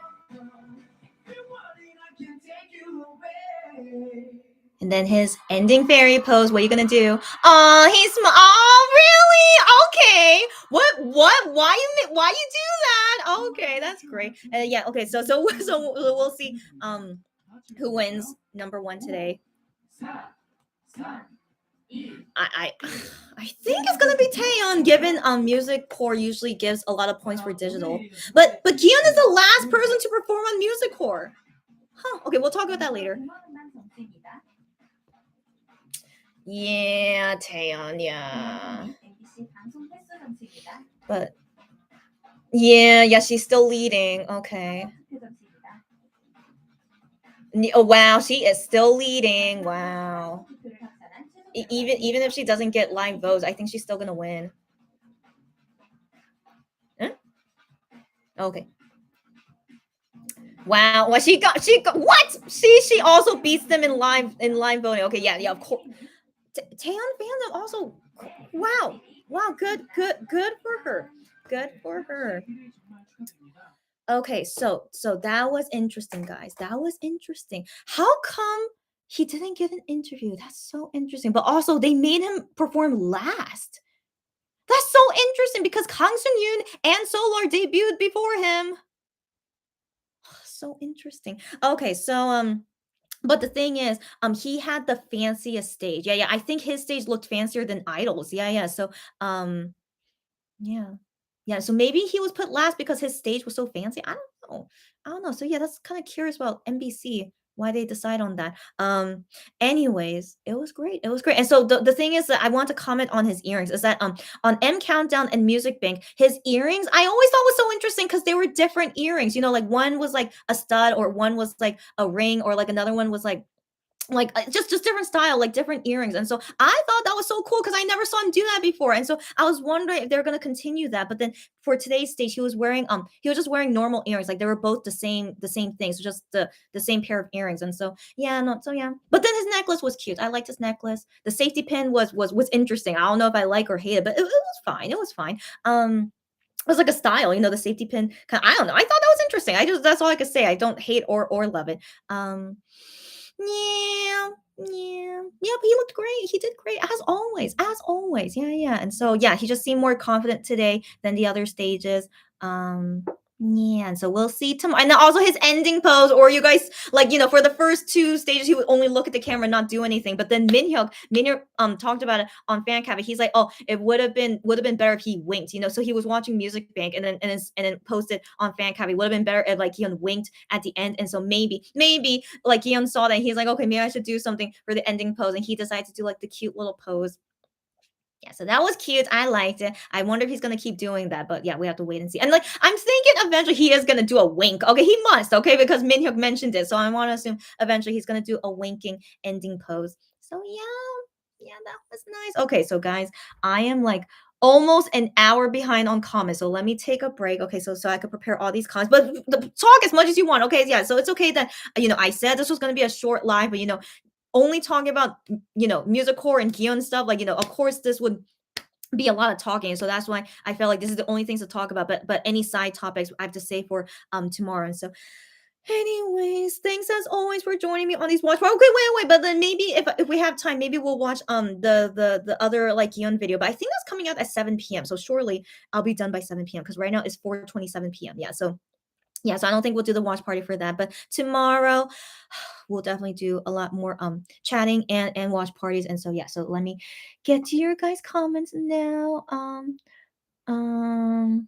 And then his ending fairy pose. What are you gonna do? Oh, he's really okay. What? Why you do that? Okay, that's great. Yeah. Okay. So we'll see. Who wins number one today? I think it's gonna be Taeyeon, given Music Core usually gives a lot of points for digital. But Kihyun is the last person to perform on Music Core. Huh. Okay, we'll talk about that later. Yeah, Taeyeon, yeah. But yeah, she's still leading. Okay. Oh wow, she is still leading. Wow. Even if she doesn't get live votes, I think she's still gonna win. Huh? Okay. Wow. Well, she got what? She also beats them in live voting. Okay, yeah, of course. Taeyeon fans are also wow. Good for her. Good for her. Okay, so that was interesting, guys. That was interesting. How come he didn't get an interview. That's so interesting. But also, they made him perform last. That's so interesting because Kang Seung-yoon and Solar debuted before him. So interesting. Okay, so but the thing is, he had the fanciest stage. Yeah, yeah. I think his stage looked fancier than Idol's. Yeah, yeah. So, um, yeah. Yeah, so maybe he was put last because his stage was so fancy. I don't know. I don't know. So yeah, that's kind of curious about NBC why they decide on that. Anyways, it was great. It was great. And so the thing is that I want to comment on his earrings is that on M Countdown and Music Bank, his earrings I always thought was so interesting because they were different earrings. You know, like one was like a stud or one was like a ring or like another one was like just different style, like different earrings. And so I thought that was so cool because I never saw him do that before. And so I was wondering if they're going to continue that. But then for today's stage, he was just wearing normal earrings, like they were both the same thing, so just the same pair of earrings. And so yeah, no, so yeah, but then his necklace was cute. I liked his necklace. The safety pin was interesting. I don't know if I like or hate it, but it was fine. It was fine. It was like a style, the safety pin. I don't know. I thought that was interesting. That's all I could say. I don't hate or love it. Yeah, yeah, yeah. But he looked great. He did great as always, as always. Yeah, yeah. And so yeah, he just seemed more confident today than the other stages. Um, yeah, and so we'll see tomorrow. And then also his ending pose, or you guys for the first two stages, he would only look at the camera, not do anything. But then Minhyuk talked about it on Fan Cafe. He's like, oh, it would have been better if he winked. So he was watching Music Bank and then posted on Fan Cafe. Would have been better if like Kihyun winked at the end. And so maybe like Kihyun saw that, he's like, okay, maybe I should do something for the ending pose, and he decided to do like the cute little pose. Yeah, so that was cute. I liked it. I wonder if he's gonna keep doing that, but yeah, we have to wait and see. And like, I'm thinking eventually he is gonna do a wink. Okay, he must. Okay, because Minhyuk mentioned it, so I want to assume eventually he's gonna do a winking ending pose. So yeah, yeah, that was nice. Okay, so guys, I am like almost an hour behind on comments, so let me take a break. Okay, so I could prepare all these comments, but talk as much as you want. Okay, yeah, so it's okay that I said this was gonna be a short live, but only talking about music core and Gion stuff, like of course this would be a lot of talking, so that's why I felt like this is the only things to talk about, but any side topics I have to say for tomorrow. And so anyways, thanks as always for joining me on these watch. Okay, wait, but then maybe if we have time, maybe we'll watch the other like Gion video, but I think that's coming out at 7 p.m, so surely I'll be done by 7 p.m because right now it's 4:27 p.m. Yeah, so I don't think we'll do the watch party for that, but tomorrow we'll definitely do a lot more chatting and watch parties. And so yeah, so let me get to your guys' comments now. Um um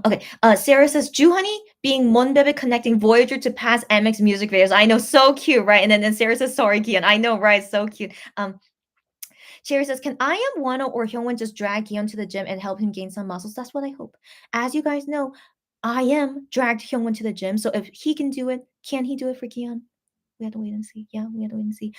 okay. Sarah says Juhani being Monbebe connecting Voyager to past MX music videos. I know, so cute, right? And then Sarah says sorry, Kian. I know, right? So cute. Sherry says, can I am Wano or Hyungwon just drag Hyun to the gym and help him gain some muscles? That's what I hope. As you guys know, I am dragged Hyungwon to the gym. So if he can do it, can he do it for Kian? We have to wait and see. Yeah, we have to wait and see.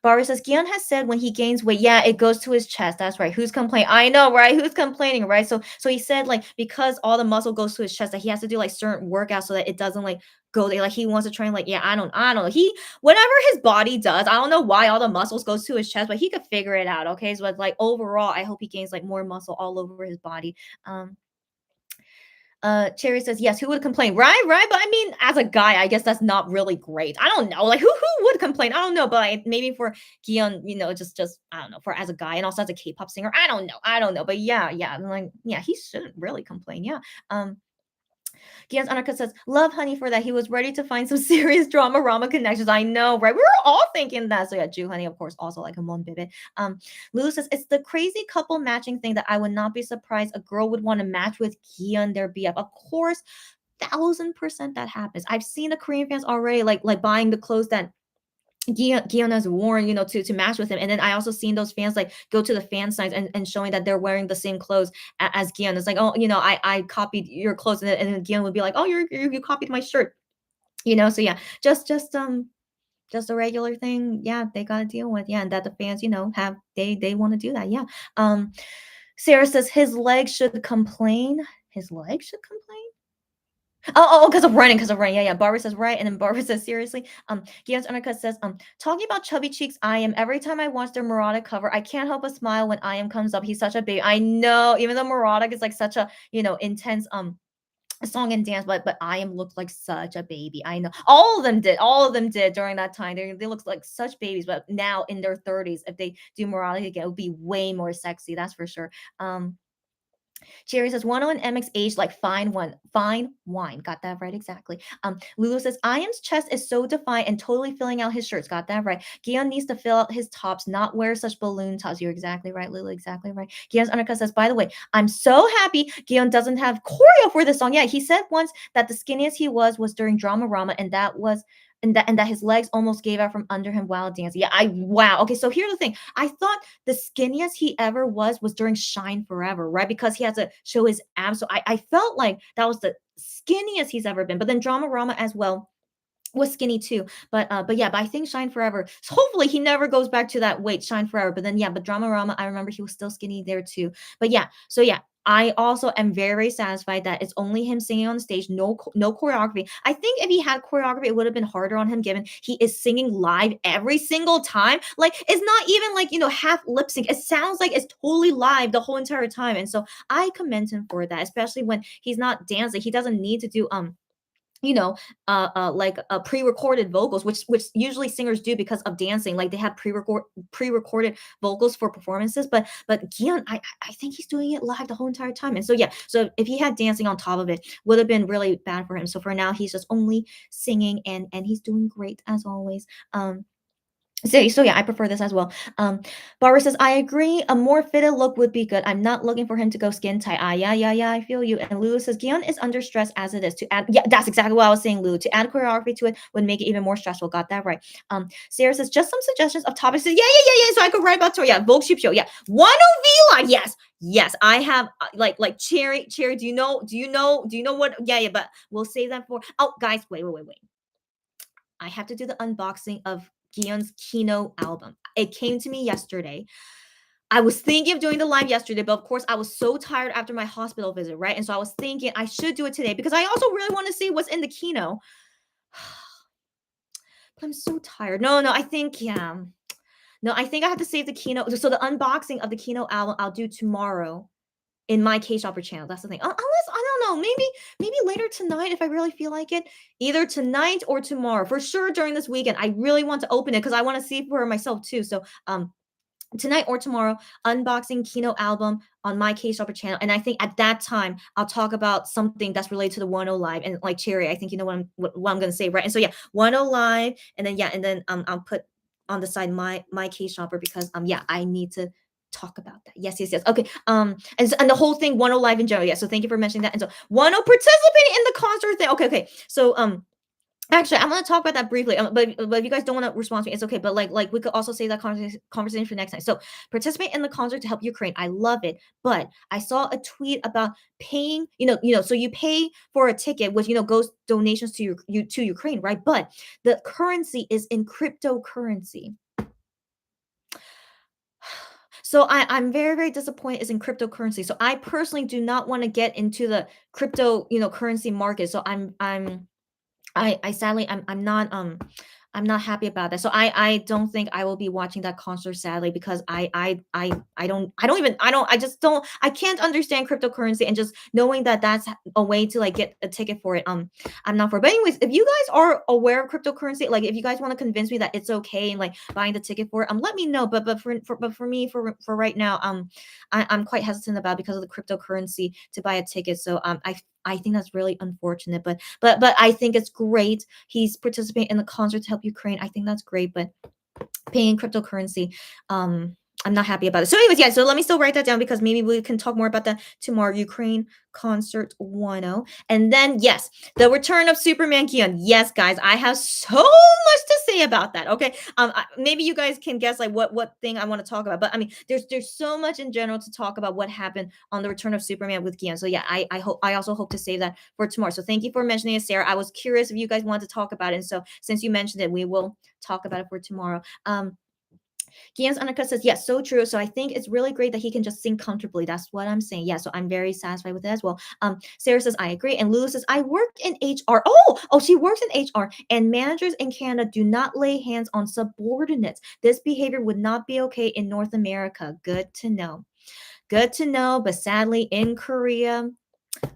Barbara says, Gion has said when he gains weight, yeah, it goes to his chest. That's right. Who's complaining? I know, right? Who's complaining, right? So he said, like, because all the muscle goes to his chest, that he has to do like certain workouts so that it doesn't like go there. Like he wants to train, like, yeah, I don't know. Whatever his body does, I don't know why all the muscles goes to his chest, but he could figure it out. Okay. So it's like overall, I hope he gains like more muscle all over his body. Cherry says, yes, who would complain? Right. But I mean, as a guy, I guess that's not really great. I don't know. Like who would complain? I don't know, but maybe for Gion, just I don't know, for as a guy and also as a K-pop singer. I don't know. But yeah, like, yeah, he shouldn't really complain. Yeah. Gian's Anarka says, love Honey for that. He was ready to find some serious drama Rama connections. I know, right? We were all thinking that. So yeah, Ju Honey, of course, also like a Mon Bibit. Lulu says, it's the crazy couple matching thing that I would not be surprised a girl would want to match with Gian, their BF. Of course, 1000% that happens. I've seen the Korean fans already like buying the clothes that Gion has worn, to match with him. And then I also seen those fans like go to the fan signs and showing that they're wearing the same clothes as Gion. It's like, oh, I copied your clothes, and then Gion would be like, oh, you copied my shirt, So yeah, just a regular thing. Yeah, they gotta deal with. Yeah, and that the fans, have they want to do that. Yeah. Sarah says his legs should complain. His legs should complain. Oh, because of running. Yeah. Barbara says right, and then Barbara says seriously. Gian's Undercut says, talking about chubby cheeks, I am. Every time I watch their Murata cover, I can't help but smile when I am comes up. He's such a baby. I know, even though Murata is like such a intense song and dance, but I am looked like such a baby. I know all of them did. All of them did during that time. They looked like such babies, but now in their 30s, if they do morality again, it would be way more sexy. That's for sure. Jerry says 101 MX aged like fine wine. Got that right exactly. Lulu says Iam's chest is so defined and totally filling out his shirts. Got that right. Gion needs to fill out his tops, not wear such balloon tops. You're exactly right, Lulu. Exactly right. Gion's undercut says, by the way, I'm so happy Gion doesn't have choreo for this song. Yeah, he said once that the skinniest he was during Drama Rama, and that was and that his legs almost gave out from under him while dancing. Yeah, wow. Okay, so here's the thing. I thought the skinniest he ever was during Shine Forever, right? Because he has to show his abs. So I felt like that was the skinniest he's ever been. But then Drama Rama as well was skinny too. But yeah, but I think Shine Forever. So hopefully he never goes back to that weight, Shine Forever. But then yeah, but Drama Rama, I remember he was still skinny there too. But yeah, so yeah. I also am very satisfied that it's only him singing on stage, no choreography. I think if he had choreography, it would have been harder on him given he is singing live every single time. Like it's not even like, half lip sync. It sounds like it's totally live the whole entire time. And so I commend him for that, especially when he's not dancing. He doesn't need to do like pre-recorded vocals, which usually singers do because of dancing. Like they have pre-recorded vocals for performances. But Gion, I think he's doing it live the whole entire time. And so yeah, so if he had dancing on top of it, would have been really bad for him. So for now, he's just only singing, and he's doing great as always. So yeah, I prefer this as well. Barbara says, I agree. A more fitted look would be good. I'm not looking for him to go skin tight. Yeah, I feel you. And Lulu says, Gion is under stress as it is. To add, yeah, that's exactly what I was saying, Lulu. To add choreography to it would make it even more stressful. Got that right. Sarah says, just some suggestions of topics. Yeah. So I could write about Tori. Yeah, Vogue Sheep Show. Yeah, 10 V Live. Yes. I have like Cherry. Do you know what? Yeah. But we'll save that for. Oh, guys, wait. I have to do the unboxing of Gion's Kino album. It came to me yesterday. I was thinking of doing the live yesterday, but of course I was so tired after my hospital visit, right? And so I was thinking I should do it today because I also really want to see what's in the Kino. But I'm so tired. No, I think No, I think I have to save the Kino. So the unboxing of the Kino album I'll do tomorrow in my K-Shopper channel. That's the thing. Unless I don't know, maybe later tonight if I really feel like it. Either tonight or tomorrow. For sure during this weekend. I really want to open it because I want to see it for myself too. So tonight or tomorrow, unboxing Kino album on my K-Shopper channel. And I think at that time I'll talk about something that's related to the 10 Live. And like Cherry, I think you know what I'm gonna say, right? And so yeah, 10 Live, and then I'll put on the side my K-Shopper because I need to talk about that. Yes. Okay. And the whole thing 10 Live in general. Yeah. So thank you for mentioning that. And so 10 participating in the concert thing. Okay. So actually, I'm gonna talk about that briefly. But if you guys don't want to respond to me, it's okay. But like we could also save that conversation for next time. So participate in the concert to help Ukraine. I love it. But I saw a tweet about paying. So you pay for a ticket, which goes donations to Ukraine, right? But the currency is in cryptocurrency. So I'm very, very disappointed is in cryptocurrency. So I personally do not want to get into the crypto, currency market. So I sadly I'm not happy about that. So I don't think I will be watching that concert sadly because I can't understand cryptocurrency, and just knowing that that's a way to like get a ticket for it. I'm not for it. But anyways, if you guys are aware of cryptocurrency, like if you guys want to convince me that it's okay and like buying the ticket for it, let me know. But for me for right now, I'm quite hesitant about it because of the cryptocurrency to buy a ticket. So I think that's really unfortunate, but I think it's great. He's participating in the concert to help Ukraine. I think that's great, but paying cryptocurrency, I'm not happy about it. So anyways, yeah, so let me still write that down because maybe we can talk more about that tomorrow. Ukraine concert 10. And then, yes, the return of Superman Kihyun. Yes, guys, I have so much to say about that. Okay. Maybe you guys can guess like what thing I want to talk about. But I mean, there's so much in general to talk about what happened on the return of Superman with Kihyun. So yeah, I also hope to save that for tomorrow. So thank you for mentioning it, Sarah. I was curious if you guys wanted to talk about it. And so since you mentioned it, we will talk about it for tomorrow. Gian's undercut says, yes, so true. So I think it's really great that he can just sing comfortably. That's what I'm saying. Yeah, so I'm very satisfied with it as well. Sarah says, I agree. And Lulu says, I work in HR. Oh, she works in HR. And managers in Canada do not lay hands on subordinates. This behavior would not be okay in North America. Good to know. But sadly, in Korea,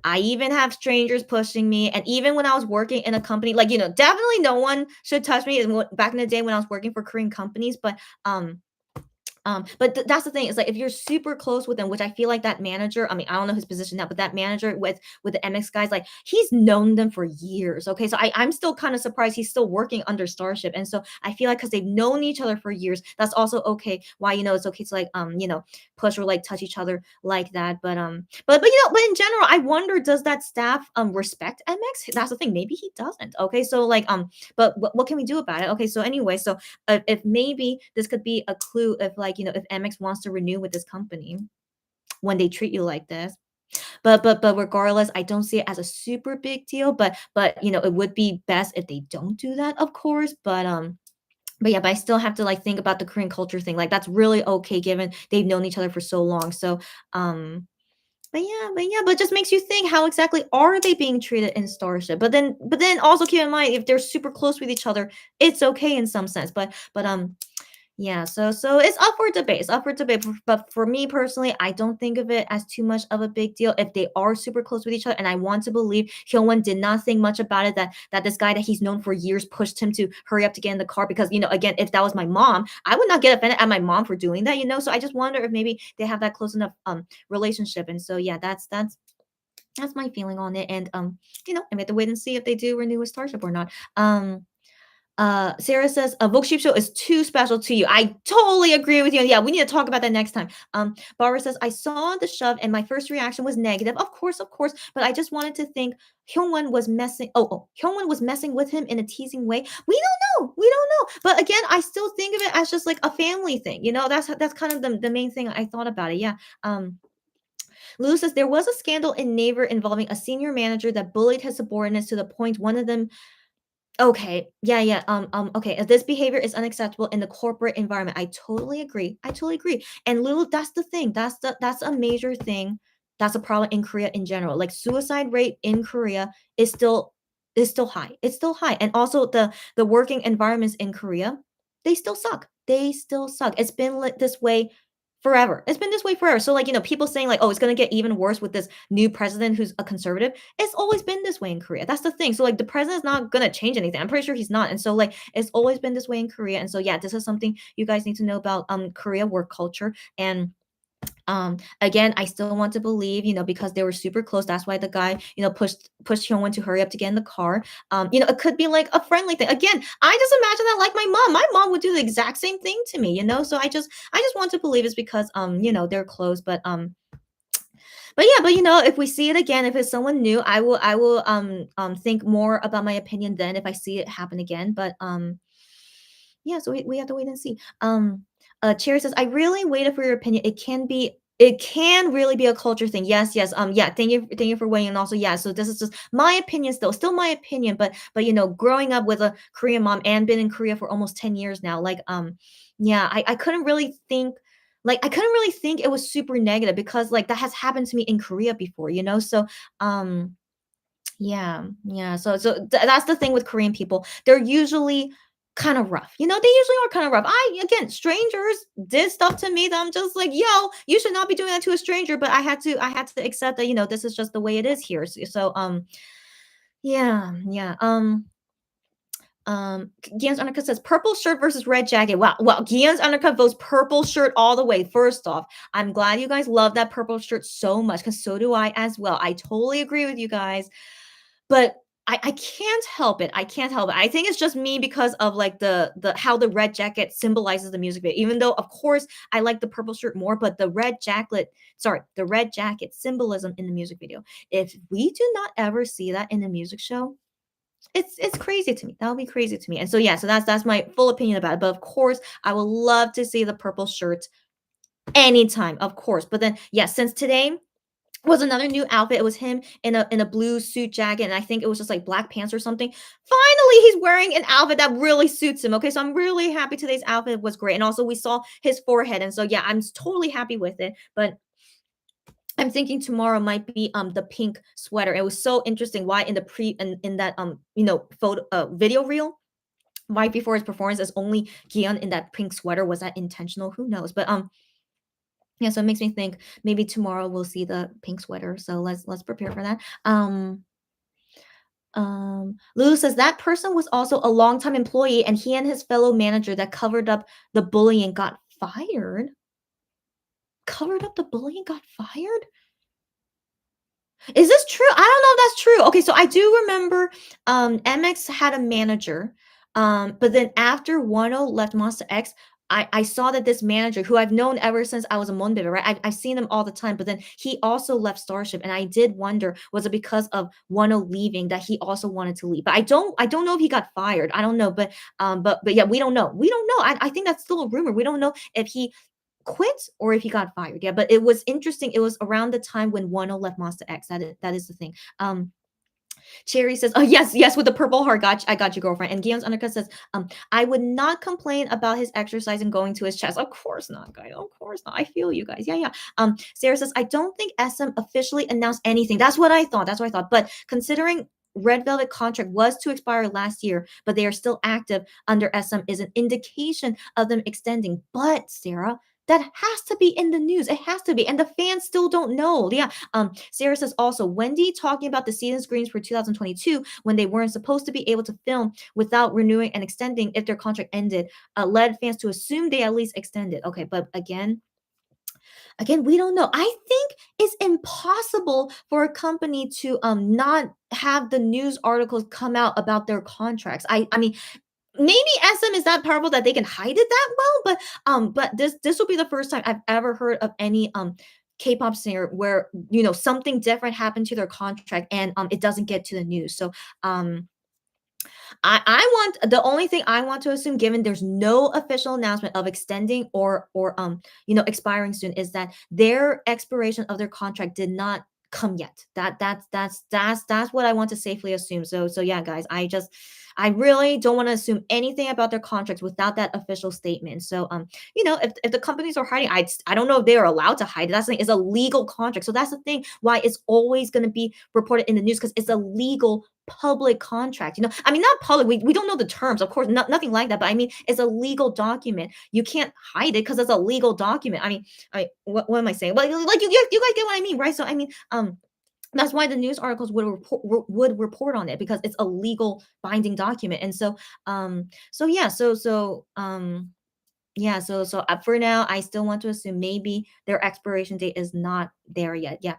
I even have strangers pushing me, and even when I was working in a company, like, definitely no one should touch me back in the day when I was working for Korean companies, but that's the thing. Is like if you're super close with them, which I feel like that manager. I mean, I don't know his position now, but that manager with the MX guys, like he's known them for years. Okay, so I'm still kind of surprised he's still working under Starship, and so I feel like because they've known each other for years, that's also okay. Why it's okay to like push or like touch each other like that. But in general, I wonder, does that staff respect MX? That's the thing. Maybe he doesn't. Okay, so like but what can we do about it? Okay, so anyway, so if maybe this could be a clue if like if MX wants to renew with this company when they treat you like this. But regardless, I don't see it as a super big deal. But it would be best if they don't do that, of course. But yeah, but I still have to like think about the Korean culture thing. Like that's really okay given they've known each other for so long. So but it just makes you think, how exactly are they being treated in Starship? But then also keep in mind, if they're super close with each other, it's okay in some sense. But yeah, so it's up for debate. It's up for debate. But for me personally, I don't think of it as too much of a big deal if they are super close with each other. And I want to believe Hyungwon did not think much about it. That this guy that he's known for years pushed him to hurry up to get in the car. Because again, if that was my mom, I would not get offended at my mom for doing that. So I just wonder if maybe they have that close enough relationship. And so yeah, that's my feeling on it. And I have to wait and see if they do renew with Starship or not. Sarah says, Show is too special to you. I totally agree with you. Yeah, we need to talk about that next time. Barbara says, I saw the shove and my first reaction was negative. Of course. But I just wanted to think Hyungwon was messing. Hyungwon was messing with him in a teasing way. We don't know. But again, I still think of it as just like a family thing. That's kind of the main thing I thought about it. Yeah. Lulu says there was a scandal in Naver involving a senior manager that bullied his subordinates to the point one of them. Okay. Yeah. Okay. If this behavior is unacceptable in the corporate environment, I totally agree. And Lulu, that's the thing. That's a major thing. That's a problem in Korea in general. Like suicide rate in Korea is still high. It's still high. And also the working environments in Korea, they still suck. It's been this way forever. It's been this way forever. So like, people saying like, oh, it's gonna get even worse with this new president who's a conservative. It's always been this way in Korea. That's the thing. So like the president's not gonna change anything. I'm pretty sure he's not. And so like it's always been this way in Korea. And so yeah, this is something you guys need to know about Korea work culture. And again, I still want to believe, because they were super close. That's why the guy, pushed Hyungwon to hurry up to get in the car. It could be like a friendly thing. Again, I just imagine that like my mom. My mom would do the exact same thing to me, So I just want to believe it's because they're close. But yeah, if we see it again, if it's someone new, I will think more about my opinion then if I see it happen again. But yeah, so we have to wait and see. Cherry says, I really waited for your opinion. It can really be a culture thing. Yes. Yeah. Thank you for weighing in. Also, yeah. So this is just my opinion, still my opinion. But growing up with a Korean mom and been in Korea for almost 10 years now, like yeah, I couldn't really think. Like I couldn't really think it was super negative because like that has happened to me in Korea before. So yeah. So that's the thing with Korean people. They're usually kind of rough. They usually are kind of rough. Again, strangers did stuff to me that I'm just like, yo, you should not be doing that to a stranger. But I had to accept that, this is just the way it is here. So yeah. Gian's Undercut says purple shirt versus red jacket. Wow. Gian's Undercut votes purple shirt all the way. First off, I'm glad you guys love that purple shirt so much because so do I as well. I totally agree with you guys. But I can't help it. I can't help it. I think it's just me because of like the how the red jacket symbolizes the music video. Even though of course I like the purple shirt more, but the red jacket symbolism in the music video. If we do not ever see that in the music show, it's crazy to me. That would be crazy to me. And so yeah, so that's my full opinion about it. But of course, I would love to see the purple shirt anytime, of course. But then yeah, since today was another new outfit. It was him in a blue suit jacket, and I think it was just like black pants or something. Finally, he's wearing an outfit that really suits him. Okay, so I'm really happy today's outfit was great. And also we saw his forehead, and so yeah, I'm totally happy with it. But I'm thinking tomorrow might be the pink sweater. It was so interesting why in that photo video reel right before his performance is only Gion in that pink sweater. Was that intentional? Who knows? But Yeah, so it makes me think maybe tomorrow we'll see the pink sweater. So let's prepare for that. Lulu says that person was also a longtime employee, and he and his fellow manager that covered up the bullying got fired. Covered up the bullying, got fired? Is this true? I don't know if that's true. Okay, so I do remember MX had a manager, but then after Wano left Monster X, I saw that this manager, who I've known ever since I was a Monbebe, right? I've seen him all the time, but then he also left Starship, and I did wonder, was it because of Wano leaving that he also wanted to leave? But I don't know if he got fired. I don't know, but yeah, we don't know. We don't know. I think that's still a rumor. We don't know if he quit or if he got fired. Yeah, but it was interesting. It was around the time when Wano left Monster X. That is the thing. Cherry says, "Oh yes, yes, with the purple heart. I got you, girlfriend." And Guillaume's undercut says, "I would not complain about his exercise and going to his chest." Of course not, guys. Of course not. I feel you guys. Yeah, yeah. Sarah says, "I don't think SM officially announced anything." That's what I thought. That's what I thought. But considering Red Velvet contract was to expire last year, but they are still active under SM is an indication of them extending. But Sarah, that has to be in the news. It has to be. And the fans still don't know. Yeah. Sarah says also, Wendy talking about the season screens for 2022 when they weren't supposed to be able to film without renewing and extending if their contract ended, led fans to assume they at least extended. Okay, but again, we don't know. I think it's impossible for a company to not have the news articles come out about their contracts. I mean, maybe SM is that powerful that they can hide it that well, but this will be the first time I've ever heard of any K-pop singer where something different happened to their contract and it doesn't get to the news. So um I want the only thing I want to assume, given there's no official announcement of extending or expiring soon, is that their expiration of their contract did not come yet. That's what I want to safely assume. So yeah, guys, I really don't want to assume anything about their contracts without that official statement. So if the companies are hiding, I don't know if they are allowed to hide it. That's the thing, it's a legal contract. So that's the thing why it's always going to be reported in the news, because it's a legal public contract. I mean, not public, we don't know the terms, of course, nothing like that, but I mean, it's a legal document. You can't hide it because it's a legal document. What am I saying? But like you guys get what I mean, right? So I mean, that's why the news articles would report on it, because it's a legal binding document. And so yeah, for now, I still want to assume maybe their expiration date is not there yet. Yeah.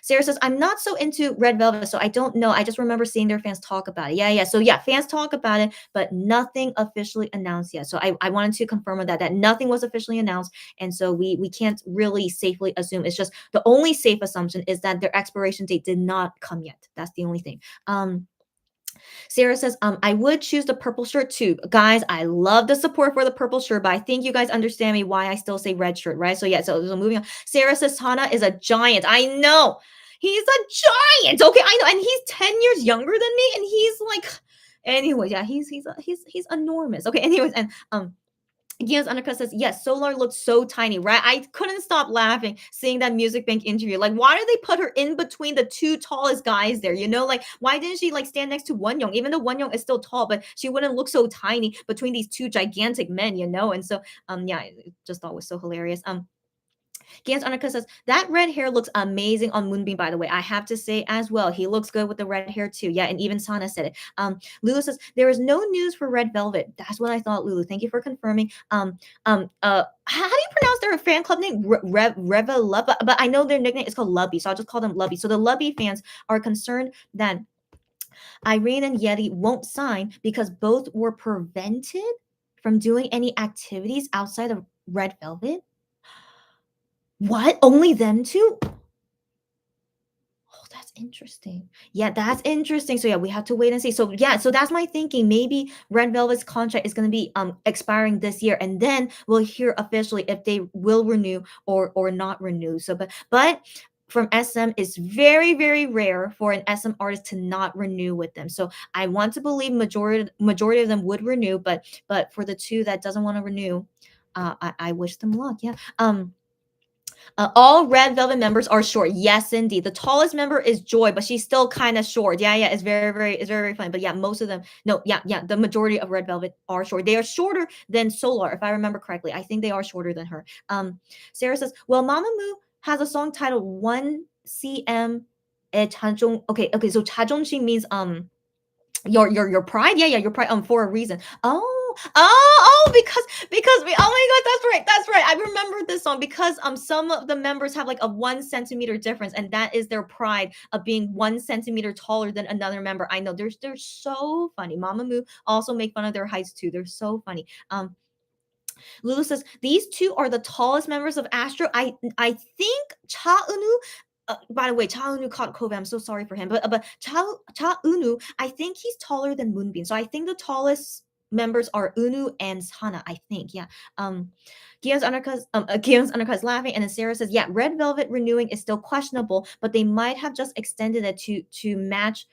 Sarah says, I'm not so into Red Velvet, so I don't know. I just remember seeing their fans talk about it. Yeah, yeah. So yeah, fans talk about it, but nothing officially announced yet. So I wanted to confirm with that nothing was officially announced. And so we can't really safely assume. It's just the only safe assumption is that their expiration date did not come yet. That's the only thing. Sarah says, I would choose the purple shirt too. Guys, I love the support for the purple shirt, but I think you guys understand me why I still say red shirt, right? So yeah, so moving on. Sarah says, Hana is a giant. I know. He's a giant. Okay, I know. And he's 10 years younger than me, and he's like, anyway, yeah, he's enormous. Okay, anyways, and Gian's undercut says, yes, Solar looks so tiny, right? I couldn't stop laughing seeing that Music Bank interview. Like, why did they put her in between the two tallest guys there? Like, why didn't she like stand next to Wonyoung? Even though Wonyoung is still tall, but she wouldn't look so tiny between these two gigantic men. And so, yeah, I just thought it was so hilarious. Gans Annika says, that red hair looks amazing on Moonbeam, by the way. I have to say as well, he looks good with the red hair too. Yeah, and even Sana said it. Lulu says, there is no news for Red Velvet. That's what I thought, Lulu. Thank you for confirming. How do you pronounce their fan club name? Revelub, but I know their nickname is called Lubby, so I'll just call them Lubby. So the Lubby fans are concerned that Irene and Yeti won't sign because both were prevented from doing any activities outside of Red Velvet. What? Only them two? Oh, that's interesting. Yeah, that's interesting. So yeah, we have to wait and see. So yeah, so that's my thinking. Maybe Red Velvet's contract is going to be expiring this year, and then we'll hear officially if they will renew or not renew. So but from SM, it's very, very rare for an SM artist to not renew with them. So I want to believe majority of them would renew, but for the two that doesn't want to renew, I wish them luck. Yeah. All Red Velvet members are short. Yes, indeed. The tallest member is Joy, but she's still kind of short. Yeah, it's very funny. But yeah, most of them, no, yeah. The majority of Red Velvet are short. They are shorter than Solar, if I remember correctly. I think they are shorter than her. Sarah says, well, Mamamoo has a song titled 1cm. Okay. So 자존심 means your pride. Yeah, your pride for a reason. Because we, oh my god, that's right, I remember this song because some of the members have like a 1 centimeter difference, and that is their pride of being 1 centimeter taller than another member. I know they're so funny. Mamamoo also make fun of their heights too. They're so funny. Lulu says these two are the tallest members of Astro. I think Cha Eunu. By the way, Cha Eunu caught COVID. I'm so sorry for him. But Cha Eunu, I think he's taller than Moonbin. So I think the tallest members are Eunu and Sana. I think, yeah. Gion's undercut is laughing, and then Sarah says, yeah, Red Velvet renewing is still questionable, but they might have just extended it to match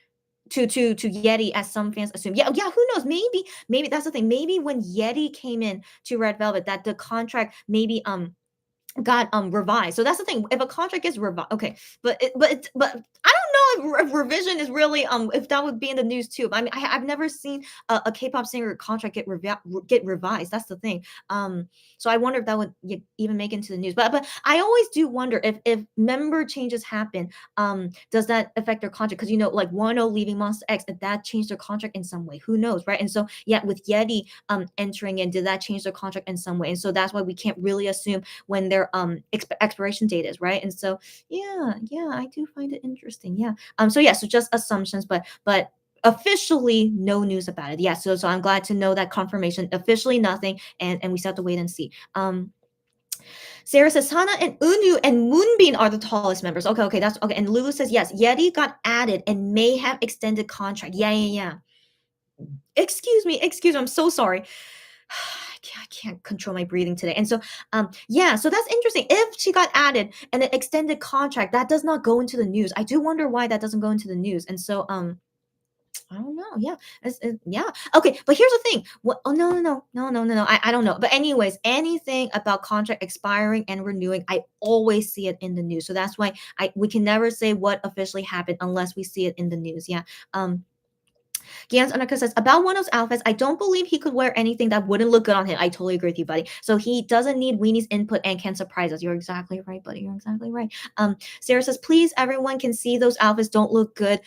to Yeti, as some fans assume. Yeah, who knows? Maybe that's the thing. Maybe when Yeti came in to Red Velvet, that the contract maybe got revised. So that's the thing. If a contract gets revised, okay, but I don't know if revision is really if that would be in the news too. I mean, I've never seen a K-pop singer contract get revised. That's the thing. So I wonder if that would even make it into the news. But I always do wonder if member changes happen, does that affect their contract? Because like 1O leaving Monster X, if that changed their contract in some way, who knows, right? And so yeah, with Yeti entering in, did that change their contract in some way? And so that's why we can't really assume when their expiration date is, right? And so yeah, I do find it interesting. Yeah. So just assumptions, but officially no news about it. Yeah, so I'm glad to know that confirmation. Officially nothing, and we still have to wait and see. Sarah says Sana and Eunu and Moonbin are the tallest members. Okay, that's okay. And Lulu says yes, Yeti got added and may have extended contract. Yeah. Excuse me, I'm so sorry. I can't control my breathing today. And so so that's interesting. If she got added and an extended contract, that does not go into the news. I do wonder why that doesn't go into the news. And so I don't know. Yeah. Yeah. Okay. But here's the thing. What? Oh, no. I don't know. But anyways, anything about contract expiring and renewing, I always see it in the news. So that's why we can never say what officially happened unless we see it in the news. Yeah. Gian's Undercut says, about Wano's outfits, I don't believe he could wear anything that wouldn't look good on him. I totally agree with you, buddy. So he doesn't need Weenie's input and can surprise us. You're exactly right, buddy. You're exactly right. Sarah says, please, everyone can see those outfits don't look good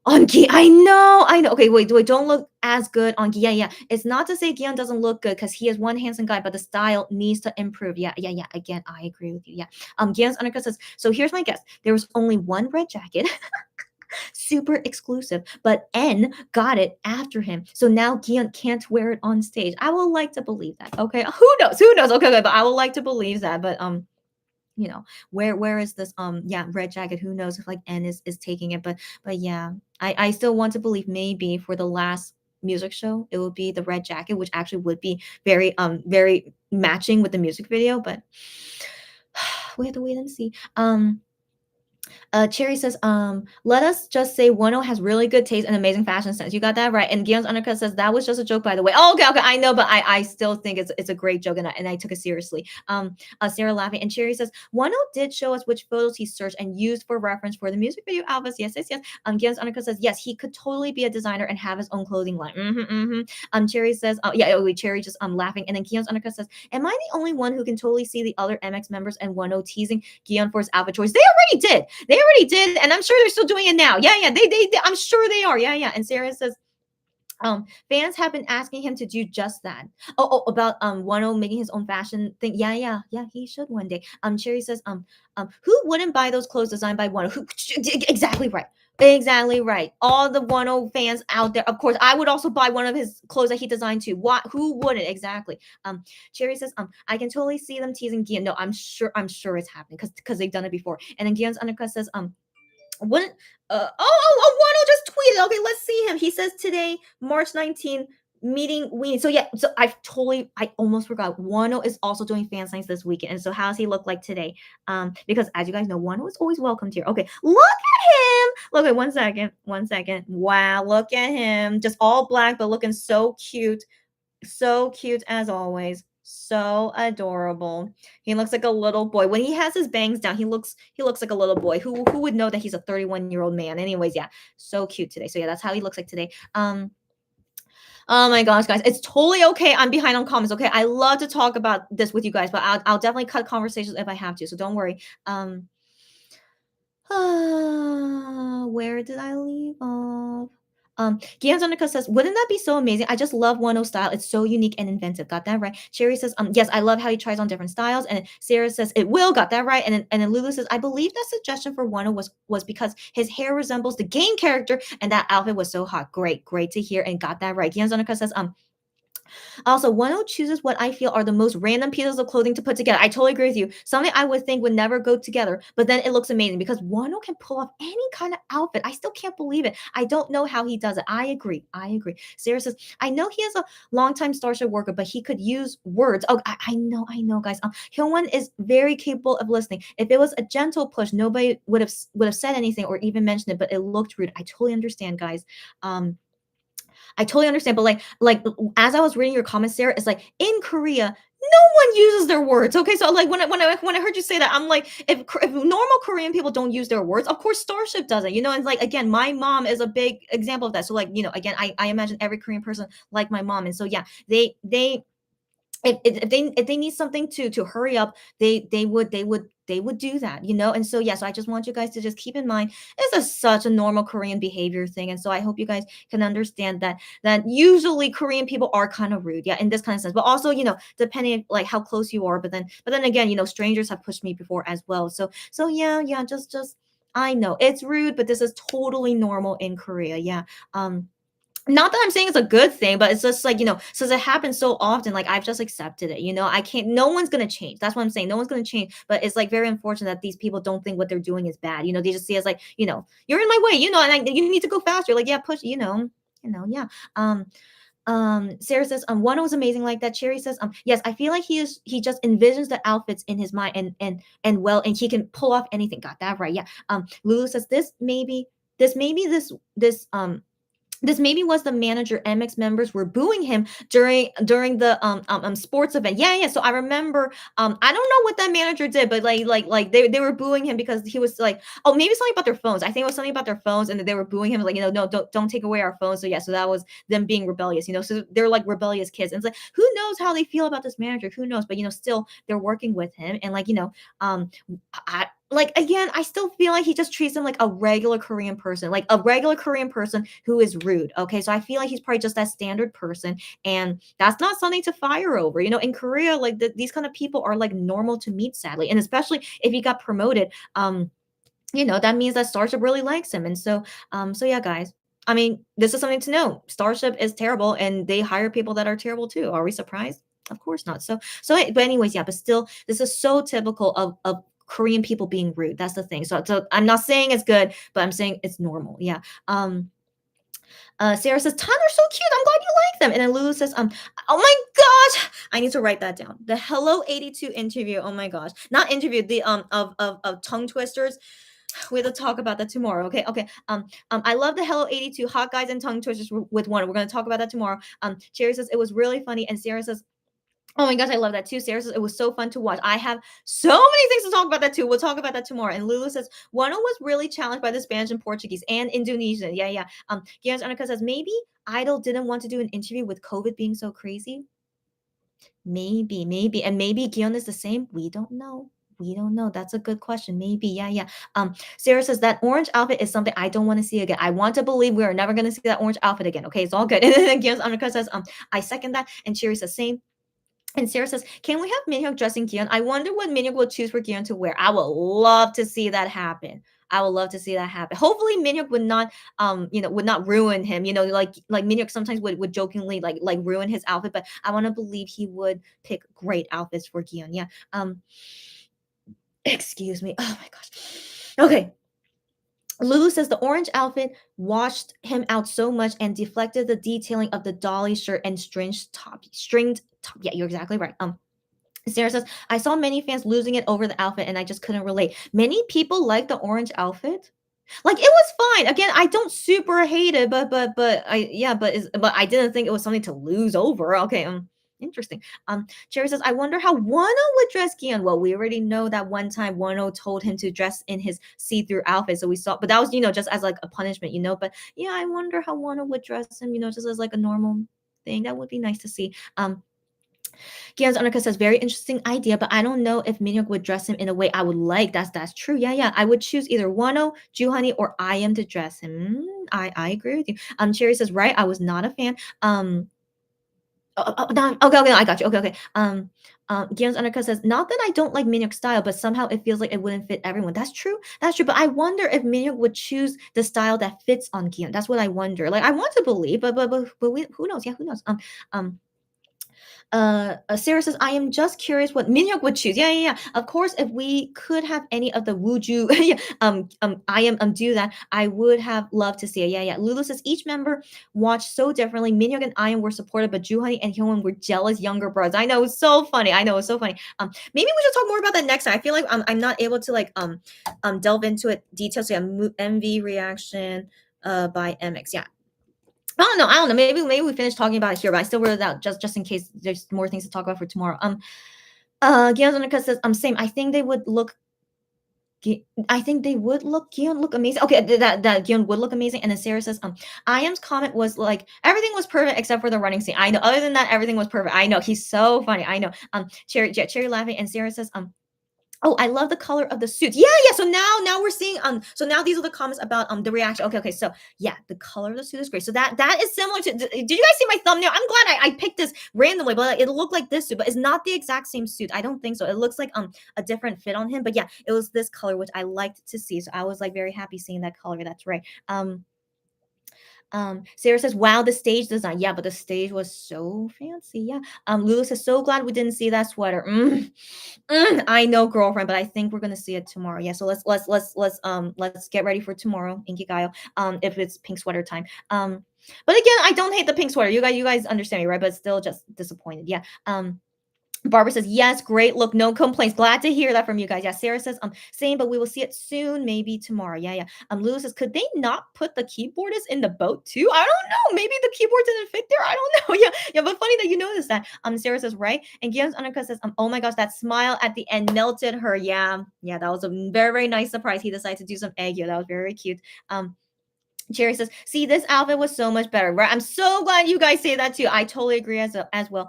on Gi. I know. Okay, wait, don't look as good on Gi. Yeah. It's not to say Gian doesn't look good because he is one handsome guy, but the style needs to improve. Yeah. Again, I agree with you. Yeah. Gian's Undercut says, so here's my guess. There was only one red jacket. Super exclusive, but N got it after him, so now Gian can't wear it on stage. I would like to believe that. Okay, who knows? Okay, but I would like to believe that. But where is this red jacket? Who knows if like N is taking it? But yeah, I still want to believe maybe for the last music show it would be the red jacket, which actually would be very matching with the music video. But we have to wait and see. Cherry says, let us just say Wano has really good taste and amazing fashion sense. You got that right. And Guillaume's Undercut says that was just a joke, by the way. Oh, okay, I know, but I still think it's a great joke, and I took it seriously. Sarah laughing, and Cherry says Wano did show us which photos he searched and used for reference for the music video outfits. Yes. Guillaume's Undercut says yes, he could totally be a designer and have his own clothing line. Cherry says, Cherry just laughing, and then Guillaume's Undercut says, am I the only one who can totally see the other MX members and Wano teasing Guillaume for his outfit choice? They already did, and I'm sure they're still doing it now. Yeah, they I'm sure they are. Yeah. And Sarah says, fans have been asking him to do just that. About Wano making his own fashion thing. Yeah, he should one day. Cherry says, who wouldn't buy those clothes designed by Wano? Exactly right. All the Wano fans out there, of course, I would also buy one of his clothes that he designed too. Who wouldn't? Exactly. Cherry says, I can totally see them teasing Gian. No, I'm sure it's happening because they've done it before. And then Gian's Undercut says, Wano just tweeted. Okay, let's see him. He says today, March 19, meeting Weenie. So yeah, so I almost forgot. Wano is also doing fan signs this weekend. And so how does he look like today? Because as you guys know, Wano is always welcomed here. Okay, look at him. Look at 1 second. Wow, look at him. Just all black, but looking so cute. So cute as always. So adorable. He looks like a little boy. When he has his bangs down, he looks like a little boy. Who would know that he's a 31-year-old man? Anyways, yeah, so cute today. So yeah, that's how he looks like today. Oh my gosh, guys, it's totally okay. I'm behind on comments. Okay, I love to talk about this with you guys, but I'll definitely cut conversations if I have to. So don't worry. Where did I leave off? Gian Zonica says, wouldn't that be so amazing? I just love Wano's style. It's so unique and inventive. Got that right. Sherry says, yes, I love how he tries on different styles. And Sarah says, it will. Got that right. And then Lulu says, I believe that suggestion for Wano was because his hair resembles the game character and that outfit was so hot. Great to hear. And got that right. Gian Zonica says, also, Wano chooses what I feel are the most random pieces of clothing to put together. I totally agree with you. Something I would think would never go together, but then it looks amazing because Wano can pull off any kind of outfit. I still can't believe it. I don't know how he does it. I agree. Sarah says, I know he is a longtime Starship worker, but he could use words. Oh, I know, guys. Hyunwon is very capable of listening. If it was a gentle push, nobody would have said anything or even mentioned it, but it looked rude. I totally understand, guys. I totally understand, but like as I was reading your comments, Sarah, it's like in Korea, no one uses their words. Okay, so like when I heard you say that, I'm like, if normal Korean people don't use their words, of course Starship doesn't. You know, and like again, my mom is a big example of that. So like again, I imagine every Korean person like my mom, and so yeah, they if they need something to hurry up, they would do that, and so yeah, so I just want you guys to just keep in mind this is such a normal Korean behavior thing, and so I hope you guys can understand that usually Korean people are kind of rude, yeah, in this kind of sense, but also depending like how close you are, but then again, strangers have pushed me before as well, so yeah, just I know it's rude, but this is totally normal in Korea, yeah. Not that I'm saying it's a good thing, but it's just like, since it happens so often, like I've just accepted it, I can't, no one's going to change. That's what I'm saying. No one's going to change, but it's like very unfortunate that these people don't think what they're doing is bad. They just see it as like, you're in my way, and you need to go faster. Like, yeah, push, yeah. Sarah says, Wano was amazing like that. Cherry says, yes, I feel like he just envisions the outfits in his mind and well, and he can pull off anything. Got that right. Yeah. Lulu says this maybe was the manager MX members were booing him during the sports event. Yeah. So I remember I don't know what that manager did, but like they were booing him because he was like, oh, maybe something about their phones. I think it was something about their phones, and they were booing him like, no, don't take away our phones. So yeah, so that was them being rebellious, so they're like rebellious kids. And it's like, who knows how they feel about this manager? Who knows? But still they're working with him, and like again, I still feel like he just treats them like a regular Korean person, who is rude. Okay, so I feel like he's probably just that standard person, and that's not something to fire over. In Korea, like these kind of people are like normal to meet, sadly, and especially if he got promoted, that means that Starship really likes him, and so yeah, guys. I mean, this is something to know. Starship is terrible, and they hire people that are terrible too. Are we surprised? Of course not. But anyways, yeah. But still, this is so typical of Korean people being rude. That's the thing. So I'm not saying it's good, but I'm saying it's normal. Yeah. Sarah says, Tan are so cute. I'm glad you like them. And then Lulu says, oh my gosh, I need to write that down. The Hello 82 interview. Oh my gosh. Not interview, the of tongue twisters. We have to talk about that tomorrow. Okay. I love the Hello 82 hot guys and tongue twisters with one. We're gonna talk about that tomorrow. Cherry says it was really funny, and Sarah says, oh my gosh, I love that too. Sarah says it was so fun to watch. I have so many things to talk about that too. We'll talk about that tomorrow. And Lulu says Wano was really challenged by the Spanish and Portuguese and Indonesian. Yeah. Gian's Annika says maybe Idol didn't want to do an interview with COVID being so crazy. Maybe, and maybe Gion is the same. We don't know. That's a good question. Maybe, yeah. Sarah says that orange outfit is something I don't want to see again. I want to believe we are never going to see that orange outfit again. Okay, it's all good. And then Gian's Annika says, I second that. And Cherry says same. And Sarah says, can we have Minhyuk dressing Gion? I wonder what Minhyuk will choose for Gion to wear. I would love to see that happen. Hopefully Minhyuk would not ruin him. Like Minhyuk sometimes would jokingly like ruin his outfit, but I want to believe he would pick great outfits for Gion. Yeah. Excuse me. Oh my gosh. Okay. Lulu says the orange outfit washed him out so much and deflected the detailing of the dolly shirt and stringed top. Yeah, you're exactly right. Sarah says, I saw many fans losing it over the outfit and I just couldn't relate. Many people like the orange outfit. Like it was fine. Again, I don't super hate it, but I didn't think it was something to lose over. Okay. Interesting. Cherry says, I wonder how Wano would dress Gion. Well, we already know that one time Wano told him to dress in his see-through outfit. So we saw, but that was, just as like a punishment, But yeah, I wonder how Wano would dress him, just as like a normal thing. That would be nice to see. Gian's Annika says, very interesting idea, but I don't know if Minhyuk would dress him in a way I would like. That's true. Yeah. I would choose either Wano, Juhani, or I am to dress him. I agree with you. Cherry says, right, I was not a fan. No, okay, I got you. Okay. Gian's Annika says, not that I don't like Minhyuk's style, but somehow it feels like it wouldn't fit everyone. That's true. But I wonder if Minhyuk would choose the style that fits on Gian. That's what I wonder. Like, I want to believe, but who knows? Yeah, who knows? Sarah says, I am just curious what Minhyuk would choose. Yeah. Of course, if we could have any of the Wooju, I am do that, I would have loved to see it. Yeah. Lulu says, each member watched so differently. Minhyuk and I am were supportive, but Juhani and Hyun were jealous younger brothers. I know, it's so funny. Maybe we should talk more about that next time. I feel like I'm not able to like delve into it details. So yeah, MV reaction by MX. Yeah. I don't know. Maybe we finish talking about it here, but I still wrote it out just in case there's more things to talk about for tomorrow. Gianzonica says, same. I think they would look. Gion look amazing. Okay, that Gion would look amazing. And then Sarah says, I.M.'s comment was like everything was perfect except for the running scene. I know. Other than that, everything was perfect. I know. He's so funny. I know. Cherry laughing, and Sarah says, oh, I love the color of the suits. Yeah. So now we're seeing so now these are the comments about the reaction. Okay. So yeah, the color of the suit is great. So that is similar to. Did you guys see my thumbnail? I'm glad I picked this randomly, but it looked like this suit, but it's not the exact same suit. I don't think so. It looks like a different fit on him. But yeah, it was this color which I liked to see. So I was like very happy seeing that color. That's right. Sarah says, wow, the stage design. Yeah, but the stage was so fancy. Yeah. Lulu says, so glad we didn't see that sweater. I know, girlfriend, but I think we're gonna see it tomorrow. Yeah, so let's get ready for tomorrow, Inkigayo. If it's pink sweater time. But again, I don't hate the pink sweater. You guys understand me, right? But still just disappointed. Yeah. Barbara says, yes, great look, no complaints. Glad to hear that from you guys. Yeah, Sarah says, same, but we will see it soon, maybe tomorrow. Yeah. Lulu says, could they not put the keyboardist in the boat too? I don't know. Maybe the keyboard didn't fit there. I don't know. Yeah, but funny that you noticed that. Sarah says, right. And Gian's Annika says, oh my gosh, that smile at the end melted her. Yeah, that was a very, very nice surprise. He decided to do some egg. Yeah, that was very cute. Cherry says, see, this outfit was so much better, right? I'm so glad you guys say that too. I totally agree as well.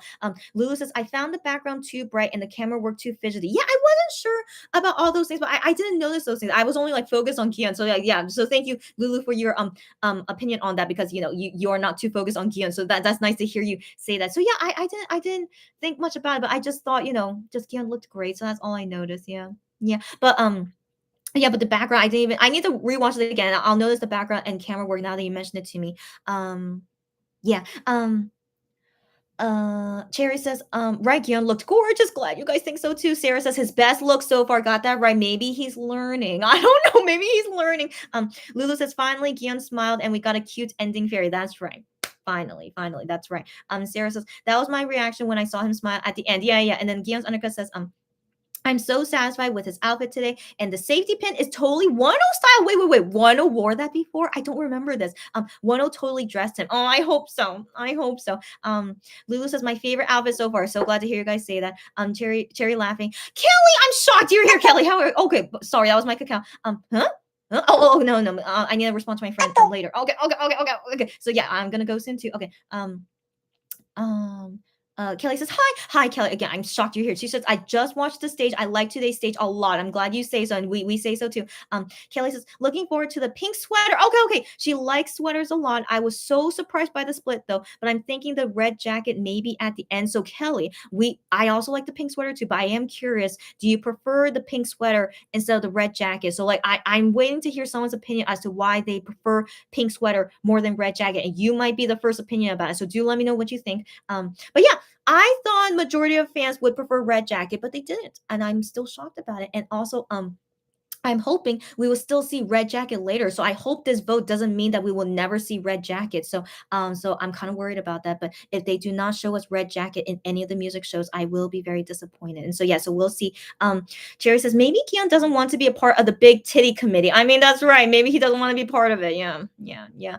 Lulu says, I found the background too bright and the camera work too fidgety. Yeah, I wasn't sure about all those things, but I didn't notice those things. I was only like focused on Kihyun. So yeah. So thank you, Lulu, for your opinion on that, because you're not too focused on Kihyun. So that's nice to hear you say that. So yeah, I didn't think much about it, but I just thought, just Kihyun looked great. So that's all I noticed. Yeah. But yeah, but the background, I need to rewatch it again. I'll notice the background and camera work now that you mentioned it to me. Yeah. Cherry says, right, Gion looked gorgeous. Glad you guys think so too. Sarah says his best look so far. Got that right. Maybe he's learning. I don't know. Maybe he's learning. Lulu says, finally, Gion smiled and we got a cute ending fairy. That's right. Finally, that's right. Sarah says, that was my reaction when I saw him smile at the end. Yeah. And then Gion's Annika says, I'm so satisfied with his outfit today. And the safety pin is totally Wano style. Wait. Wano wore that before? I don't remember this. Wano totally dressed him. Oh, I hope so. Lulu says, my favorite outfit so far. So glad to hear you guys say that. Cherry laughing. Kelly, I'm shocked you're here, Kelly. How are you? Okay, sorry, that was my cacao. Huh? Oh, no. I need to respond to my friend later. Okay. So yeah, I'm gonna go soon too. Okay. Kelly says, hi, Kelly. Again, I'm shocked you're here. She says, I just watched the stage. I like today's stage a lot. I'm glad you say so, and we say so too. Kelly says, looking forward to the pink sweater. Okay. She likes sweaters a lot. I was so surprised by the split though, but I'm thinking the red jacket maybe at the end. So Kelly, I also like the pink sweater too, but I am curious, do you prefer the pink sweater instead of the red jacket? So like, I'm waiting to hear someone's opinion as to why they prefer pink sweater more than red jacket, and you might be the first opinion about it. So do let me know what you think. But yeah, I thought majority of fans would prefer red jacket, but they didn't. And I'm still shocked about it. And also, I'm hoping we will still see red jacket later. So I hope this vote doesn't mean that we will never see red jacket. So I'm kind of worried about that. But if they do not show us red jacket in any of the music shows, I will be very disappointed. And so yeah, so we'll see. Cherry says, maybe Kihyun doesn't want to be a part of the big titty committee. I mean, that's right. Maybe he doesn't want to be part of it. Yeah.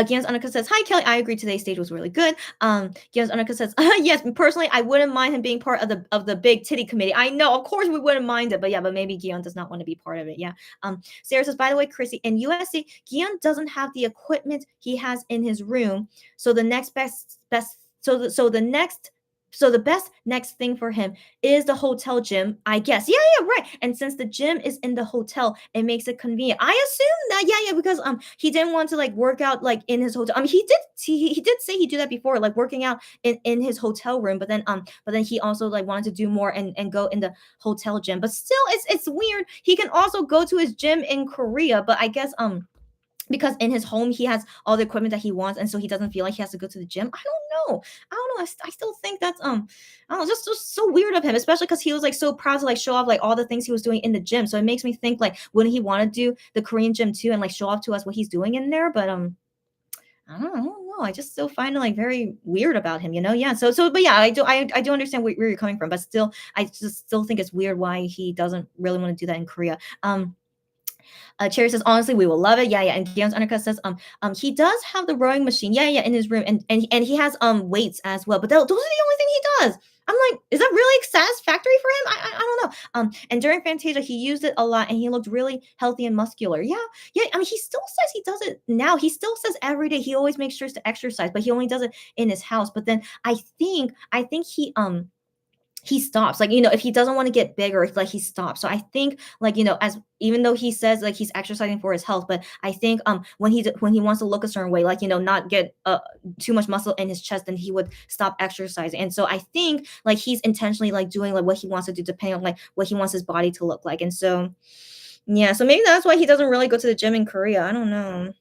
Gian's Annika says, "Hi Kelly, I agree today's stage was really good." Gian's Annika says, "Yes, personally, I wouldn't mind him being part of the big titty committee. I know, of course, we wouldn't mind it, but yeah, but maybe Gian does not want to be part of it. Yeah." Sarah says, "By the way, Chrissy, in USC, Gian doesn't have the equipment he has in his room, so the next best so the best next thing for him is the hotel gym, I guess." Yeah, yeah, right. And since the gym is in the hotel, it makes it convenient. I assume that, yeah, yeah, because he didn't want to like work out like in his hotel. I mean, he did say he did that before, like working out in his hotel room, but then he also like wanted to do more and go in the hotel gym. But still, it's weird. He can also go to his gym in Korea, but I guess because in his home he has all the equipment that he wants, and so he doesn't feel like he has to go to the gym. I don't know. I still think that's I don't know, just so weird of him, especially because he was like so proud to like show off like all the things he was doing in the gym. So it makes me think like, wouldn't he want to do the Korean gym too and like show off to us what he's doing in there? But I don't know. I just still find it like very weird about him, you know? Yeah. But yeah, I do understand where you're coming from, but still, I just still think it's weird why he doesn't really want to do that in Korea. Cherry says, honestly, we will love it. Yeah, yeah. And Guillaume's Undercut says, he does have the rowing machine. Yeah, yeah, in his room, and he has weights as well. But those are the only thing he does. I'm like, is that really satisfactory for him? I don't know. And during Fantasia, he used it a lot, and he looked really healthy and muscular. Yeah, yeah. I mean, he still says he does it now. He still says every day he always makes sure to exercise, but he only does it in his house. But then I think he stops, like, you know, if he doesn't want to get bigger, like he stops. So I think, like, you know, as even though he says like he's exercising for his health, but I think when he wants to look a certain way, like, you know, not get too much muscle in his chest, then he would stop exercising. And so I think like he's intentionally like doing like what he wants to do depending on like what he wants his body to look like. And so yeah, so maybe that's why he doesn't really go to the gym in Korea. I don't know.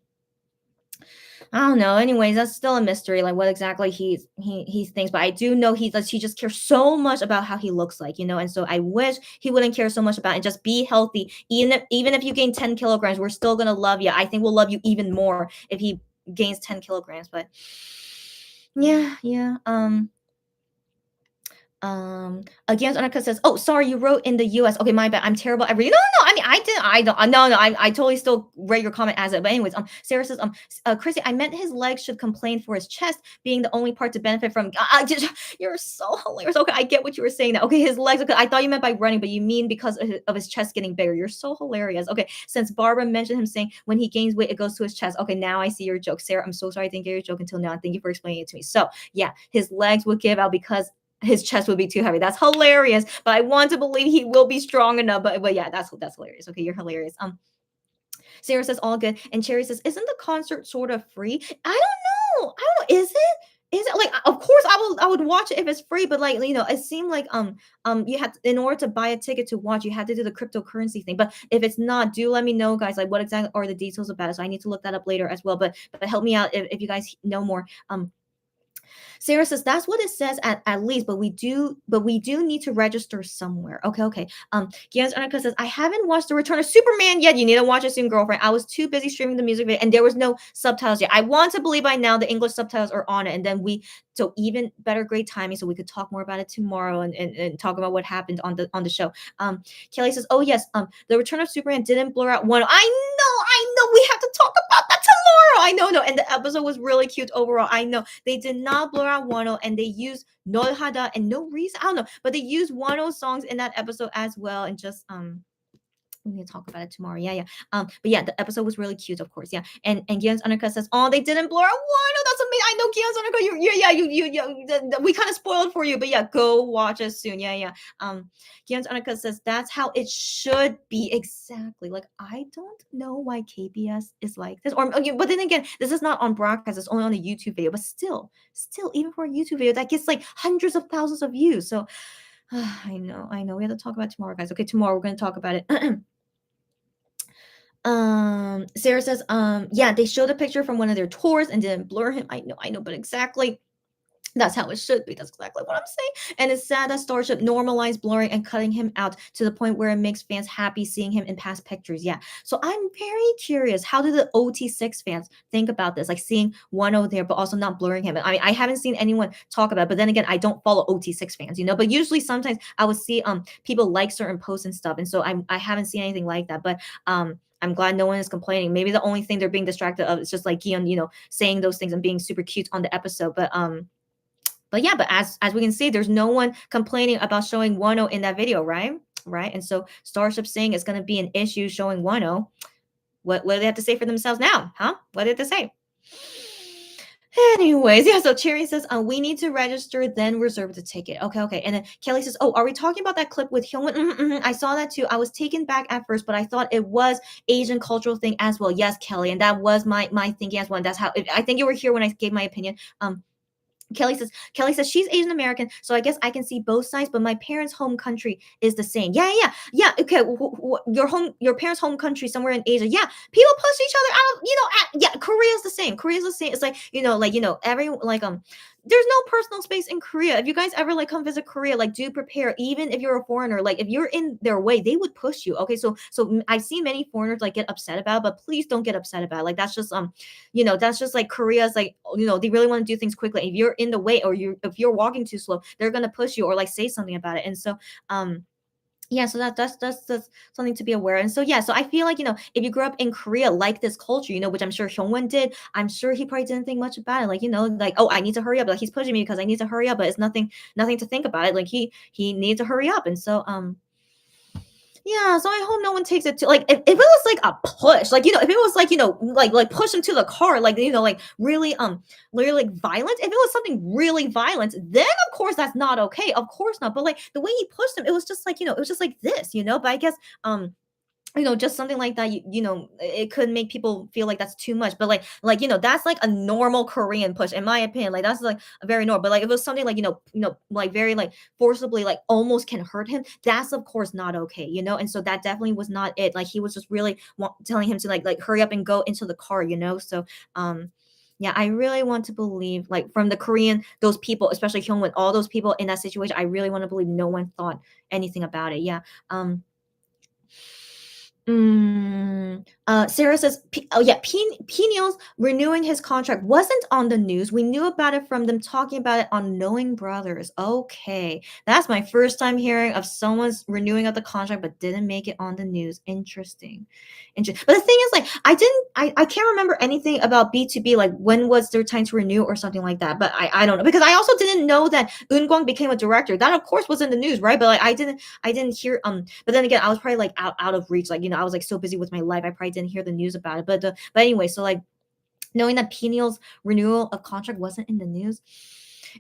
Anyways, that's still a mystery, like what exactly he thinks. But I do know he just cares so much about how he looks like, you know. And so I wish he wouldn't care so much about it and just be healthy. Even if you gain 10 kilograms, we're still gonna love you. I think we'll love you even more if he gains 10 kilograms. But yeah, yeah. Against Annika says, "Oh, sorry, you wrote in the U.S. Okay, my bad. I'm terrible at reading." No, no, no. I mean, I did. I don't. No, no. I totally still read your comment as it. But anyways, Sarah says, Chrissy, I meant his legs should complain for his chest being the only part to benefit from. You're so hilarious. Okay, I get what you were saying now. Okay, his legs. Okay, I thought you meant by running, but you mean because of his chest getting bigger. You're so hilarious. Okay, since Barbara mentioned him saying when he gains weight, it goes to his chest. Okay, now I see your joke, Sarah. I'm so sorry I didn't get your joke until now. Thank you for explaining it to me. So yeah, his legs would give out because his chest would be too heavy. That's hilarious. But I want to believe he will be strong enough. But yeah, that's hilarious. Okay, you're hilarious. Sarah says all good, and Cherry says, isn't the concert sort of free? I don't know. Is it? Is it like? Of course, I would watch it if it's free. But like, you know, it seemed like you had in order to buy a ticket to watch, you had to do the cryptocurrency thing. But if it's not, do let me know, guys. Like, what exactly are the details about it? So I need to look that up later as well. But help me out if you guys know more. Sarah says that's what it says at least, but we do need to register somewhere. Okay. Gian's Annika says, I haven't watched The Return of Superman yet. You need to watch it soon, girlfriend. I was too busy streaming the music video and there was no subtitles yet. I want to believe by now the English subtitles are on it, and then so even better, great timing, so we could talk more about it tomorrow and talk about what happened on the show. Kelly says, oh yes, The Return of Superman didn't blur out one. I know we have to talk about that tomorrow. I know, no, and the episode was really cute overall. I know they did not blur out Wano, and they used Nolhada and no reason. I don't know, but they used Wano's songs in that episode as well, and just we need to talk about it tomorrow. Yeah. But yeah, the episode was really cute, of course. Yeah. And Gian's Undercut says, oh, they didn't blur out Wano. That's amazing. I know Gian's Undercut. We kind of spoiled for you, but yeah, go watch it soon. Yeah. Gian's Undercut says that's how it should be exactly. Like, I don't know why KBS is like this, but then again, this is not on broadcast. It's only on a YouTube video. But still, even for a YouTube video, that gets like hundreds of thousands of views. So I know. We have to talk about it tomorrow, guys. Okay, tomorrow we're going to talk about it. Sarah says, yeah, they showed a picture from one of their tours and didn't blur him. I know, but exactly. That's how it should be. That's exactly what I'm saying. And it's sad that Starship normalized blurring and cutting him out to the point where it makes fans happy seeing him in past pictures. Yeah. So I'm very curious. How do the OT6 fans think about this? Like seeing Wano there, but also not blurring him. I mean, I haven't seen anyone talk about it, but then again, I don't follow OT6 fans, you know, but usually sometimes I would see people like certain posts and stuff. And so I haven't seen anything like that. But I'm glad no one is complaining. Maybe the only thing they're being distracted of is just like Kihyun, saying those things and being super cute on the episode. But yeah, but as we can see, there's no one complaining about showing Wano in that video, right? Right. And so Starship saying it's going to be an issue showing Wano. What do they have to say for themselves now? Huh? What did they say? Anyways, yeah, so Cherry says, we need to register, then reserve the ticket. Okay. And then Kelly says, oh, are we talking about that clip with Hyungwon? I saw that too. I was taken back at first, but I thought it was Asian cultural thing as well. Yes, Kelly, and that was my thinking as well. And that's how, I think you were here when I gave my opinion. Kelly says she's Asian American, so I guess I can see both sides, but my parents' home country is the same. Yeah. Okay, your parents' home country somewhere in Asia. Yeah, people push each other out. Yeah, Korea's the same. It's like every there's no personal space in Korea. If you guys ever come visit Korea, do prepare. Even if you're a foreigner, if you're in their way, they would push you. Okay, so I've seen many foreigners get upset about, but please don't get upset about. That's just that's just Korea's they really want to do things quickly. If you're in the way or if you're walking too slow, they're gonna push you or say something about it. And so yeah, so that's something to be aware. And so yeah, so I feel like if you grew up in Korea this culture, which I'm sure Hyungwon did, I'm sure he probably didn't think much about it. Oh, I need to hurry up. He's pushing me because I need to hurry up, but it's nothing to think about it. He needs to hurry up. And so yeah, so I hope no one takes it to if it was a push, if it was push him to the car, really really violent. If it was something really violent, then of course that's not okay. Of course not. But the way he pushed him, it was just it was just this, But I guess just something like that, it could make people feel like that's too much. But that's a normal Korean push, in my opinion. That's a very normal. But it was something very forcibly, almost can hurt him. That's of course not okay, And so that definitely was not it. He was just really telling him to hurry up and go into the car, So yeah, I really want to believe from the Korean, those people, especially Hyungwon, all those people in that situation, I really want to believe no one thought anything about it. Yeah. Sarah says, Peniel's renewing his contract wasn't on the news. We knew about it from them talking about it on Knowing Brothers. Okay, that's my first time hearing of someone's renewing of the contract but didn't make it on the news. Interesting. But the thing is, I can't remember anything about B2B. When was their time to renew or something like that? But I don't know, because I also didn't know that Eun-gwang became a director. That of course was in the news, right? But I didn't hear. But then again, I was probably out of reach. I was so busy with my life, I probably didn't hear the news about it. But anyway, so knowing that Peniel's renewal of contract wasn't in the news,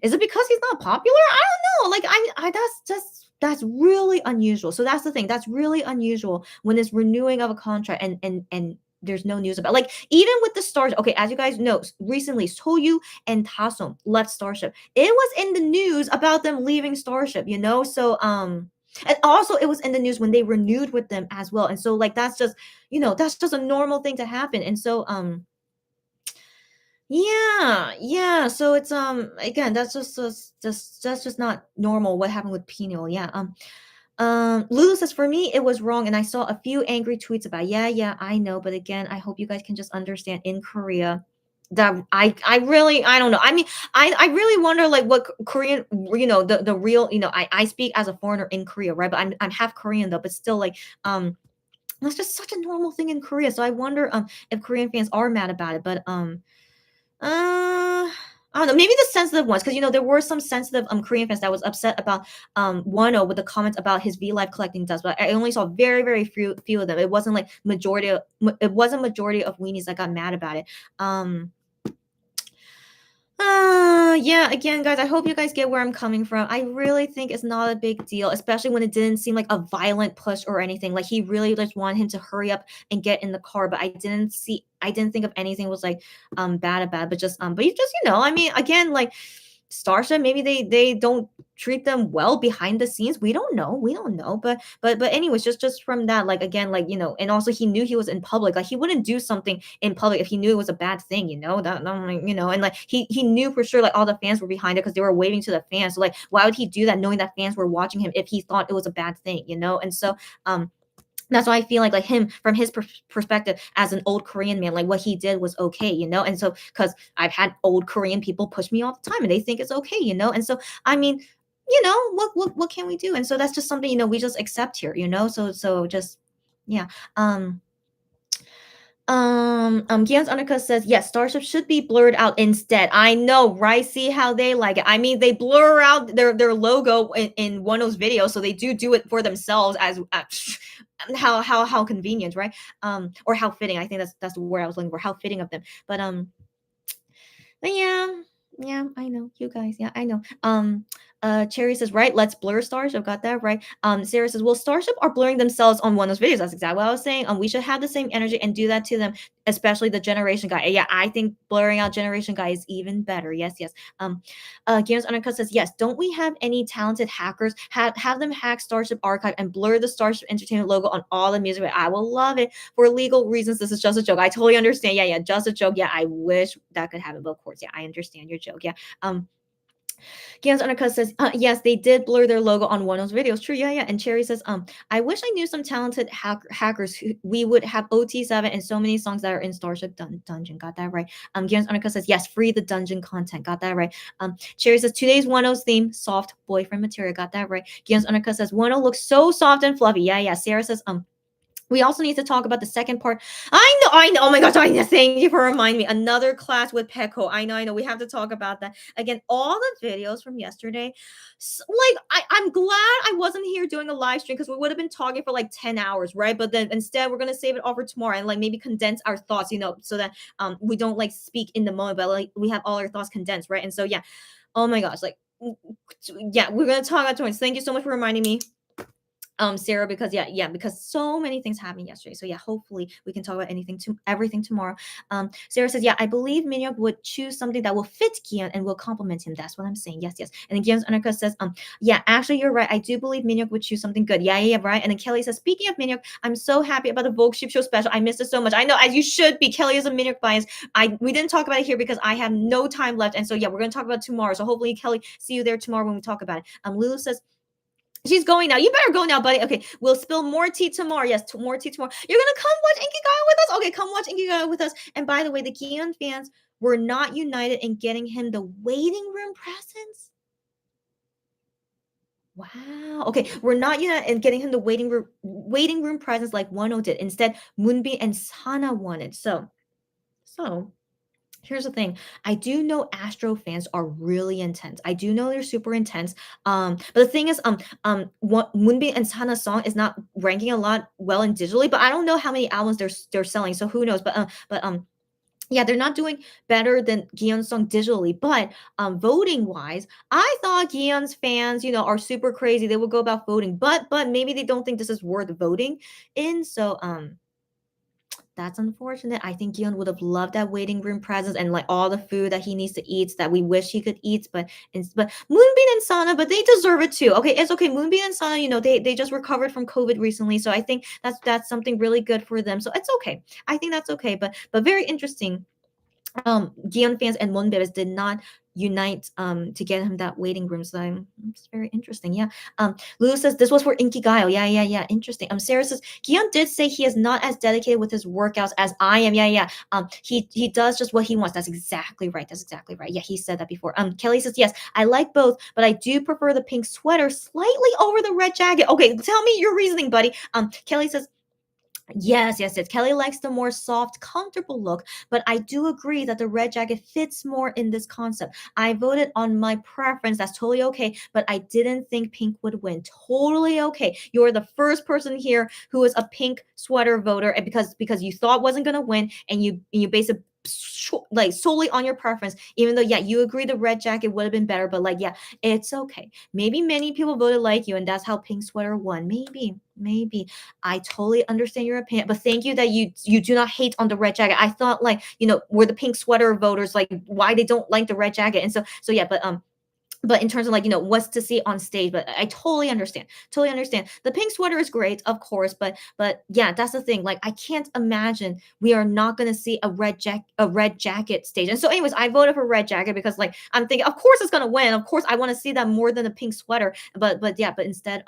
is it because he's not popular? I don't know. I that's really unusual. So that's the thing. That's really unusual when it's renewing of a contract and there's no news about even with the stars. Okay, as you guys know, recently Soyu and Taesom left Starship. It was in the news about them leaving Starship, So and also it was in the news when they renewed with them as well. And so that's just that's just a normal thing to happen. And so yeah, so it's again, that's just not normal what happened with Peniel. Yeah. Lulu says, for me, it was wrong, and I saw a few angry tweets about, yeah, I know, but again, I hope you guys can just understand in Korea that I don't know. I mean, I really wonder what Korean, the real, I speak as a foreigner in Korea, right? But I'm half Korean though, but still that's just such a normal thing in Korea. So I wonder if Korean fans are mad about it, but I don't know, maybe the sensitive ones, because there were some sensitive Korean fans that was upset about Wano with the comments about his V Live collecting dust, but I only saw very, very few of them. It wasn't majority of weenies that got mad about it. Yeah, again, guys, I hope you guys get where I'm coming from. I really think it's not a big deal, especially when it didn't seem like a violent push or anything. He really just wanted him to hurry up and get in the car, but I didn't think of anything was bad about it, but you just I mean, again, Starship, maybe they don't treat them well behind the scenes. We don't know. But anyways, just from that, again, and also he knew he was in public. He wouldn't do something in public if he knew it was a bad thing, and he knew for sure all the fans were behind it because they were waving to the fans. So why would he do that knowing that fans were watching him if he thought it was a bad thing, And so that's why I feel like him, from his perspective as an old Korean man, what he did was okay, And so, because I've had old Korean people push me all the time and they think it's okay, And so, I mean, what can we do? And so that's just something, we just accept here, So just, yeah. Gian's Undercut says, yes, Starship should be blurred out instead. I know, right? See how they like it. I mean, they blur out their logo in one of those videos, so they do it for themselves as how convenient, right? Or how fitting. I think that's the word I was looking for. How fitting of them. But yeah, I know you guys. Yeah, I know. Cherry says, right, let's blur Starship. Got that right. Sarah says, well, Starship are blurring themselves on one of those videos. That's exactly what I was saying. We should have the same energy and do that to them, especially the Generation Guy. Yeah, I think blurring out Generation Guy is even better. Yes. Games Undercut says, yes, don't we have any talented hackers? Have them hack Starship Archive and blur the Starship Entertainment logo on all the music. I will love it. For legal reasons, this is just a joke. I totally understand. Yeah, just a joke. Yeah, I wish that could happen, but of course, yeah, I understand your joke. Yeah. Gans Undercut says, yes, they did blur their logo on one of those videos. True, yeah. And Cherry says, I wish I knew some talented hackers who we would have OT7 and so many songs that are in Starship Dungeon. Got that right. Gans Undercut says, yes, free the dungeon content. Got that right. Cherry says, today's 10's theme, soft boyfriend material. Got that right. Gans Undercut says, 10 looks so soft and fluffy. Yeah. Sarah says, we also need to talk about the second part. I know. Oh my gosh, thank you for reminding me. Another class with Peko. I know. We have to talk about that. Again, all the videos from yesterday. I'm glad I wasn't here doing a live stream because we would have been talking for like 10 hours, right? But then instead we're going to save it all for tomorrow and like maybe condense our thoughts, so that we don't like speak in the moment, but like we have all our thoughts condensed, right? And so, yeah. Oh my gosh. Yeah, we're going to talk about tomorrow. So thank you so much for reminding me. Sarah, because because so many things happened yesterday. So yeah, hopefully we can talk about everything tomorrow. Sarah says, yeah, I believe Minhyuk would choose something that will fit Kihyun and will complement him. That's what I'm saying. Yes. And then Kihyun's Undercut says, yeah, actually you're right. I do believe Minhyuk would choose something good. Yeah, right. And then Kelly says, speaking of Minhyuk, I'm so happy about the Vogue Sheep Show special. I missed it so much. I know, as you should be. Kelly is a Minhyuk bias. We didn't talk about it here because I have no time left. And so yeah, we're gonna talk about it tomorrow. So hopefully, Kelly, see you there tomorrow when we talk about it. Lulu says, she's going now. You better go now, buddy. Okay, we'll spill more tea tomorrow. Yes, more tea tomorrow. You're gonna come watch Inkigayo with us? Okay, come watch Inkigayo with us. And by the way, the Kihyun fans were not united in getting him the waiting room presents. Wow. Okay, we're not united in getting him the waiting room presents like Wano did. Instead, Moonbin and Sana wanted. So here's the thing. I do know Astro fans are really intense. I do know they're super intense. But the thing is, what Moonbin and Sana's song is not ranking a lot well in digitally, but I don't know how many albums they're selling, so who knows? But yeah, they're not doing better than Giyeon's song digitally, but voting wise, I thought Giyeon's fans, are super crazy. They will go about voting, but maybe they don't think this is worth voting in. So that's unfortunate. I think Gion would have loved that waiting room presence and like all the food that he needs to eat that we wish he could eat. But Moonbin and Sana, but they deserve it too. Okay, it's okay. Moonbin and Sana, they just recovered from COVID recently, so I think that's something really good for them. So it's okay. I think that's okay. But very interesting. Gion fans and Monbebes did not unite to get him that waiting room. So it's very interesting. Yeah. Lulu says this was for Inkigayo. Yeah. Interesting. Sarah says Gion did say he is not as dedicated with his workouts as I am. Yeah. He does just what he wants. That's exactly right. Yeah, he said that before. Kelly says yes, I like both, but I do prefer the pink sweater slightly over the red jacket. Okay, tell me your reasoning, buddy. Kelly says, yes. Kelly likes the more soft, comfortable look, but I do agree that the red jacket fits more in this concept. I voted on my preference. That's totally okay, but I didn't think pink would win. Totally okay. You're the first person here who is a pink sweater voter, and because you thought wasn't gonna win, and you base it like solely on your preference, even though you agree the red jacket would have been better, but it's okay. Maybe many people voted like you and that's how pink sweater won. Maybe I totally understand your opinion, but thank you that you do not hate on the red jacket. I thought were the pink sweater voters why they don't like the red jacket, and so yeah, but in terms of what's to see on stage, but I totally understand. The pink sweater is great, of course, but yeah, that's the thing. I can't imagine we are not going to see a red jacket stage. And so anyways, I voted for red jacket because I'm thinking, of course it's going to win. Of course I want to see that more than a pink sweater. But instead,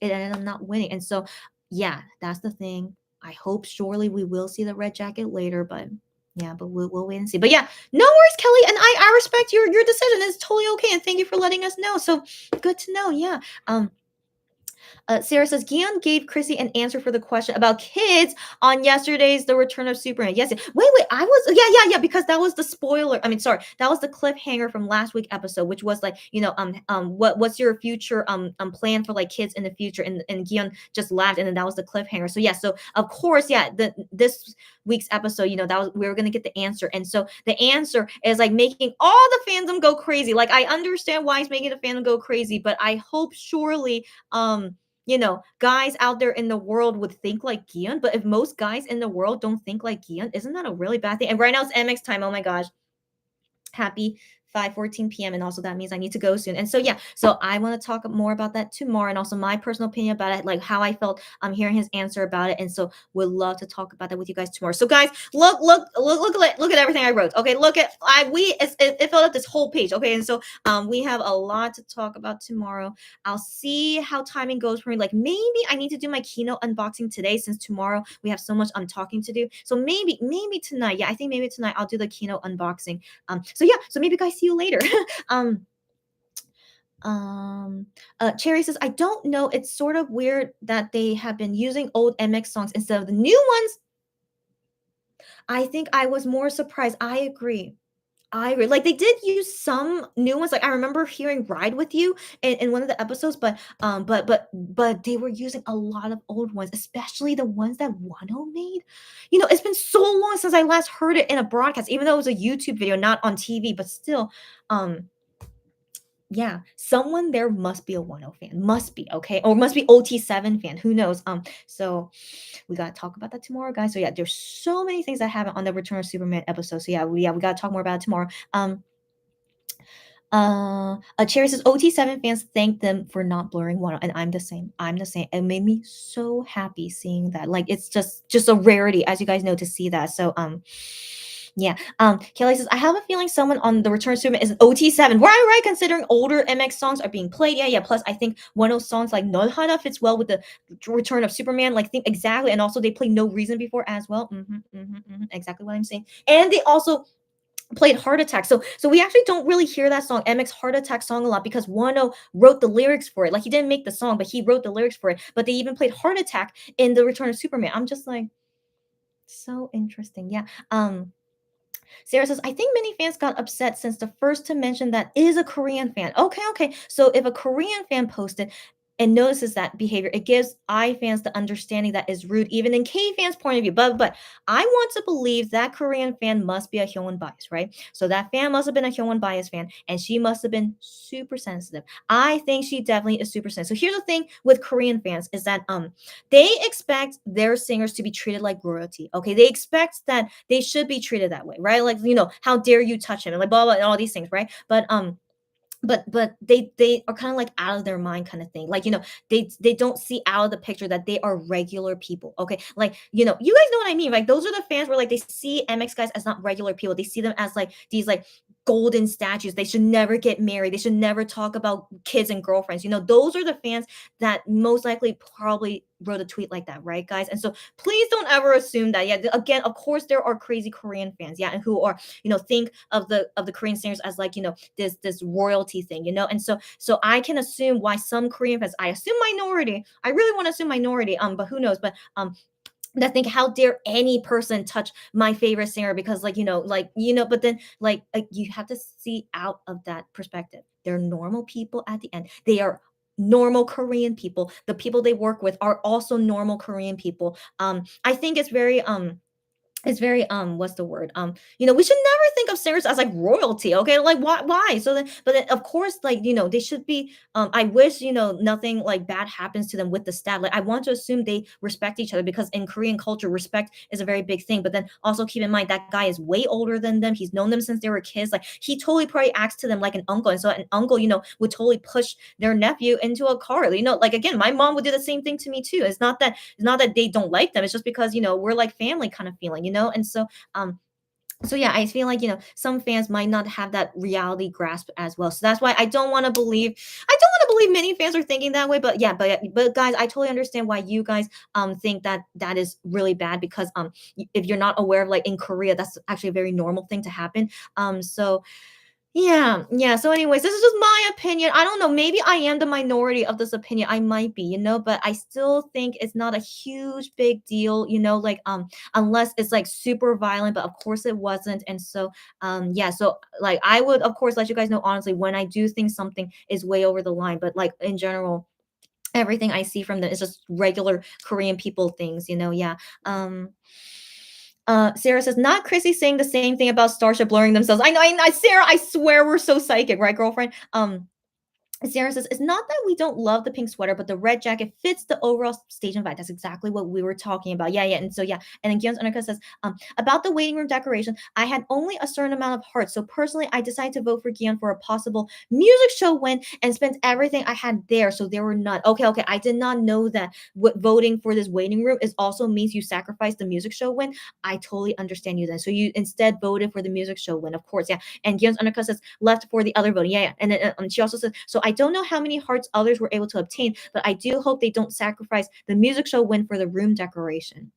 it ended up not winning. And so, yeah, that's the thing. I hope surely we will see the red jacket later, but yeah, but we'll wait and see. But yeah, no worries, Kelly, and I respect your decision. It's totally okay, and thank you for letting us know. So good to know. Yeah. Sarah says Gion gave Chrissy an answer for the question about kids on yesterday's The Return of Superman. Yes. Wait. I was yeah. Because that was the spoiler. I mean, sorry, that was the cliffhanger from last week episode, which was like, what's your future plan for like kids in the future? And Gion just laughed, and then that was the cliffhanger. So yeah. So of course, yeah. This week's episode, that was we were gonna get the answer, and so the answer is like making all the fandom go crazy. Like I understand why it's making the fandom go crazy, but I hope surely guys out there in the world would think like Gion. But if most guys in the world don't think like Gion, isn't that a really bad thing? And right now it's MX time. Oh my gosh. Happy 5:14 p.m. and also that means I need to go soon. And so yeah, so I want to talk more about that tomorrow, and also my personal opinion about it, like how I felt hearing his answer about it. And so would love to talk about that with you guys tomorrow. So guys, look at everything I wrote. Okay, look at it filled up this whole page. Okay, and so we have a lot to talk about tomorrow. I'll see how timing goes for me. Like maybe I need to do my keynote unboxing today, since tomorrow we have so much talking to do. So maybe tonight, yeah, I think maybe tonight I'll do the keynote unboxing. So yeah, so maybe guys see you later. Cherry says, I don't know. It's sort of weird that they have been using old MX songs instead of the new ones. I think I was more surprised. I agree. Like they did use some new ones. Like I remember hearing "Ride with You" in one of the episodes, but they were using a lot of old ones, especially the ones that Wano made. It's been so long since I last heard it in a broadcast, even though it was a YouTube video, not on TV, but still, yeah, someone there must be a Wano fan, must be, okay, or must be OT7 fan. Who knows? So we gotta talk about that tomorrow, guys. So yeah, there's so many things that happen on the Return of Superman episode. So yeah, we gotta talk more about it tomorrow. Cherry says OT7 fans thank them for not blurring one, and I'm the same. It made me so happy seeing that. Like it's just a rarity, as you guys know, to see that. So yeah. Kelly says, I have a feeling someone on the Return of Superman is an OT7. Right, considering older MX songs are being played. Yeah. Plus, I think one of those songs like Nolhana fits well with the Return of Superman. Like, think exactly. And also, they played No Reason before as well. Exactly what I'm saying. And they also played Heart Attack. So we actually don't really hear that song, MX Heart Attack song, a lot because Wano wrote the lyrics for it. Like, he didn't make the song, but he wrote the lyrics for it. But they even played Heart Attack in the Return of Superman. I'm just like, so interesting. Yeah. Sarah says, I think many fans got upset since the first to mention that is a Korean fan. Okay. So if a Korean fan posted and notices that behavior, it gives I fans the understanding that is rude, even in K fans' point of view. But I want to believe that Korean fan must be a Hyewon bias, right? So that fan must have been a Hyewon bias fan, and she must have been super sensitive. I think she definitely is super sensitive. So here's the thing with Korean fans is that they expect their singers to be treated like royalty. Okay, they expect that they should be treated that way, right? Like, how dare you touch him, and like blah blah and all these things, right? But they are kind of like out of their mind kind of thing. Like, they don't see out of the picture that they are regular people. Okay, like, you guys know what I mean. Like, those are the fans where like they see MX guys as not regular people. They see them as like these like golden statues. They should never get married. They should never talk about kids and girlfriends. Those are the fans that most likely probably wrote a tweet like that, right, guys? And so please don't ever assume that. Yeah, again, of course there are crazy Korean fans, yeah, and who are think of the Korean singers as like this royalty thing, and so I can assume why some Korean fans, I assume minority, I really want to assume minority, but who knows, but that think, how dare any person touch my favorite singer, because but then like you have to see out of that perspective. They're normal people at the end. They are normal Korean people. The people they work with are also normal Korean people. I think it's very what's the word, we should never think of singers as like royalty. Okay, like why? So then, but then of course, like, they should be, I wish nothing like bad happens to them with the staff. Like, I want to assume they respect each other, because in Korean culture respect is a very big thing. But then also keep in mind that guy is way older than them. He's known them since they were kids. Like, he totally probably acts to them like an uncle, and so an uncle would totally push their nephew into a car. Like, again, my mom would do the same thing to me too. It's not that they don't like them. It's just because we're like family kind of feeling. And so yeah, I feel like some fans might not have that reality grasp as well. So that's why I don't want to believe many fans are thinking that way. But yeah, but guys, I totally understand why you guys think that is really bad, because if you're not aware of, like, in Korea, that's actually a very normal thing to happen. So Yeah. So, anyways, this is just my opinion. I don't know. Maybe I am the minority of this opinion. I might be, but I still think it's not a huge big deal, like unless it's like super violent, but of course it wasn't. And so yeah, so like I would of course let you guys know honestly when I do think something is way over the line, but like in general, everything I see from them is just regular Korean people things, yeah. Um Sarah says, not Chrissy saying the same thing about Starship blurring themselves. I know, Sarah, I swear we're so psychic, right, girlfriend? Sarah says, it's not that we don't love the pink sweater, but the red jacket fits the overall station vibe. That's exactly what we were talking about. Yeah. And so, yeah. And then Gyeon's Unika says, about the waiting room decoration, I had only a certain amount of hearts. So personally, I decided to vote for Gyeon for a possible music show win and spent everything I had there. So there were none. Okay. I did not know that voting for this waiting room is also means you sacrifice the music show win. I totally understand you then. So you instead voted for the music show win, of course. Yeah. And Gyeon's Unika says, left for the other voting. Yeah. And then she also says, so I don't know how many hearts others were able to obtain, but I do hope they don't sacrifice the music show win for the room decoration.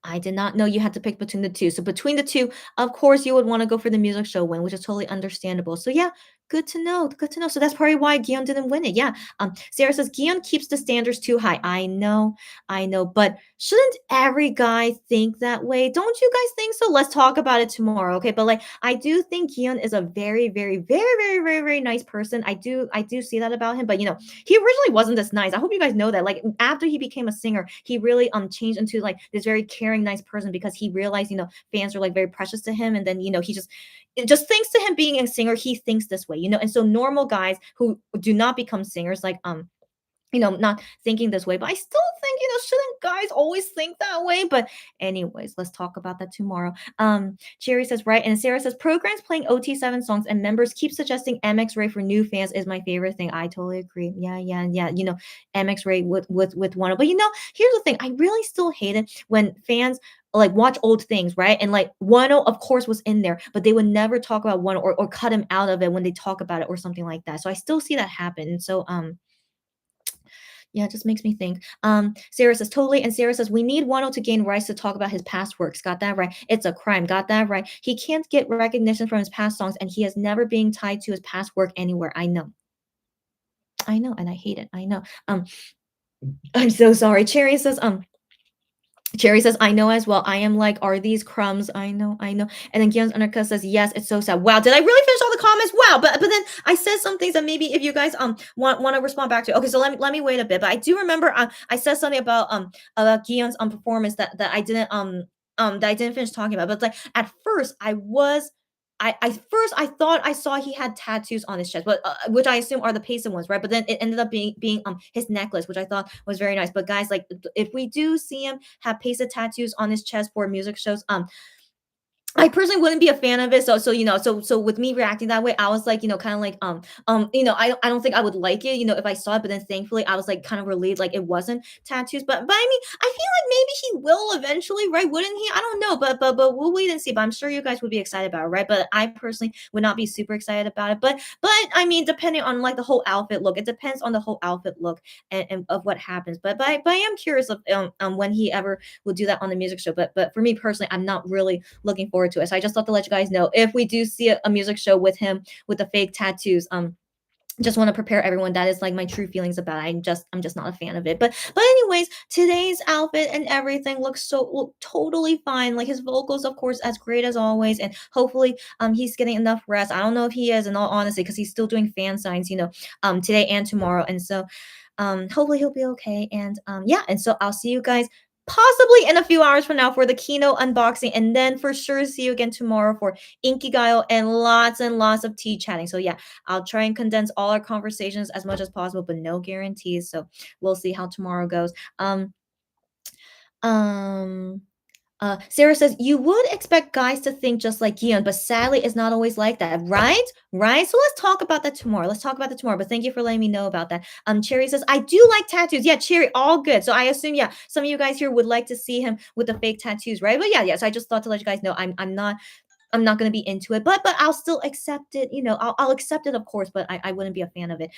I did not know you had to pick between the two. So between the two, of course, you would want to go for the music show win, which is totally understandable. So yeah, good to know. Good to know. So that's probably why Guillaume didn't win it. Yeah. Sarah says Guillaume keeps the standards too high. I know, but shouldn't every guy think that way? Don't you guys think so? Let's talk about it tomorrow, okay? But like, I do think Guillaume is a very, very, very, very, very, very nice person. I do see that about him. But he originally wasn't this nice. I hope you guys know that. Like after he became a singer, he really changed into like this very caring, nice person because he realized fans are like very precious to him, and then he just thanks to him being a singer, he thinks this way, and so normal guys who do not become singers like not thinking this way, but I still think, shouldn't guys always think that way? But anyways, let's talk about that tomorrow. Cherry says, right. And Sarah says, programs playing OT7 songs and members keep suggesting MX Ray for new fans is my favorite thing. I totally agree. Yeah. MX Ray with one. But here's the thing. I really still hate it when fans like watch old things, right? And like Wano, of course, was in there, but they would never talk about Wano or cut him out of it when they talk about it or something like that. So I still see that happen. And so yeah, it just makes me think. Sarah says, totally. And Sarah says, we need Wano to gain rights to talk about his past works. Got that right. It's a crime. Got that right. He can't get recognition from his past songs, and he has never been tied to his past work anywhere. I know. And I hate it. I know. I'm so sorry. Cherry says, I know as well. I am like, are these crumbs? I know. And then Gyeon's Unika says, yes, it's so sad. Wow, did I really finish all the comments? Wow, but then I said some things that maybe if you guys want to respond back to. Okay, so let me wait a bit. But I do remember I said something about Gyeon's performance that I didn't finish talking about. But like at first I thought I saw he had tattoos on his chest, but which I assume are the Payson ones, right? But then it ended up being his necklace, which I thought was very nice. But guys, like if we do see him have Payson tattoos on his chest for music shows, I personally wouldn't be a fan of it. So with me reacting that way, I was like, kind of like, I don't think I would like it, if I saw it. But then thankfully, I was like kind of relieved, like it wasn't tattoos. But I mean, I feel like maybe he will eventually, right? Wouldn't he? I don't know, but we'll wait and see. But I'm sure you guys would be excited about it, right? But I personally would not be super excited about it. But I mean, depending on like the whole outfit look, it depends on the whole outfit look and of what happens. But I am curious of when he ever will do that on the music show. But for me personally, I'm not really looking forward to it. So I just thought to let you guys know if we do see a music show with him with the fake tattoos, just want to prepare everyone. That is like my true feelings about it. I'm just not a fan of it. But anyways, today's outfit and everything looks totally fine. Like his vocals, of course, as great as always. And hopefully he's getting enough rest. I don't know if he is, in all honesty, because he's still doing fan signs, today and tomorrow. And so hopefully he'll be okay. And yeah, and so I'll see you guys possibly in a few hours from now for the keynote unboxing, and then for sure see you again tomorrow for Inkigayo and lots of tea chatting. So yeah, I'll try and condense all our conversations as much as possible, but no guarantees. So we'll see how tomorrow goes. Sarah says, you would expect guys to think just like Gion, but sadly it's not always like that, right? Right? So let's talk about that tomorrow. But thank you for letting me know about that. Cherry says, I do like tattoos. Yeah, Cherry, all good. So I assume, yeah, some of you guys here would like to see him with the fake tattoos, right? But yeah. So I just thought to let you guys know I'm not I'm not gonna be into it, but I'll still accept it. You know, I'll accept it, of course, but I wouldn't be a fan of it.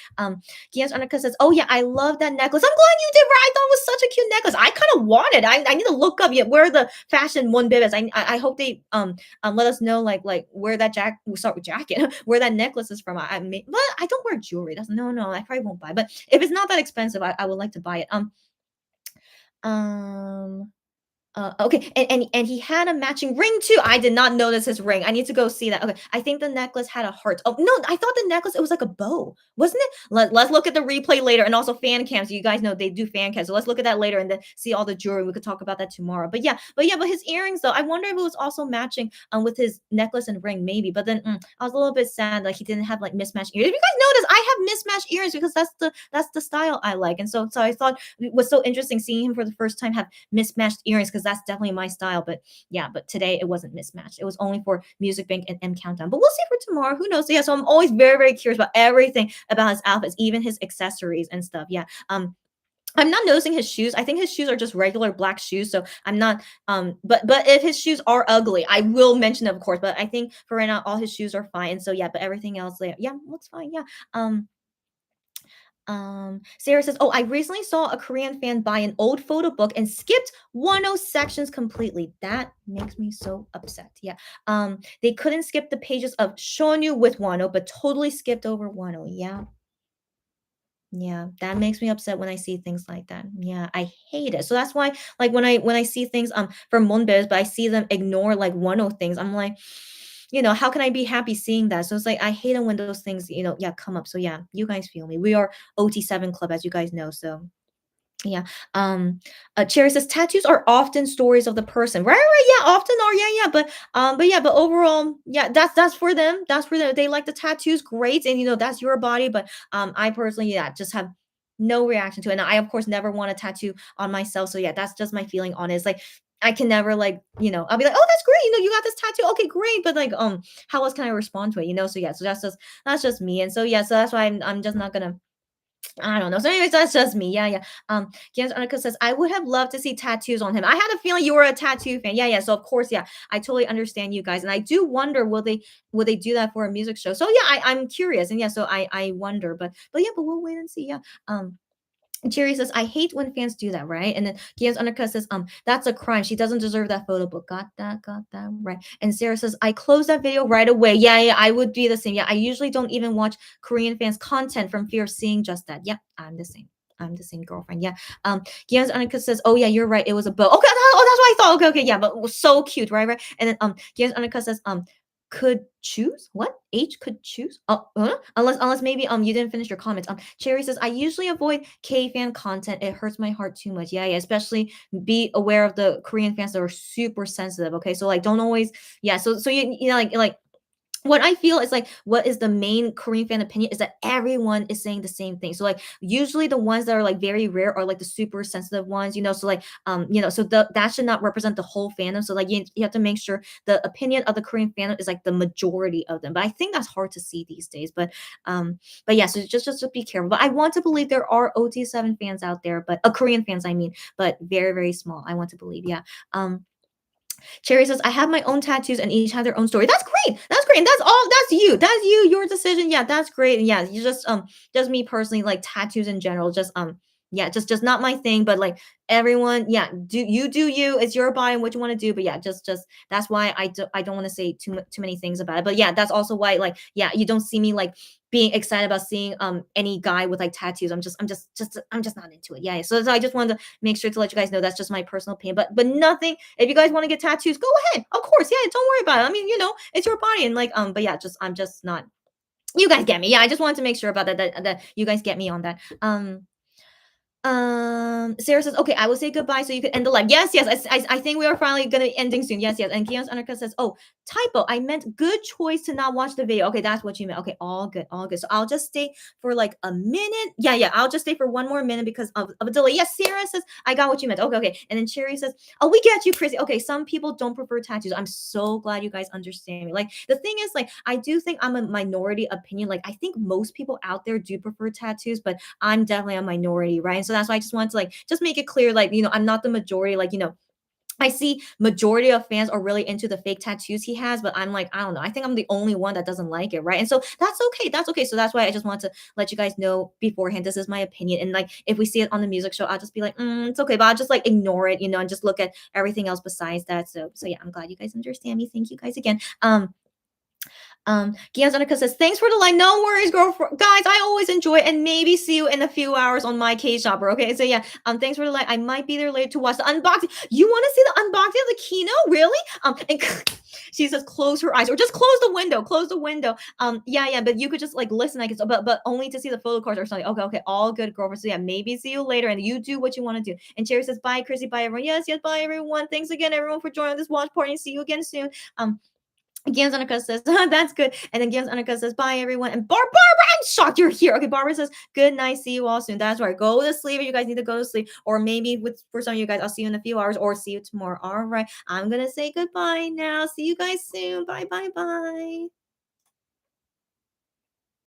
Gian's Annika says, "Oh yeah, I love that necklace. I'm glad you did, right? I thought it was such a cute necklace. I kind of want it. I need to look up yet where the fashion one bit is. I hope they let us know like where that jacket where that necklace is from. But I don't wear jewelry. That's no, I probably won't buy. But if it's not that expensive, I would like to buy it. Um okay, and he had a matching ring too. I did not notice his ring. I need to go see that. Okay, I think the necklace had a heart. Oh no, I thought the necklace it was like a bow, wasn't it? Let's look at the replay later, and also fan cams. You guys know they do fan cams, so let's look at that later and then see all the jewelry. We could talk about that tomorrow. But his earrings though, I wonder if it was also matching with his necklace and ring, maybe. But then I was a little bit sad like he didn't have like mismatched earrings. If you guys notice, I have mismatched earrings because that's the style I like, and so I thought it was so interesting seeing him for the first time have mismatched earrings because that's definitely my style. But yeah, but today it wasn't mismatched. It was only for Music Bank and M Countdown. But we'll see for tomorrow. Who knows? So yeah, so I'm always very, very curious about everything about his outfits, even his accessories and stuff. Yeah. I'm not noticing his shoes. I think his shoes are just regular black shoes. So I'm not but if his shoes are ugly, I will mention it, of course. But I think for right now, all his shoes are fine. And so yeah, but everything else, yeah, looks fine. Yeah. Sarah says, "Oh, I recently saw a Korean fan buy an old photo book and skipped 10 sections completely. That makes me so upset." Yeah. They couldn't skip the pages of Shonyu with 10, but totally skipped over 10. Yeah. Yeah, that makes me upset when I see things like that. Yeah, I hate it. So that's why, like, when I see things from Monbes, but I see them ignore like 10 things, I'm like, how can I be happy seeing that? So it's like I hate it when those things, yeah, come up. So yeah, you guys feel me. We are OT7 Club, as you guys know. So yeah. Cherry says tattoos are often stories of the person. Right. Yeah, often are. Yeah. But overall, yeah, that's for them. That's for them. They like the tattoos, great, and that's your body. But I personally, yeah, just have no reaction to it. And I, of course, never want a tattoo on myself. So yeah, that's just my feeling on it. It's like I can never like, I'll be like, oh, that's great. You got this tattoo. Okay, great. But like, how else can I respond to it? So yeah, so that's just me. And so yeah, so that's why I'm just not gonna. I don't know. So, anyways, that's just me. Yeah. James Arnica says, I would have loved to see tattoos on him. I had a feeling you were a tattoo fan. Yeah. So of course, yeah, I totally understand you guys. And I do wonder, will they do that for a music show? So yeah, I'm curious. And yeah, so I wonder. But yeah, but we'll wait and see. Yeah. Jerry says, I hate when fans do that, right? And then Gian's undercut says, that's a crime. She doesn't deserve that photo book. Got that, right. And Sarah says, I closed that video right away. Yeah, I would be the same. Yeah, I usually don't even watch Korean fans' content from fear of seeing just that. Yeah, I'm the same. I'm the same girlfriend. Yeah. Gian's undercut says, oh yeah, you're right. It was a bow. Okay, that's what I thought. Okay, yeah, but it was so cute, right? And then Gian's undercut says, could choose what H could choose unless maybe you didn't finish your comments. Cherry says, I usually avoid K-fan content. It hurts my heart too much. Yeah, especially be aware of the Korean fans that are super sensitive. Okay, so like don't always, yeah, so you know like what I feel is like what is the main Korean fan opinion is that everyone is saying the same thing. So like usually the ones that are like very rare are like the super sensitive ones, so like so that should not represent the whole fandom. So like you have to make sure the opinion of the Korean fandom is like the majority of them. But I think that's hard to see these days. But yeah, so just be careful. But I want to believe there are OT7 fans out there, but Korean fans, I mean, but very, very small. I want to believe, yeah. Cherry says, I have my own tattoos and each have their own story. That's great. That's great. And that's all. That's you. That's you. Your decision. Yeah, that's great. And yeah, you just me personally, like tattoos in general, yeah, just not my thing. But like everyone, yeah, do you. It's your body and what you want to do. But yeah, just that's why I don't want to say too many things about it. But yeah, that's also why like yeah, you don't see me like being excited about seeing any guy with like tattoos. I'm just not into it. Yeah. So I just wanted to make sure to let you guys know that's just my personal opinion. But nothing. If you guys want to get tattoos, go ahead. Of course. Yeah. Don't worry about it. I mean, it's your body and like but yeah, I'm just not. You guys get me. Yeah. I just wanted to make sure about that you guys get me on that. Sarah says, okay, I will say goodbye so you can end the live. Yes. I think we are finally gonna be ending soon. Yes. And Keon's undercut says, oh, typo. I meant good choice to not watch the video. Okay, that's what you meant. Okay, all good. So I'll just stay for like a minute. Yeah. I'll just stay for one more minute because of a delay. Yes, Sarah says, I got what you meant. Okay. And then Cherry says, oh, we get you, Chrissy. Okay, some people don't prefer tattoos. I'm so glad you guys understand me. Like the thing is, like, I do think I'm a minority opinion. Like, I think most people out there do prefer tattoos, but I'm definitely a minority, right? So that's why I just wanted to like just make it clear, like, I'm not the majority, like, I see majority of fans are really into the fake tattoos he has, but I'm like, I don't know. I think I'm the only one that doesn't like it, right? And so that's okay. That's okay. So that's why I just want to let you guys know beforehand. This is my opinion. And like, if we see it on the music show, I'll just be like, it's okay. But I'll just like ignore it, and just look at everything else besides that. So yeah, I'm glad you guys understand me. Thank you guys again. Gianzanica says, thanks for the line. No worries, girl. Guys, I always enjoy it, and maybe see you in a few hours on my K-Shopper. Okay, so yeah, thanks for the line. I might be there later to watch the unboxing. You want to see the unboxing of the Kino? Really? And she says, close her eyes, or just close the window. Close the window. Yeah, but you could just like listen, I guess, but only to see the photo cards or something. Okay, all good, girlfriend. So yeah, maybe see you later, and you do what you want to do. And Cherry says, bye, Chrissy, bye, everyone. Yes, bye, everyone. Thanks again, everyone, for joining this watch party. See you again soon. Gian's Annika says, that's good. And then Gian's Annika says, bye, everyone. And Barbara, I'm shocked you're here. Okay, Barbara says, good night. See you all soon. That's right. Go to sleep if you guys need to go to sleep. Or maybe for some of you guys, I'll see you in a few hours or see you tomorrow. All right. I'm going to say goodbye now. See you guys soon. Bye.